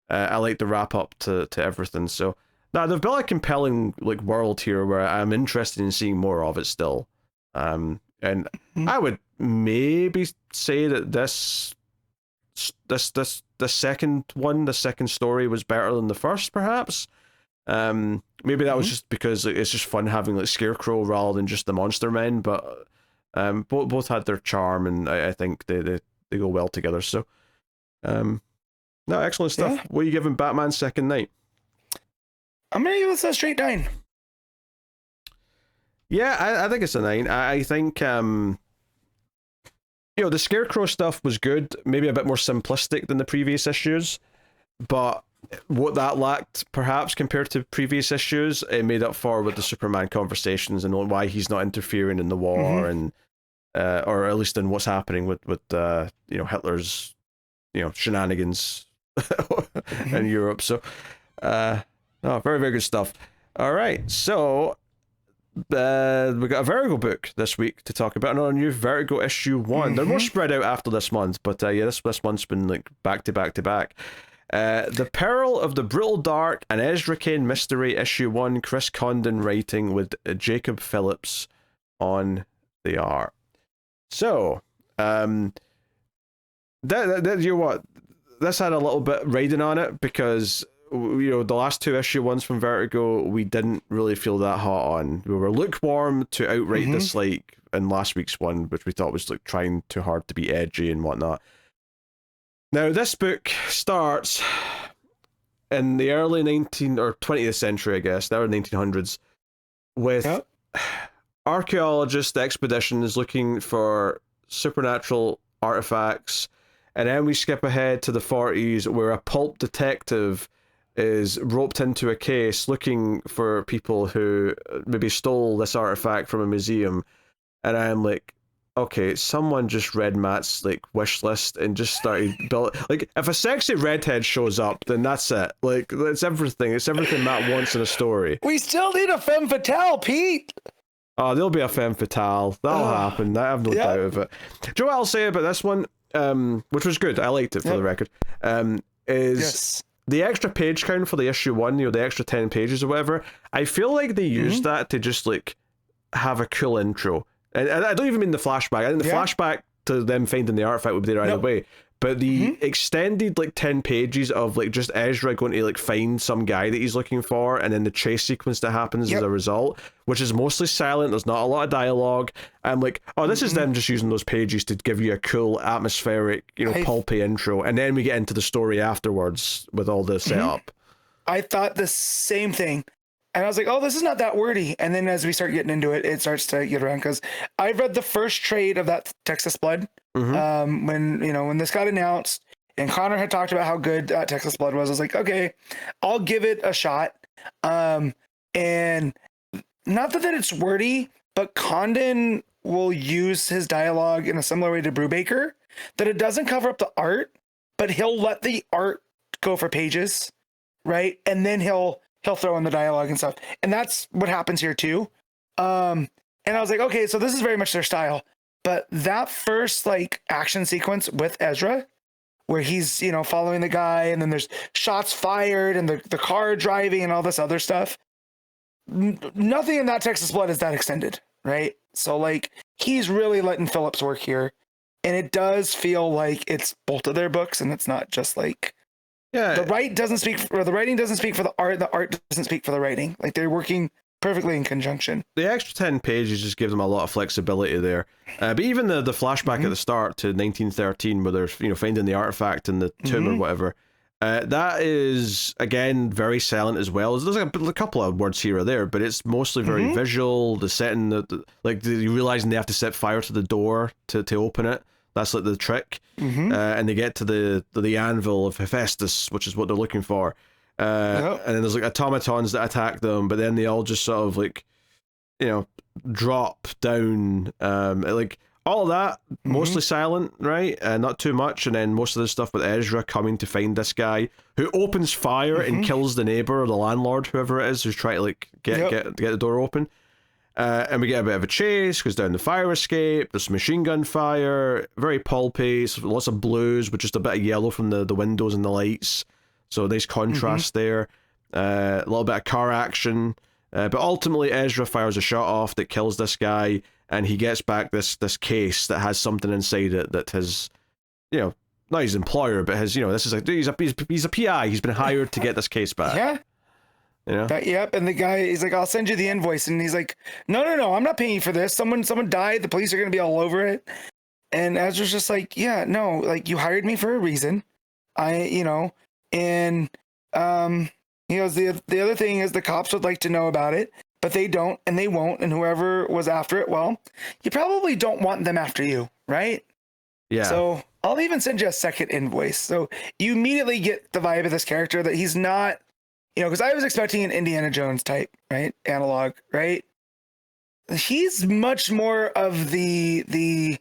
I like the wrap up to everything. So Now they've built a compelling like world here where I'm interested in seeing more of it still. And I would maybe say that the second story was better than the first, perhaps. Maybe that was just because it's just fun having like Scarecrow rather than just the Monster Men, but both had their charm, and I think they go well together. So, no, excellent stuff. Yeah. What are you giving Batman Second Night? I'm gonna give this a straight 9. Yeah, I think it's a 9. I think the Scarecrow stuff was good, maybe a bit more simplistic than the previous issues, but what that lacked, perhaps compared to previous issues, it made up for with the Superman conversations and why he's not interfering in the war, and or at least in what's happening with Hitler's shenanigans in Europe. So, very, very good stuff. All right, so we got a Vertigo book this week to talk about, another new Vertigo issue 1. They're more spread out after this month, but this month's been like back to back to back. The Peril of the Brutal Dark, an Ezra Cain mystery, issue 1, Chris Condon writing with Jacob Phillips on the art. So, this had a little bit riding on it because the last 2 issue ones from Vertigo we didn't really feel that hot on. We were lukewarm to outright dislike in last week's one, which we thought was like trying too hard to be edgy and whatnot. Now, this book starts in the early 20th century, I guess, the early 1900s, with archaeologists, expeditions looking for supernatural artifacts, and then we skip ahead to the 40s, where a pulp detective is roped into a case looking for people who maybe stole this artifact from a museum, and I'm like, okay, someone just read Matt's like wish list and just started building. Like, if a sexy redhead shows up, then that's it. Like, it's everything. It's everything Matt wants in a story. We still need a femme fatale, Pete. Oh, there'll be a femme fatale. That'll happen. I have no doubt of it. Do you know what I'll say about this one? Which was good. I liked it for the record. Is the extra page count for the issue 1? The extra 10 pages or whatever. I feel like they used that to just like have a cool intro. And I don't even mean the flashback. I think the flashback to them finding the artifact would be there either way. But the extended like 10 pages of like just Ezra going to like find some guy that he's looking for, and then the chase sequence that happens as a result, which is mostly silent. There's not a lot of dialogue. I'm like, oh, this is them just using those pages to give you a cool atmospheric, pulpy intro, and then we get into the story afterwards with all the setup. I thought the same thing. And I was like, oh, this is not that wordy. And then as we start getting into it, it starts to get around, because I read the first trade of that Texas Blood when this got announced, and Connor had talked about how good Texas Blood was. I was like, okay, I'll give it a shot. And not that it's wordy, but Condon will use his dialogue in a similar way to Brubaker, that it doesn't cover up the art, but he'll let the art go for pages, right? And then he'll throw in the dialogue and stuff. And that's what happens here too. And I was like, okay, so this is very much their style. But that first like action sequence with Ezra, where he's, following the guy, and then there's shots fired and the car driving and all this other stuff. Nothing in that Texas Blood is that extended, right? So like he's really letting Phillips work here. And it does feel like it's both of their books, and it's not just like the writing doesn't speak for the art doesn't speak for the writing. Like, they're working perfectly in conjunction. The extra 10 pages just give them a lot of flexibility there. But even the flashback at the start to 1913, where they're finding the artifact in the tomb or whatever, that is again very silent as well. There's a couple of words here or there, but it's mostly very visual. The setting, you realizing they have to set fire to the door to open it. That's like the trick. And they get to the anvil of Hephaestus, which is what they're looking for. And then there's like automatons that attack them, but then they all just sort of like, drop down. Like all of that, mostly silent, right? Not too much. And then most of the stuff with Ezra coming to find this guy who opens fire and kills the neighbor or the landlord, whoever it is, who's trying to like get the door open. And we get a bit of a chase, goes down the fire escape, there's machine gun fire, very pulpy, so lots of blues with just a bit of yellow from the windows and the lights. So nice contrast there. a little bit of car action, but ultimately Ezra fires a shot off that kills this guy, and he gets back this case that has something inside it that has, you know, not his employer, but his, you know, this is he's a PI. He's been hired to get this case back. Yeah. You know? Yep. And the guy, he's like, I'll send you the invoice. And he's like, no, I'm not paying you for this. Someone died. The police are going to be all over it. And Ezra's just like, yeah, no, like, you hired me for a reason. You know, and he goes, the other thing is the cops would like to know about it, but they don't, and they won't. And whoever was after it, well, you probably don't want them after you, right? Yeah. So I'll even send you a second invoice. So you immediately get the vibe of this character that he's not, you know, because I was expecting an Indiana Jones type, right? Analog, right? He's much more of the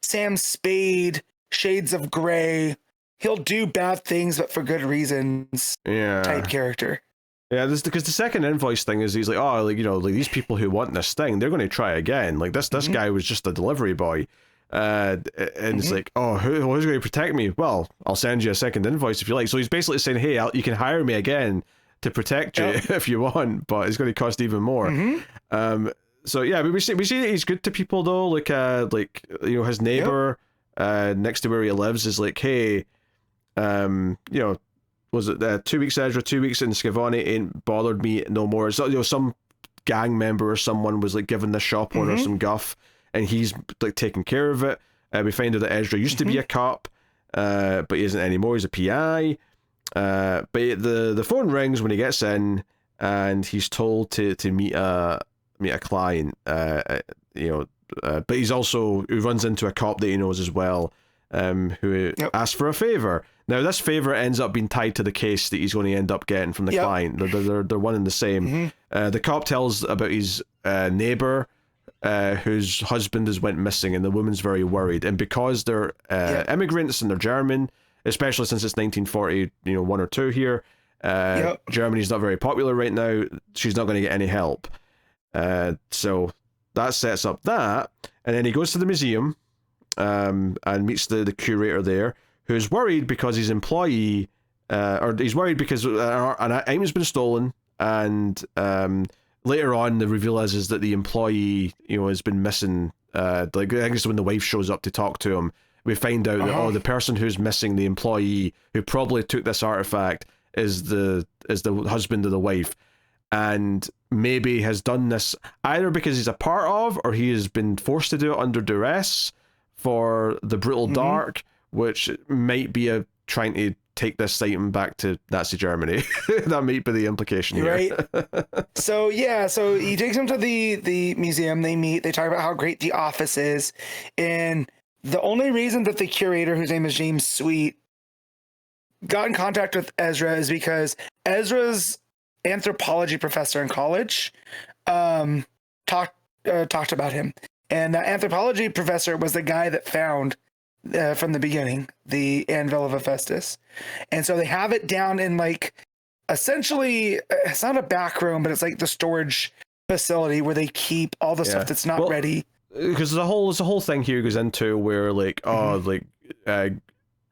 Sam Spade, Shades of Grey, he'll do bad things but for good reasons type character. Yeah, this because the second invoice thing is he's like, oh, like, you know, like these people who want this thing, they're going to try again. Like this guy was just a delivery boy. And it's like, oh, who's going to protect me? Well, I'll send you a second invoice if you like. So he's basically saying, hey, you can hire me again to protect you if you want, but it's going to cost even more. So yeah, but we see that he's good to people though. Like you know, his neighbor next to where he lives is like, hey, you know, was it 2 weeks Ezra, 2 weeks in Scavani ain't bothered me no more. So, you know, some gang member or someone was like giving the shop owner some guff, and he's like taking care of it. We find out that Ezra used to be a cop, but he isn't anymore. He's a PI. But the phone rings when he gets in, and he's told to meet a client. You know, but he's also, who runs into a cop that he knows as well, who asks for a favor. Now this favor ends up being tied to the case that he's going to end up getting from the client. They're one and the same. The cop tells about his neighbor, whose husband has went missing, and the woman's very worried. And because they're immigrants and they're German, especially since it's 1940, you know, 1 or 2 here, Germany's not very popular right now. She's not going to get any help. So that sets up that, and then he goes to the museum and meets the curator there, who's worried because his employee, or he's worried because an item's been stolen, and later on the reveal is that the employee, you know, has been missing. Like I think it's when the wife shows up to talk to him, we find out that the person who's missing, the employee who probably took this artifact, is the husband of the wife, and maybe has done this either because he's a part of, or he has been forced to do it under duress for the brutal dark, which might be trying to take this item back to Nazi Germany. That might be the implication here. Right. So he takes him to the museum. They meet. They talk about how great the office is, and the only reason that the curator, whose name is James Sweet, got in contact with Ezra is because Ezra's anthropology professor in college talked about him, and the anthropology professor was the guy that found from the beginning the Anvil of Hephaestus. And so they have it down in, like, essentially it's not a back room, but it's like the storage facility where they keep all the stuff that's not ready. Because there's a whole thing here goes into where, like,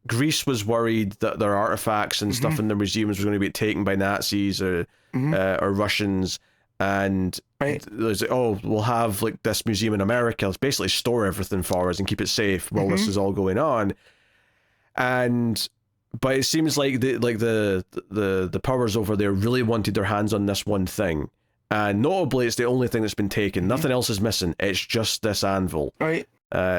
Greece was worried that their artifacts and stuff in their museums was going to be taken by Nazis or Russians, and there's like, oh, we'll have like this museum in America. Let's basically store everything for us and keep it safe while this is all going on. But it seems like the powers over there really wanted their hands on this one thing, and notably, it's the only thing that's been taken. Nothing else is missing. It's just this anvil. Right.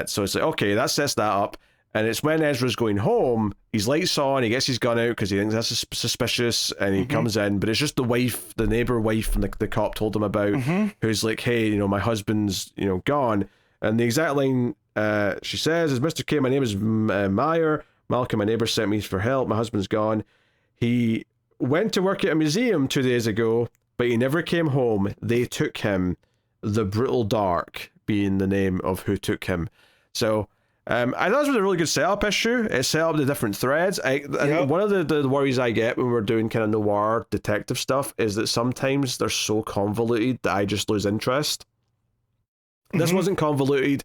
So it's like, okay, that sets that up. And it's when Ezra's going home, his lights on, he gets his gun out because he thinks that's suspicious, and he comes in, but it's just the wife, the neighbor wife from the cop told him about, who's like, hey, you know, my husband's, you know, gone. And the exact line she says is, Mr. K, my name is Meyer. Malcolm, my neighbor, sent me for help. My husband's gone. He went to work at a museum 2 days ago, but he never came home. They took him. The Brutal Dark being the name of who took him. So I thought this was a really good setup issue. It set up the different threads. One of the worries I get when we're doing kind of noir detective stuff is that sometimes they're so convoluted that I just lose interest. This wasn't convoluted.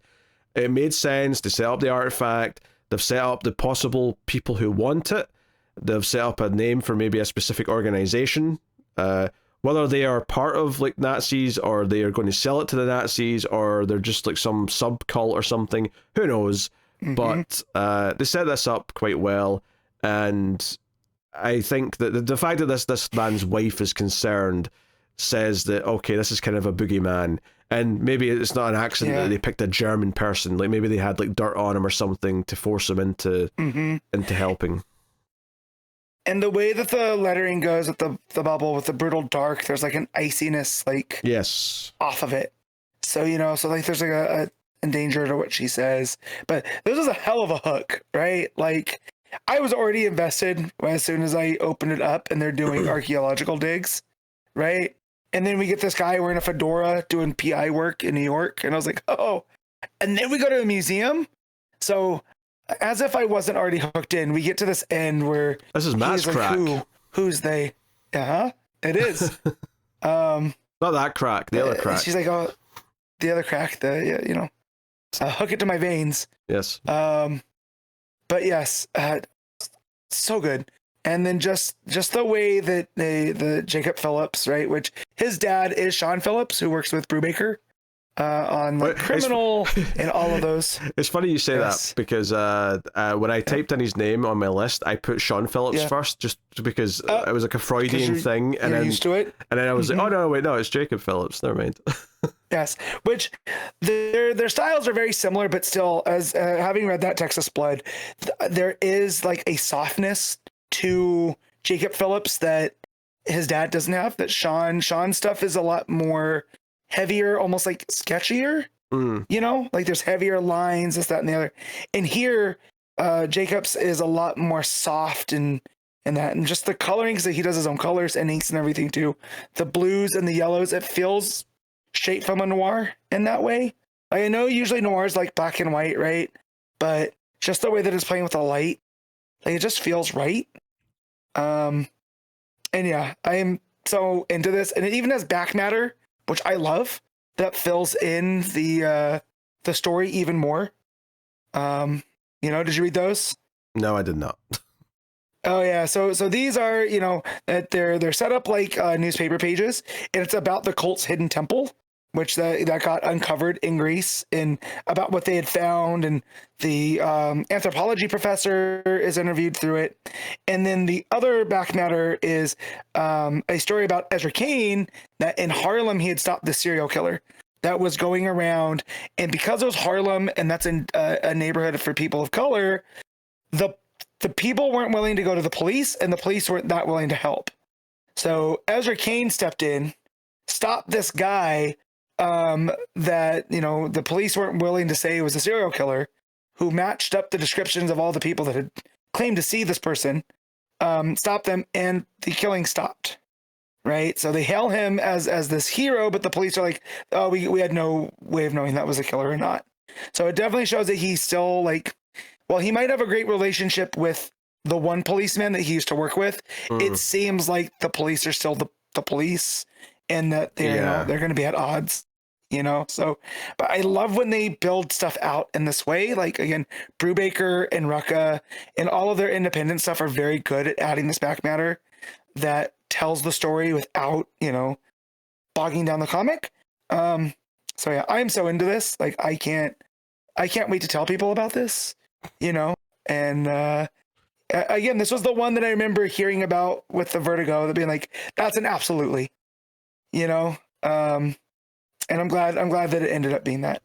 It made sense to set up the artifact. They've set up the possible people who want it. They've set up a name for maybe a specific organization whether they are part of like Nazis or they are going to sell it to the Nazis or they're just like some subcult or something. Who knows? But they set this up quite well, and I think that the fact that this man's wife is concerned says that, okay, this is kind of a boogeyman, and maybe it's not an accident that they picked a German person. Like maybe they had like dirt on him or something to force him into helping. And the way that the lettering goes with the bubble with the brutal dark, there's like an iciness like off of it. So so like there's like a danger to what she says. But this is a hell of a hook, right? Like I was already invested as soon as I opened it up and they're doing archaeological digs, right? And then we get this guy wearing a fedora doing PI work in New York. And I was like, oh. And then we go to a museum. So as if I wasn't already hooked in, we get to this end where this is mass crack. Like, who's they? It is. Not that crack, the other crack. She's like, oh, the other crack, hook it to my veins. Yes. But yes, so good. And then just the way that the Jacob Phillips, right, which his dad is Sean Phillips, who works with Brubaker on like Criminal and all of those. It's funny you say that because when I typed in his name on my list, I put Sean Phillips first, just because it was like a Freudian thing, and then used to it. And then I was like, oh no, wait, no, it's Jacob Phillips. Never mind. Yes, which their styles are very similar, but still, as having read that Texas Blood, there is like a softness to Jacob Phillips that his dad doesn't have. That Sean's stuff is a lot more heavier, almost like sketchier. Like there's heavier lines, this, that, and the other. And here, Jacob's is a lot more soft and that, and just the coloring, because he does his own colors and inks and everything too. The blues and the yellows, it feels straight from a noir in that way. I know usually noir is like black and white, right? But just the way that it's playing with the light, like it just feels right. And yeah, I am so into this, and it even has back matter, which I love, that fills in the story even more. Did you read those? No, I did not. Oh yeah, so these are that they're set up like newspaper pages, and it's about the cult's hidden temple, which that got uncovered in Greece, and about what they had found, and the anthropology professor is interviewed through it. And then the other back matter is a story about Ezra Cain, that in Harlem he had stopped the serial killer that was going around, and because it was Harlem and that's in a neighborhood for people of color, the people weren't willing to go to the police, and the police weren't that willing to help. So Ezra Cain stepped in, stopped this guy that the police weren't willing to say was a serial killer, who matched up the descriptions of all the people that had claimed to see this person, stopped them, and the killing stopped. Right, so they hail him as this hero, but the police are like, oh, we had no way of knowing that was a killer or not. So it definitely shows that he's still like, well, he might have a great relationship with the one policeman that he used to work with. It seems like the police are still the police, and that they're going to be at odds, So, but I love when they build stuff out in this way. Like again, Brubaker and Rucka and all of their independent stuff are very good at adding this back matter that tells the story without bogging down the comic. So yeah, I'm so into this. Like I can't wait to tell people about this. And again, this was the one that I remember hearing about with the Vertigo, that being like, that's an absolutely, and I'm glad that it ended up being that.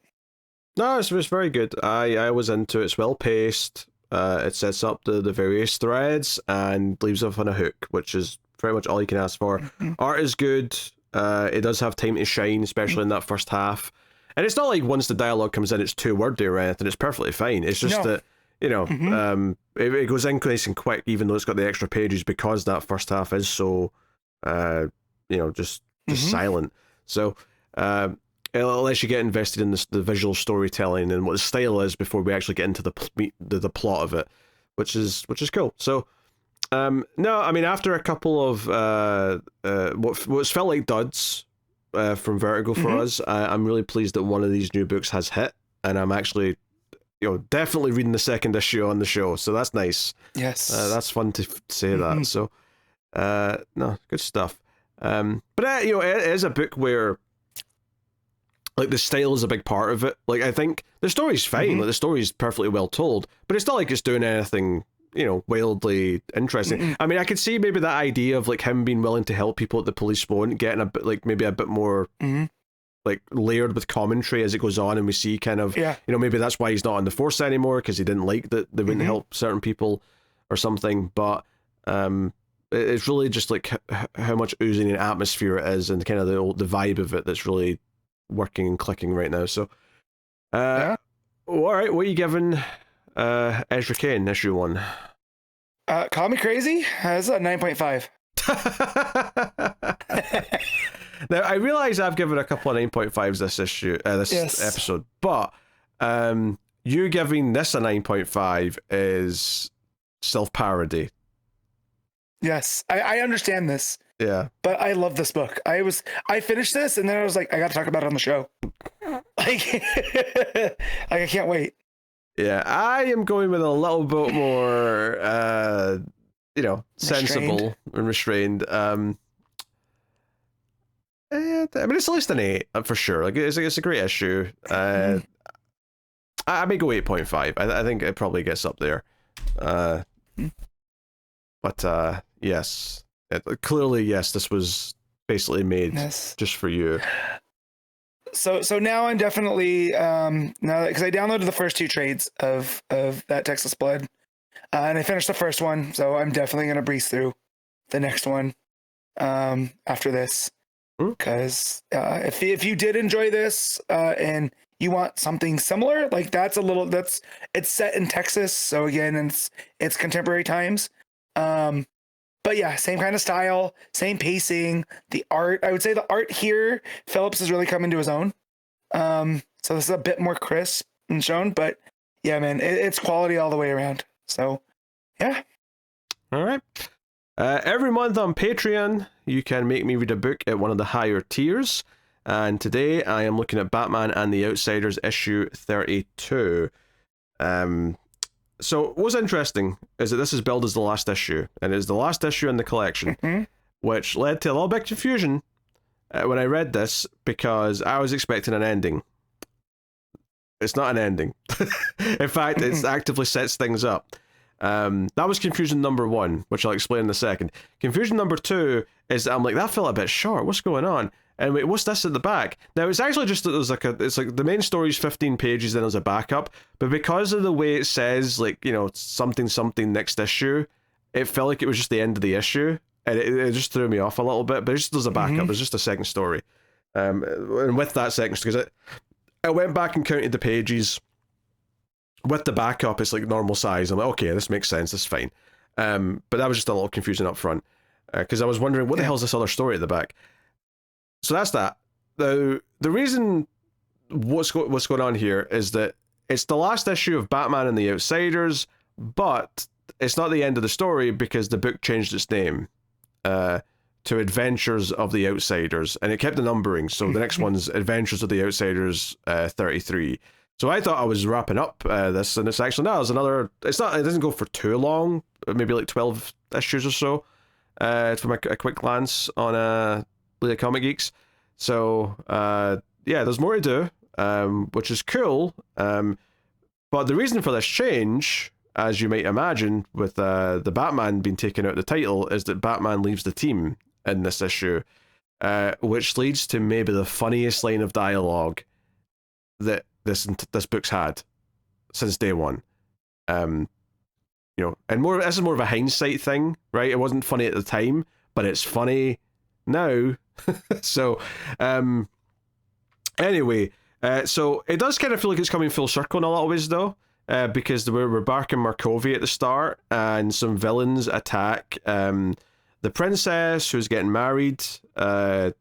No, it was very good. I was into it. It's well paced. It sets up the various threads and leaves off on a hook, which is very much all you can ask for. Art is good. It does have time to shine, especially in that first half. And it's not like once the dialogue comes in, it's too wordy or anything. It's perfectly fine. It's just that, it goes in nice and quick, even though it's got the extra pages, because that first half is so, just silent. So, it lets you get invested in the visual storytelling and what the style is before we actually get into the plot of it, which is cool. So, no, I mean, after a couple of what's felt like duds from Vertigo for us, I'm really pleased that one of these new books has hit, and I'm actually definitely reading the second issue on the show, so that's nice. Yes, that's fun to say that. So no, good stuff. But you know, it is a book where, like, the style is a big part of it. Like, I think the story's fine. Like, the story's perfectly well told, but it's not like it's doing anything, you know, wildly interesting. I mean, I could see maybe that idea of, like, him being willing to help people that the police won't, getting a bit, like, maybe a bit more, like, layered with commentary as it goes on, and we see kind of, you know, maybe that's why he's not on the force anymore, because he didn't like that they wouldn't help certain people or something. But it's really just, like, how much oozing and atmosphere it is, and kind of the vibe of it that's really working and clicking right now. So, all right, what are you giving Ezra Cain, issue 1? Call me crazy. It's a 9.5. Now, I realize I've given a couple of 9.5s this issue, this episode, but you giving this a 9.5 is self-parody. Yes, I understand this. Yeah. But I love this book. I finished this and then I was like, I got to talk about it on the show. Like, I can't wait. Yeah, I am going with a little bit more, you know, sensible and restrained. I mean, it's at least an 8 for sure. Like, it's a great issue. I may go 8.5. I think it probably gets up there. But yes, clearly, yes, this was basically made just for you. So now I'm definitely now, because I downloaded the first 2 trades of that Texas Blood, and I finished the first one, so I'm definitely gonna breeze through the next one after this, because if you did enjoy this and you want something similar, like it's set in Texas, so again it's contemporary times. But yeah, same kind of style, same pacing. The art, I would say the art here, Phillips has really come into his own. So this is a bit more crisp and shown, but yeah, man, it's quality all the way around. So yeah. All right. Every month on Patreon, you can make me read a book at one of the higher tiers. And today I am looking at Batman and the Outsiders issue 32. So what's interesting is that this is billed as the last issue, and it is the last issue in the collection, which led to a little bit of confusion when I read this, because I was expecting an ending. It's not an ending. In fact, it actively sets things up. That was confusion number 1, which I'll explain in a second. Confusion number 2 is that I'm like, that felt a bit short. What's going on? And wait, what's this at the back? Now, it's actually just that there's it's like the main story's 15 pages, then there's a backup. But because of the way it says, like, you know, something next issue, it felt like it was just the end of the issue. And it just threw me off a little bit. But it's just, there's a backup. There's just a second story. And with that second, because I went back and counted the pages. With the backup, it's like normal size. I'm like, okay, this makes sense. This is fine. But that was just a little confusing up front. Because I was wondering, what the hell is this other story at the back? So that's that. The reason what's going on here is that it's the last issue of Batman and the Outsiders, but it's not the end of the story, because the book changed its name to Adventures of the Outsiders, and it kept the numbering. So the next one's Adventures of the Outsiders 33. So I thought I was wrapping up this, and it's actually no. It's another. It doesn't go for too long. Maybe like 12 issues or so. From a quick glance on League of Comic Geeks. So yeah, there's more to do, which is cool. But the reason for this change, as you might imagine, with the Batman being taken out of the title, is that Batman leaves the team in this issue, which leads to maybe the funniest line of dialogue that this book's had since day one. You know, and this is more of a hindsight thing, right? It wasn't funny at the time, but it's funny now. So anyway, so it does kind of feel like it's coming full circle in a lot of ways, though, because we're back in Markovia at the start, and some villains attack the princess who's getting married. She's going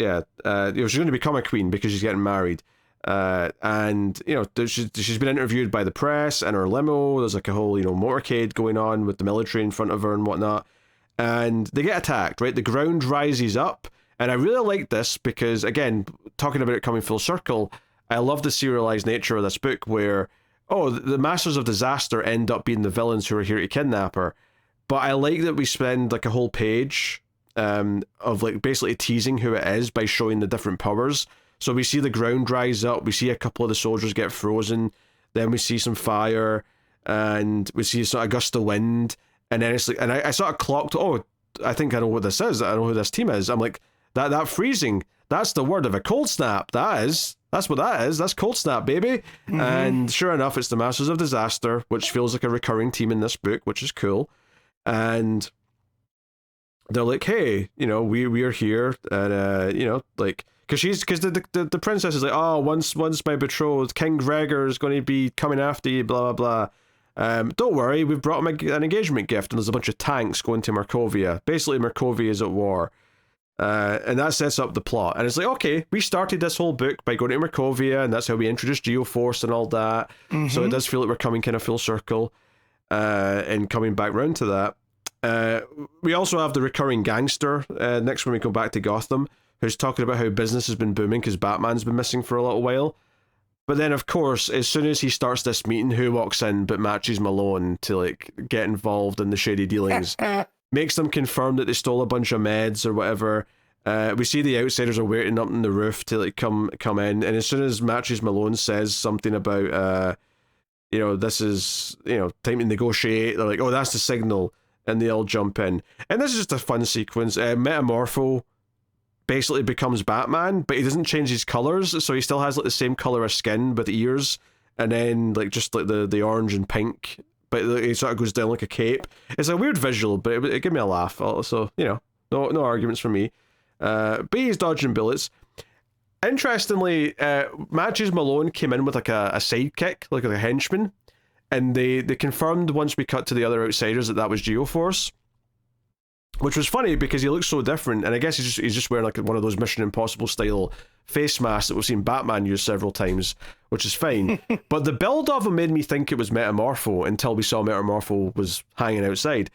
to become a queen because she's getting married. And you know, she's been interviewed by the press in her limo. There's like a whole, you know, motorcade going on with the military in front of her and whatnot, and they get attacked, right? The ground rises up, and I really like this because, again, talking about it coming full circle, I love the serialized nature of this book, where the Masters of Disaster end up being the villains who are here to kidnap her, But I like that we spend like a whole page of like basically teasing who it is by showing the different powers. So we see the ground rise up, we see a couple of the soldiers get frozen, then we see some fire, and we see sort of a gust of wind, and then it's like, and I sort of clocked, oh, I think I know what this is, I know who this team is. I'm like, that freezing, that's the word of a cold snap, that's what that is, that's cold snap, baby. And sure enough, it's the Masters of Disaster, which feels like a recurring team in this book, which is cool. And they're like, hey, you know, we are here, and you know, like, because the princess is like, oh, once my betrothed King Gregor is going to be coming after you, blah blah blah. Don't worry, we've brought him an engagement gift, and there's a bunch of tanks going to Markovia. Basically, Markovia is at war, and that sets up the plot. And it's like, okay, we started this whole book by going to Markovia, and that's how we introduced Geoforce and all that. So it does feel like we're coming kind of full circle, and coming back round to that. We also have the recurring gangster next when we go back to Gotham, who's talking about how business has been booming because Batman's been missing for a little while. But then, of course, as soon as he starts this meeting, who walks in but matches Malone to like get involved in the shady dealings, makes them confirm that they stole a bunch of meds or whatever. We see the outsiders are waiting up on the roof to like come in, and as soon as Matches Malone says something about you know, this is, you know, time to negotiate, they're like, oh, that's the signal, and they all jump in. And this is just a fun sequence. Metamorpho basically becomes Batman, but he doesn't change his colors, so he still has like the same color of skin but ears, and then like just like the orange and pink, but he sort of goes down like a cape. It's a weird visual, but it gave me a laugh. So, you know, no arguments for me. But he's dodging bullets. Interestingly, Matches Malone came in with like a sidekick, like a henchman, and they confirmed once we cut to the other outsiders that was Geoforce, which was funny because he looks so different, and I guess he's just wearing like one of those Mission Impossible style face masks that we've seen Batman use several times, which is fine. But the build of him made me think it was Metamorpho until we saw Metamorpho was hanging outside.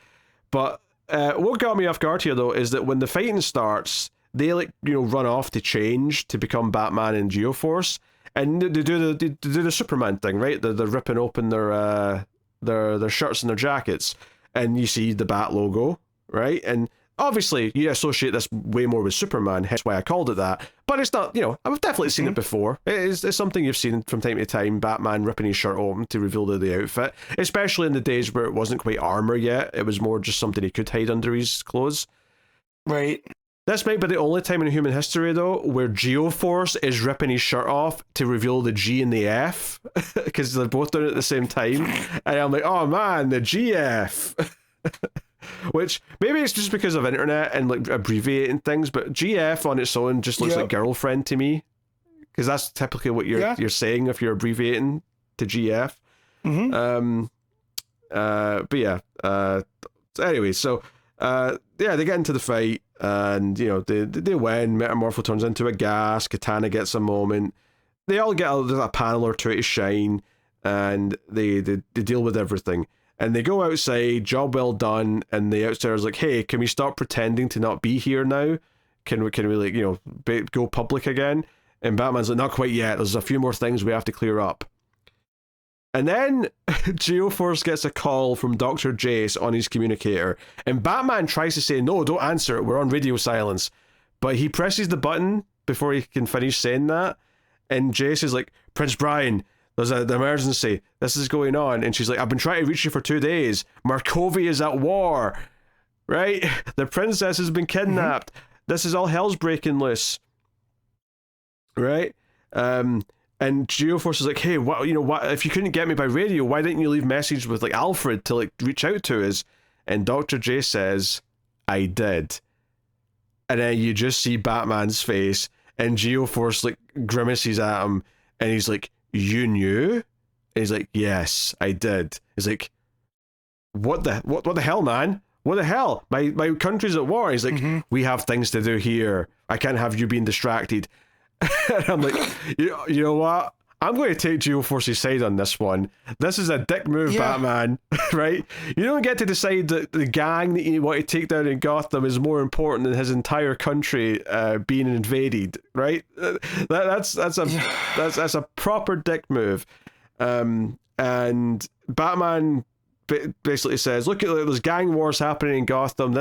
But what got me off guard here though is that when the fighting starts, they like, you know, run off to change to become Batman and Geoforce, and they do the Superman thing, right? They're ripping open their shirts and their jackets, and you see the Bat logo, right? And obviously you associate this way more with Superman, hence why I called it that. But it's not, you know, I've definitely seen it before. It's something you've seen from time to time, Batman ripping his shirt open to reveal the outfit, especially in the days where it wasn't quite armor yet. It was more just something he could hide under his clothes. Right. This might be the only time in human history, though, where Geoforce is ripping his shirt off to reveal the G and the F, because they're both doing it at the same time. And I'm like, oh man, the GF. Which, maybe it's just because of internet and like abbreviating things, but GF on its own just looks like girlfriend to me, because that's typically what you're saying if you're abbreviating to GF. But yeah, anyway, so they get into the fight, and you know they win. Metamorpho turns into a gas. Katana gets a moment. They all get a panel or two to shine, and they deal with everything. And they go outside, job well done, and the outsiders like, hey, can we stop pretending to not be here now? Can we like, you know, go public again? And Batman's like, not quite yet. There's a few more things we have to clear up. And then Geoforce gets a call from Dr. Jace on his communicator, and Batman tries to say, no, don't answer it, we're on radio silence. But he presses the button before he can finish saying that, and Jace is like, Prince Brian, there's an emergency, this is going on. And she's like, I've been trying to reach you for 2 days. Markovia is at war, right? The princess has been kidnapped. This is all hell's breaking loose, right? And Geoforce is like, hey, what, you know, what, if you couldn't get me by radio, why didn't you leave message with like Alfred to like reach out to us? And Dr. J says, I did. And then you just see Batman's face, and Geoforce like grimaces at him, and he's like, you knew? And he's like, yes, I did. He's like, what the hell, man? What the hell? My country's at war. He's like, we have things to do here. I can't have you being distracted. And I'm like, you know what? I'm going to take Geoforce's side on this one. This is a dick move, Batman, right? You don't get to decide that the gang that you want to take down in Gotham is more important than his entire country being invaded, right? That's a proper dick move. And Batman basically says, look at there's gang wars happening in Gotham,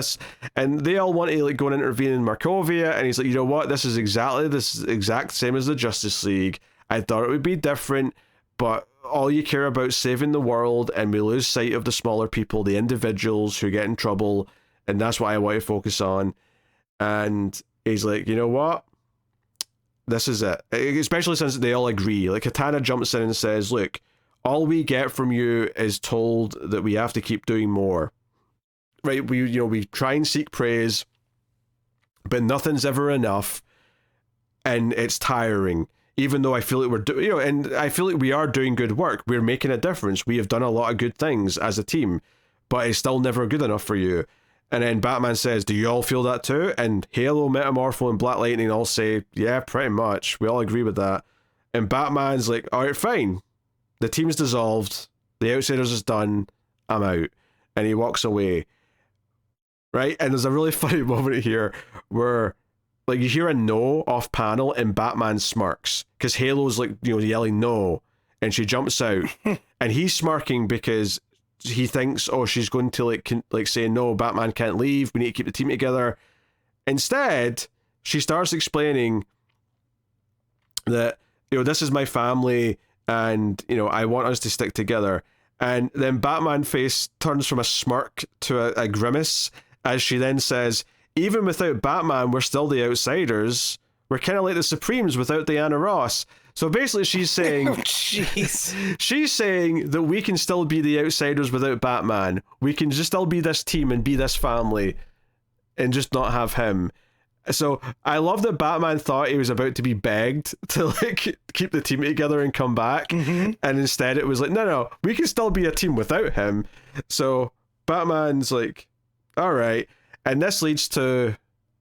and they all want to like go and intervene in Markovia, and he's like, you know what, this is exact same as the Justice League. I thought it would be different, but all you care about saving the world, and we lose sight of the smaller people, the individuals who get in trouble, and that's what I want to focus on. And he's like, you know what, this is it. Especially since they all agree. Like, Katana jumps in and says, look, all we get from you is told that we have to keep doing more. Right? We try and seek praise, but nothing's ever enough, and it's tiring. Even though I feel like we're doing, and I feel like we are doing good work. We're making a difference. We have done a lot of good things as a team, but it's still never good enough for you. And then Batman says, do you all feel that too? And Halo, Metamorpho, and Black Lightning all say, yeah, pretty much. We all agree with that. And Batman's like, all right, fine. The team's dissolved. The Outsiders is done. I'm out. And he walks away. Right? And there's a really funny moment here where, like, you hear a no off panel and Batman smirks. Because Halo's, like, yelling no. And she jumps out. And he's smirking because he thinks, oh, she's going to, like say, no, Batman can't leave. We need to keep the team together. Instead, she starts explaining that, this is my family, and I want us to stick together. And then Batman face turns from a smirk to a grimace as she then says, even without Batman, we're still the Outsiders. We're kind of like the Supremes without Diana Ross. So basically she's saying, oh, jeez. She's saying that we can still be the Outsiders without Batman. We can just still be this team and be this family and just not have him. So I love that Batman thought he was about to be begged to like keep the team together and come back. Mm-hmm. And instead it was like, no, we can still be a team without him. So Batman's like, all right. And this leads to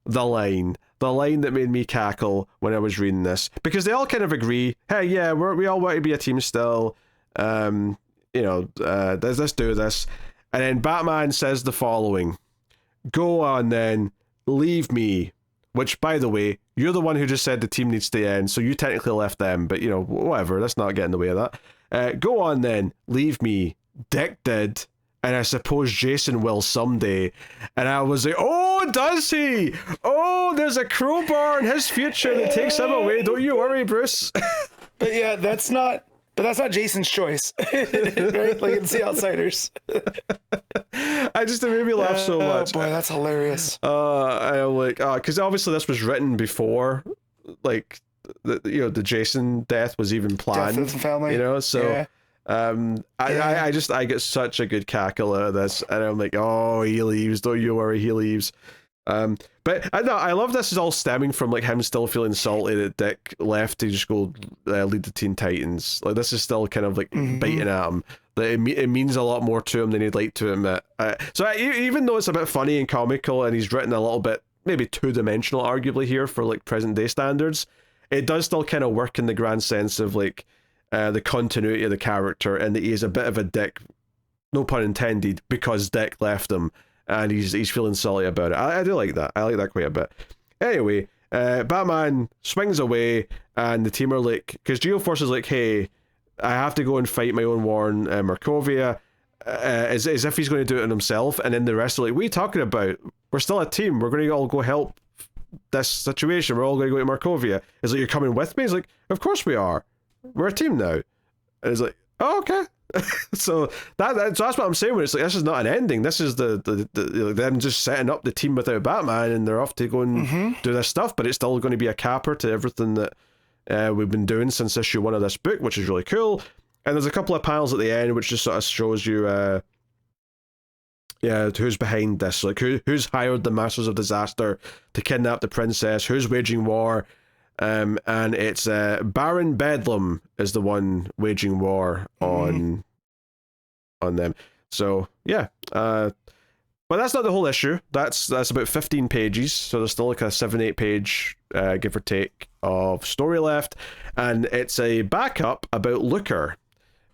the line that made me cackle when I was reading this, because they all kind of agree, hey, yeah, we all want to be a team still. Let's do this. And then Batman says the following, go on then, leave me. Which, by the way, you're the one who just said the team needs to end, so you technically left them, but, whatever, let's not get in the way of that. Go on then, leave me. Dick did, and I suppose Jason will someday. And I was like, oh, does he? Oh, there's a crowbar in his future that takes him away. Don't you worry, Bruce. But yeah, that's not Jason's choice. Right? Like in The Outsiders. It made me laugh so much. Oh boy, that's hilarious. I'm like, because obviously this was written before, like, the Jason death was even planned. Death of the family. So yeah. I get such a good cackle out of this, and I'm like, oh, he leaves. Don't you worry, he leaves. But I love this is all stemming from like him still feeling salty that Dick left to just go lead the Teen Titans. Like, this is still kind of like biting at him. That it means a lot more to him than he'd like to admit. Even though it's a bit funny and comical, and he's written a little bit maybe two-dimensional, arguably here for like present day standards, it does still kind of work in the grand sense of like the continuity of the character, and that he is a bit of a dick, no pun intended, because Dick left him. And he's feeling salty about it. I do like that. I like that quite a bit. Anyway, Batman swings away, and the team are like, because Geoforce is like, hey, I have to go and fight my own war in Markovia, as if he's going to do it on himself. And then the rest are like, what are you talking about? We're still a team. We're going to all go help this situation. We're all going to go to Markovia. It's like, you're coming with me? He's like, of course we are. We're a team now. And he's like, oh, okay. So that's what I'm saying when it's like, this is not an ending. This is the them just setting up the team without Batman, and they're off to go and do this stuff, but it's still going to be a capper to everything that we've been doing since issue 1 of this book, which is really cool. And there's a couple of panels at the end which just sort of shows you who's behind this, like who's hired the Masters of Disaster to kidnap the princess, who's waging war. And it's Baron Bedlam is the one waging war on them. So yeah, but that's not the whole issue. That's about 15 pages. So there's still like a 7-8 page give or take of story left, and it's a backup about Looker.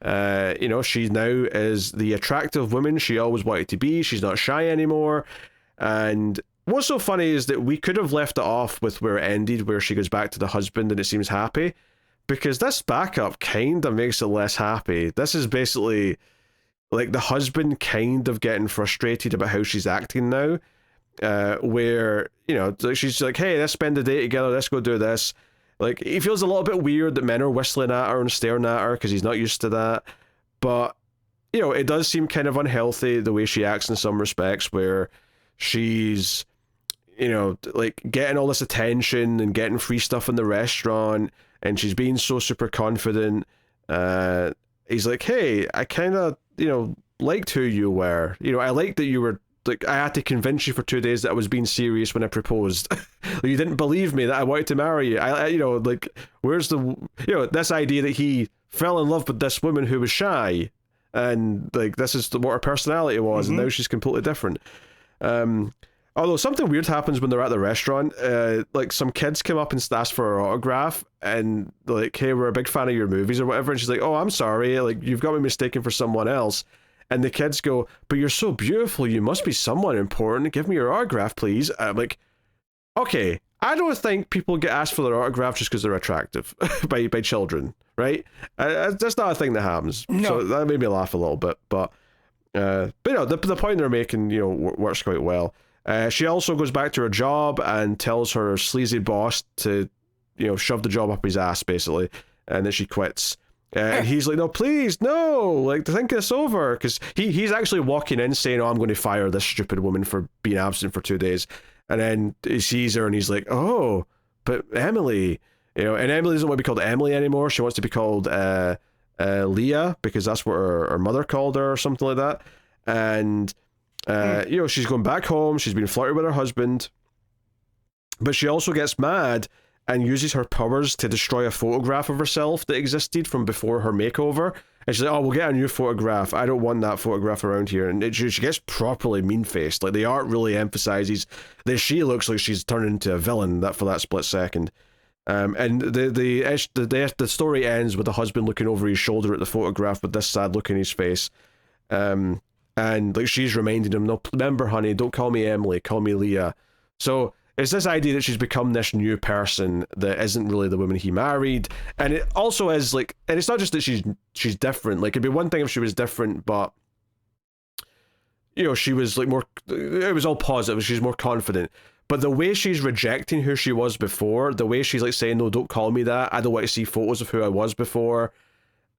She now is the attractive woman she always wanted to be. She's not shy anymore, and what's so funny is that we could have left it off with where it ended, where she goes back to the husband and it seems happy, because this backup kind of makes it less happy. This is basically, like the husband kind of getting frustrated about how she's acting now, where, you know, like she's like, hey, let's spend the day together, let's go do this. Like, he feels a little bit weird that men are whistling at her and staring at her because he's not used to that. But, you know, it does seem kind of unhealthy the way she acts in some respects, where she's, you know, like getting all this attention and getting free stuff in the restaurant, and she's being so super confident. He's like, hey, I kind of, you know, liked who you were. You know, I liked that you were, like, I had to convince you for 2 days that I was being serious when I proposed. You didn't believe me that I wanted to marry you. I, you know, like, where's the, you know, this idea that he fell in love with this woman who was shy, and, like, this is what her personality was, and now she's completely different. Although something weird happens when they're at the restaurant. Like, some kids come up and ask for her autograph, and like, hey, we're a big fan of your movies or whatever, and she's like, oh, I'm sorry, like, you've got me mistaken for someone else. And the kids go, but you're so beautiful, you must be someone important, give me your autograph, please. I'm like, okay, I don't think people get asked for their autograph just because they're attractive by children, right? That's not a thing that happens. No. So that made me laugh a little bit, but you know, the point they're making, you know, works quite well. She also goes back to her job and tells her sleazy boss to, you know, shove the job up his ass, basically, and then she quits. And he's like, no, please, no, like, to think this over, because he's actually walking in saying, oh, I'm going to fire this stupid woman for being absent for 2 days. And then he sees her and he's like, oh, but Emily, you know, and Emily doesn't want to be called Emily anymore. She wants to be called Leah, because that's what her mother called her or something like that. And you know, she's going back home, she's been flirting with her husband, but she also gets mad and uses her powers to destroy a photograph of herself that existed from before her makeover. And she's like, oh, we'll get a new photograph, I don't want that photograph around here. And she gets properly mean-faced. Like, the art really emphasizes that she looks like she's turned into a villain for that split second. And the story ends with the husband looking over his shoulder at the photograph with this sad look in his face. And like, she's reminding him, no, remember, honey, don't call me Emily, call me Leah. So it's this idea that she's become this new person that isn't really the woman he married. And it also is like, and it's not just that she's different. Like, it'd be one thing if she was different, but, you know, she was like more, it was all positive, she's more confident. But the way she's rejecting who she was before, the way she's like saying, no, don't call me that, I don't want to see photos of who I was before.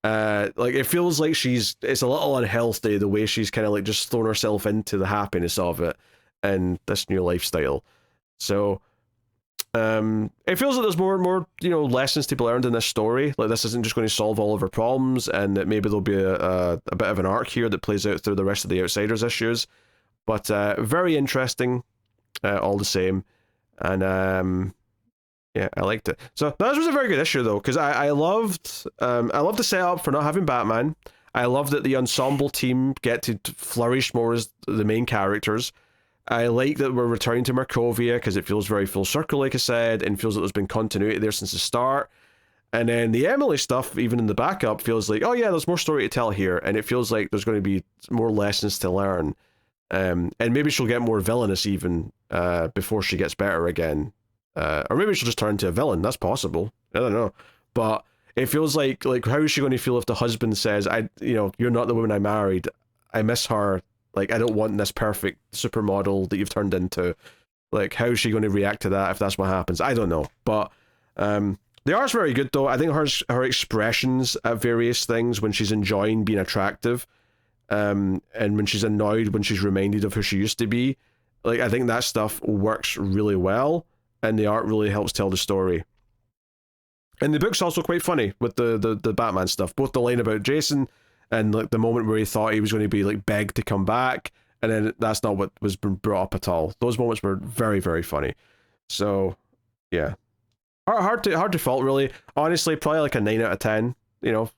Like, it feels like it's a little unhealthy, the way she's kind of like just thrown herself into the happiness of it and this new lifestyle. So it feels like there's more and more, you know, lessons to be learned in this story. Like, this isn't just going to solve all of her problems, and that maybe there'll be a bit of an arc here that plays out through the rest of the Outsiders issues. But very interesting, all the same. And yeah, I liked it. So that was a very good issue, though, because I loved the setup for not having Batman. I love that the ensemble team get to flourish more as the main characters. I like that we're returning to Markovia, because it feels very full circle, like I said, and feels like there's been continuity there since the start. And then the Emily stuff, even in the backup, feels like, oh yeah, there's more story to tell here, and it feels like there's going to be more lessons to learn. And maybe she'll get more villainous even before she gets better again. Or maybe she'll just turn into a villain. That's possible. I don't know. But it feels like how is she going to feel if the husband says, you're not the woman I married. I miss her. Like, I don't want this perfect supermodel that you've turned into. Like, how is she going to react to that if that's what happens? I don't know. But the art's very good, though. I think her expressions at various things, when she's enjoying being attractive, and when she's annoyed, when she's reminded of who she used to be, like, I think that stuff works really well, and the art really helps tell the story. And the book's also quite funny with the Batman stuff, both the line about Jason and like the moment where he thought he was going to be like begged to come back, and then that's not what was brought up at all. Those moments were very, very funny. So yeah, hard to fault, really. Honestly, probably like a 9 out of 10. You know,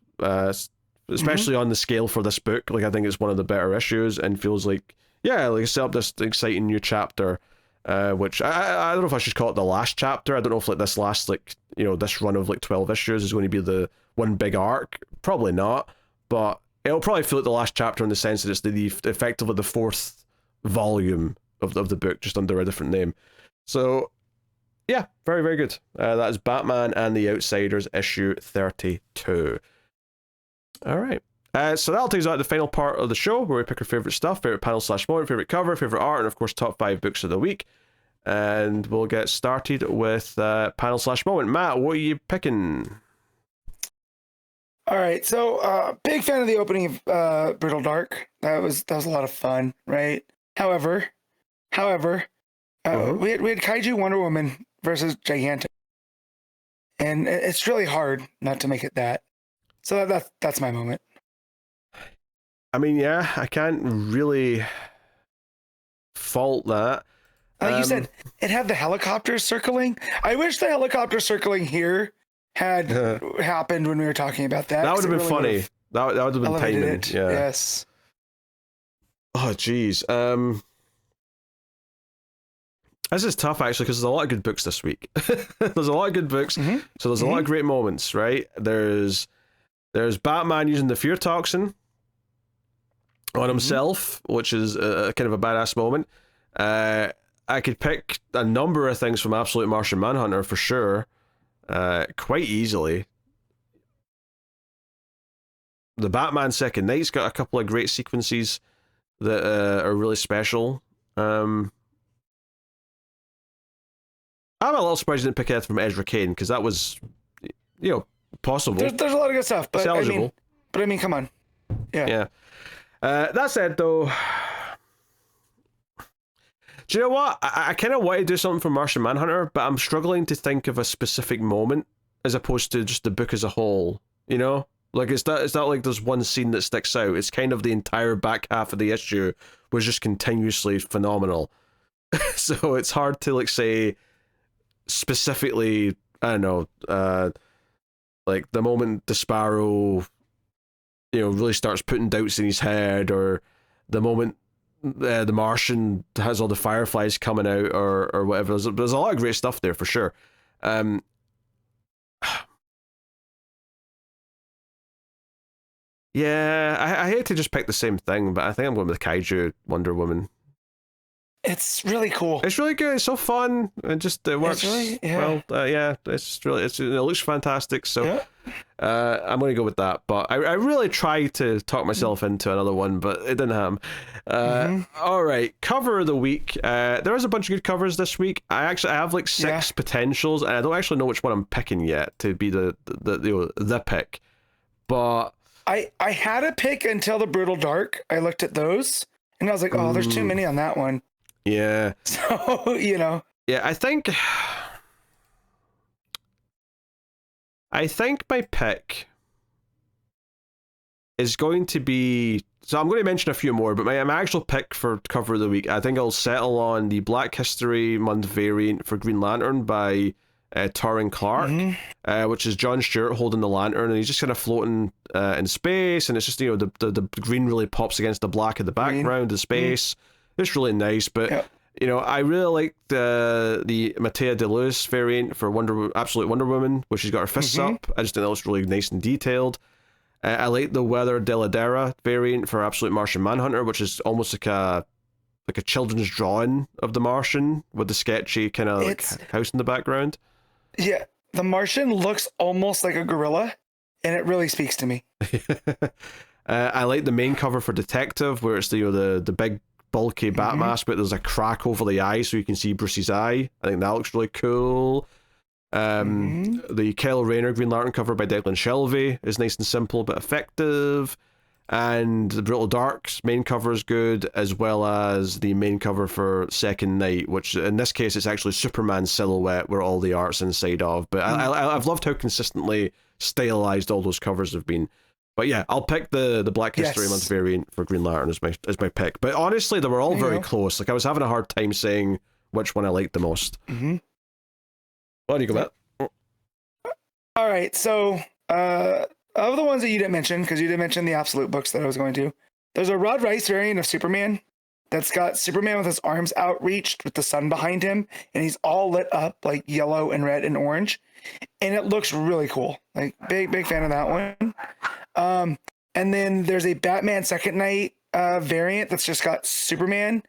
especially on the scale for this book. Like, I think it's one of the better issues, and feels like, yeah, like, set up this exciting new chapter. Which I don't know if I should call it the last chapter. I don't know if like this last, like, you know, this run of like 12 issues is going to be the one big arc. Probably not, but it'll probably feel like the last chapter in the sense that it's the effectively the 4th volume of the book, just under a different name. So yeah, very, very good. That is Batman and the Outsiders issue 32. All right. So that'll take us out to the final part of the show where we pick our favorite stuff, favorite panel / moment, favorite cover, favorite art, and of course top 5 books of the week. And we'll get started with panel / moment. Matt, what are you picking? All right, so big fan of the opening of Brittle Dark. That was a lot of fun, right? However, we had Kaiju Wonder Woman versus Gigantic, and it's really hard not to make it that. So that's my moment. I mean, yeah, I can't really fault that. Like you said, it had the helicopters circling. I wish the helicopter circling here had happened when we were talking about that. That would have been funny. That would have been timing. It. Yeah. Yes. Oh, geez. This is tough, actually, because there's a lot of good books this week. There's a lot of good books, so there's a lot of great moments, right? There's Batman using the fear toxin on himself, which is kind of a badass moment. I could pick a number of things from Absolute Martian Manhunter for sure, quite easily. The Batman Second Night's got a couple of great sequences that are really special. I'm a little surprised you didn't pick it from Ezra Cain, because that was, possible. There's a lot of good stuff, but eligible. I mean, come on. Yeah. That said, though, do you know what? I kind of want to do something for Martian Manhunter, but I'm struggling to think of a specific moment as opposed to just the book as a whole. You know, like it's not like there's one scene that sticks out. It's kind of the entire back half of the issue was just continuously phenomenal. So it's hard to say specifically. I don't know, like the moment the Sparrow, really starts putting doubts in his head, or the moment the Martian has all the fireflies coming out, or whatever. There's a lot of great stuff there for sure. Yeah, I hate to just pick the same thing, but I think I'm going with Kaiju Wonder Woman. It's really cool. It's really good. It's so fun. It works well. It's really it looks fantastic. So I'm going to go with that. But I really tried to talk myself into another one, but it didn't happen. All right, cover of the week. There is a bunch of good covers this week. I have like 6 potentials, and I don't actually know which one I'm picking yet to be the pick. But I had a pick until the Brutal Dark. I looked at those, and I was like, oh, there's too many on that one. Yeah. So, Yeah, I think my pick is going to be... So I'm going to mention a few more, but my actual pick for cover of the week, I think I'll settle on the Black History Month variant for Green Lantern by Torrin Clark, which is John Stewart holding the lantern, and he's just kind of floating in space, and it's just, the green really pops against the black in the background of space. It's really nice, but I really like the Matea De Lewis variant for Absolute Wonder Woman, where she's got her fists up. I just think that looks really nice and detailed. I like the Weather de la Dera variant for Absolute Martian Manhunter, which is almost like a children's drawing of the Martian with the sketchy kind of house in the background. Yeah, the Martian looks almost like a gorilla, and it really speaks to me. I like the main cover for Detective, where it's the big bulky bat mask, but there's a crack over the eye so you can see Bruce's eye. I think that looks really cool. The Kyle Rayner Green Lantern cover by Declan Shelvey is nice and simple but effective, and the Brutal Dark's main cover is good, as well as the main cover for Second Night, which in this case it's actually Superman's silhouette where all the art's inside of. But I've loved how consistently stylized all those covers have been. But yeah, I'll pick the Black History Month variant for Green Lantern as my pick. But honestly, they were all very close. Like I was having a hard time saying which one I liked the most. What do you go with? All right, so of the ones that you didn't mention, because you didn't mention the Absolute books that I was going to, there's a Rod Rice variant of Superman that's got Superman with his arms outreached with the sun behind him, and he's all lit up like yellow and red and orange, and it looks really cool. Like big fan of that one. And then there's a Batman Second Night variant that's just got Superman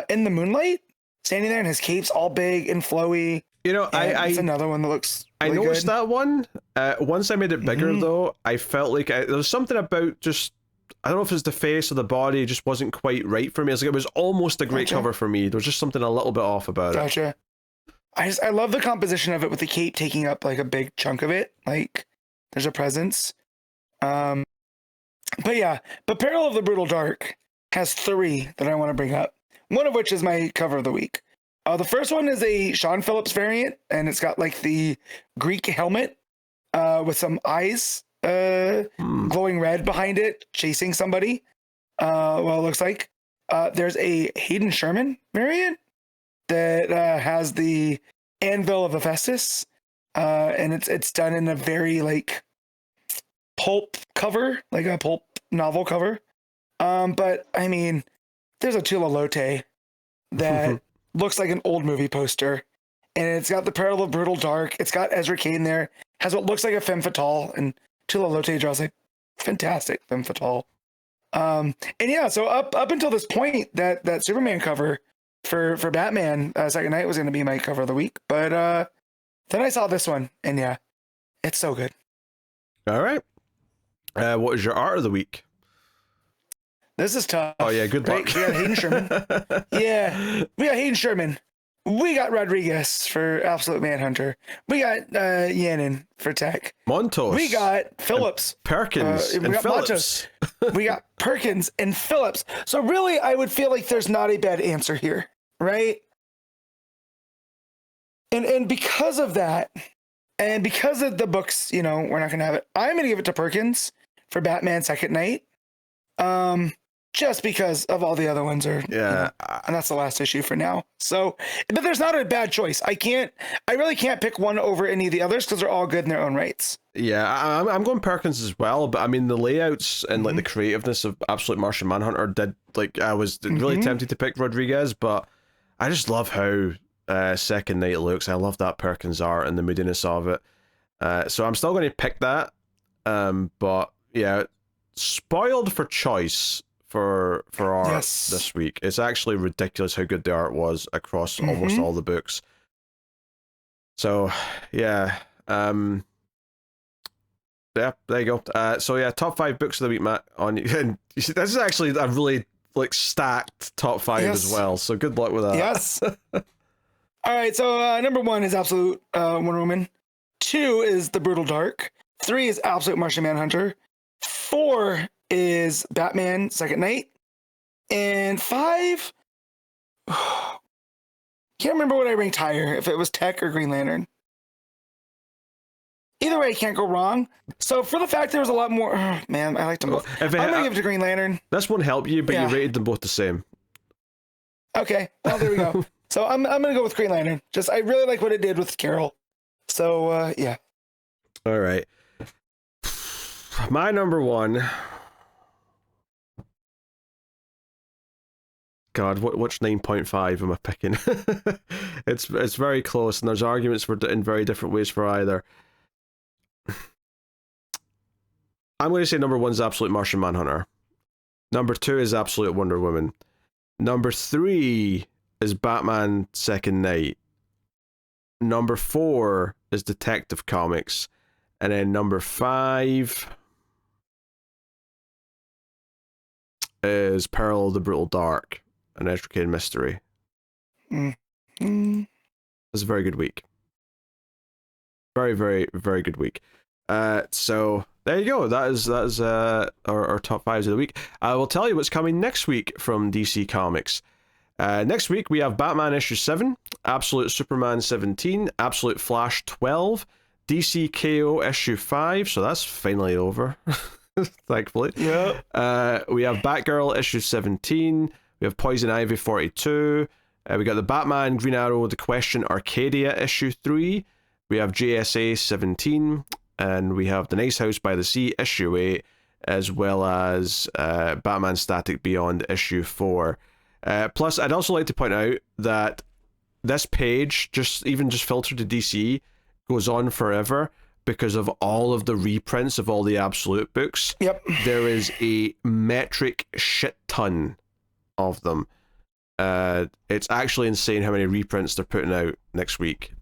in the moonlight, standing there, and his cape's all big and flowy. You know, it's another one that looks really I noticed good. that one. Once I made it bigger, though, I felt like there was something about just, I don't know if it's the face or the body, it just wasn't quite right for me. It was almost a great cover for me. There was just something a little bit off about it. Gotcha. I love the composition of it with the cape taking up like a big chunk of it. Like there's a presence. But Peril of the Brutal Dark has 3 that I want to bring up. One of which is my cover of the week. The first one is a Sean Phillips variant, and it's got like the Greek helmet with some eyes glowing red behind it, chasing somebody. Well, it looks like there's a Hayden Sherman variant that has the Anvil of Hephaestus, and it's done in a very like pulp cover, like a pulp novel cover. But I mean, there's a Tula Lotte that looks like an old movie poster, and it's got the Peril of Brutal Dark. It's got Ezra Cain there, has what looks like a femme fatale, and Tula Lotte draws a fantastic femme fatale. And yeah, so up until this point, that Superman cover for Batman Second Night was going to be my cover of the week, but then I saw this one, and yeah, it's so good. All right. What is your art of the week? This is tough. Oh yeah, good luck. Right? We got Hayden Sherman. Yeah, we got Hayden Sherman. We got Rodríguez for Absolute Manhunter. We got Janin for Tech. Montos. We got Phillips. Perkins. We got Phillips. Montos. We got Perkins and Phillips. So really, I would feel like there's not a bad answer here, right? And because of that, and because of the books, you know, we're not gonna have it. I'm gonna give it to Perkins for Batman Second Night. Just because of all the other ones are, and that's the last issue for now. So, but there's not a bad choice. I really can't pick one over any of the others because they're all good in their own rights. Yeah, I'm going Perkins as well, but I mean the layouts and like the creativeness of Absolute Martian Manhunter did, like, I was really tempted to pick Rodríguez, but I just love how Second Night looks. I love that Perkins art and the moodiness of it. So I'm still going to pick that. But yeah, spoiled for choice for art this week. It's actually ridiculous how good the art was across almost all the books. So yeah, there you go. So yeah, top 5 books of the week, Matt. And you see, this is actually a really like stacked top 5 as well. So good luck with that. Yes. All right. So number 1 is Absolute Wonder Woman. 2 is The Brutal Dark. 3 is Absolute Martian Manhunter. 4 is Batman Second Night. And 5, can't remember what I ranked higher, if it was Tech or Green Lantern. Either way, can't go wrong. So for the fact there was a lot more, man, I liked them both. I'm going to give it to Green Lantern. This won't help you, but you rated them both the same. Okay, well, there we go. So I'm going to go with Green Lantern. Just, I really like what it did with Carol. So, yeah. All right. My number 1. God, which 9.5 am I picking? It's very close, and there's arguments for in very different ways for either. I'm going to say number 1 is Absolute Martian Manhunter. Number 2 is Absolute Wonder Woman. Number 3 is Batman Second Night. Number 4 is Detective Comics. And then number 5 is Peril of the Brutal Dark, an Ezra Cain mystery. It's a very good week. Very, very, very good week. So there you go. That is our top 5s of the week. I will tell you what's coming next week from DC Comics. Next week we have Batman issue 7, Absolute Superman 17, Absolute Flash 12, DC KO issue 5, so that's finally over. Thankfully. Yeah. We have Batgirl issue 17. We have Poison Ivy 42. We got the Batman Green Arrow The Question Arcadia issue 3. We have JSA 17. And we have The Nice House by the Sea issue 8. As well as Batman Static Beyond issue 4. Plus, I'd also like to point out that this page, just filtered to DC, goes on forever because of all of the reprints of all the Absolute books. Yep. There is a metric shit ton of them. It's actually insane how many reprints they're putting out next week.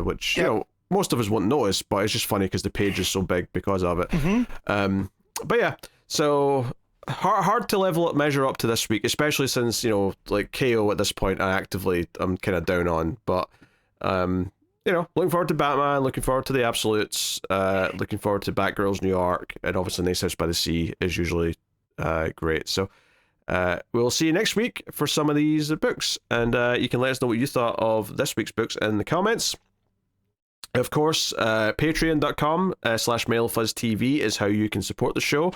which, you know, most of us won't notice, but it's just funny because the page is so big because of it. But yeah, so hard to measure up to this week, especially since, you know, like KO at this point I'm kind of down on, but you know, looking forward to Batman, looking forward to the Absolutes, looking forward to Batgirls New York, and obviously Nice House by the Sea is usually great. So we'll see you next week for some of these books, and you can let us know what you thought of this week's books in the comments. Of course, patreon.com/MailFuzzTV is how you can support the show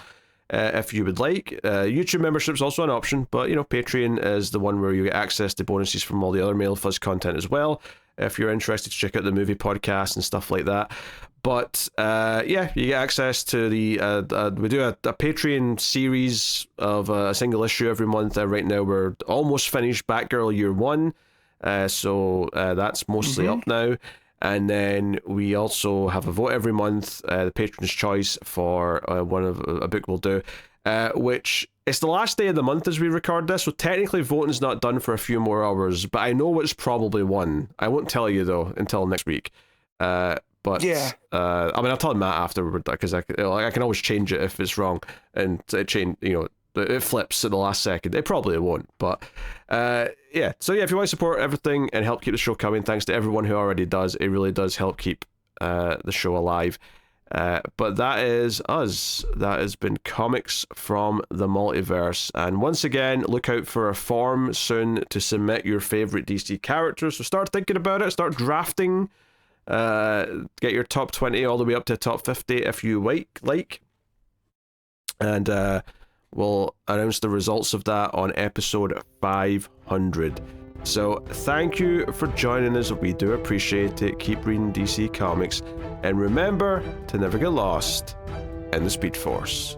if you would like. YouTube membership is also an option, but, you know, Patreon is the one where you get access to bonuses from all the other Mail Fuzz content as well, if you're interested to check out the movie podcast and stuff like that. But yeah, you get access to the we do a Patreon series of a single issue every month. Right now we're almost finished Batgirl Year 1, so that's mostly up now. And then we also have a vote every month, the Patron's Choice, for one of a book we'll do, which it's the last day of the month as we record this, so technically voting's not done for a few more hours, but I know what's probably won. I won't tell you, though, until next week. But yeah, I mean, I'll tell Matt afterward, because I can always change it if it's wrong, and it change, you know, it flips at the last second. It probably won't, but yeah. So yeah, if you want to support everything and help keep the show coming, thanks to everyone who already does. It really does help keep the show alive. But that is us. That has been Comics from the Multiverse. And once again, look out for a form soon to submit your favorite DC characters. So start thinking about it. Start drafting. Get your top 20 all the way up to top 50 if you like. And we'll announce the results of that on episode 500. So thank you for joining us. We do appreciate it. Keep reading DC Comics, and remember to never get lost in the Speed Force.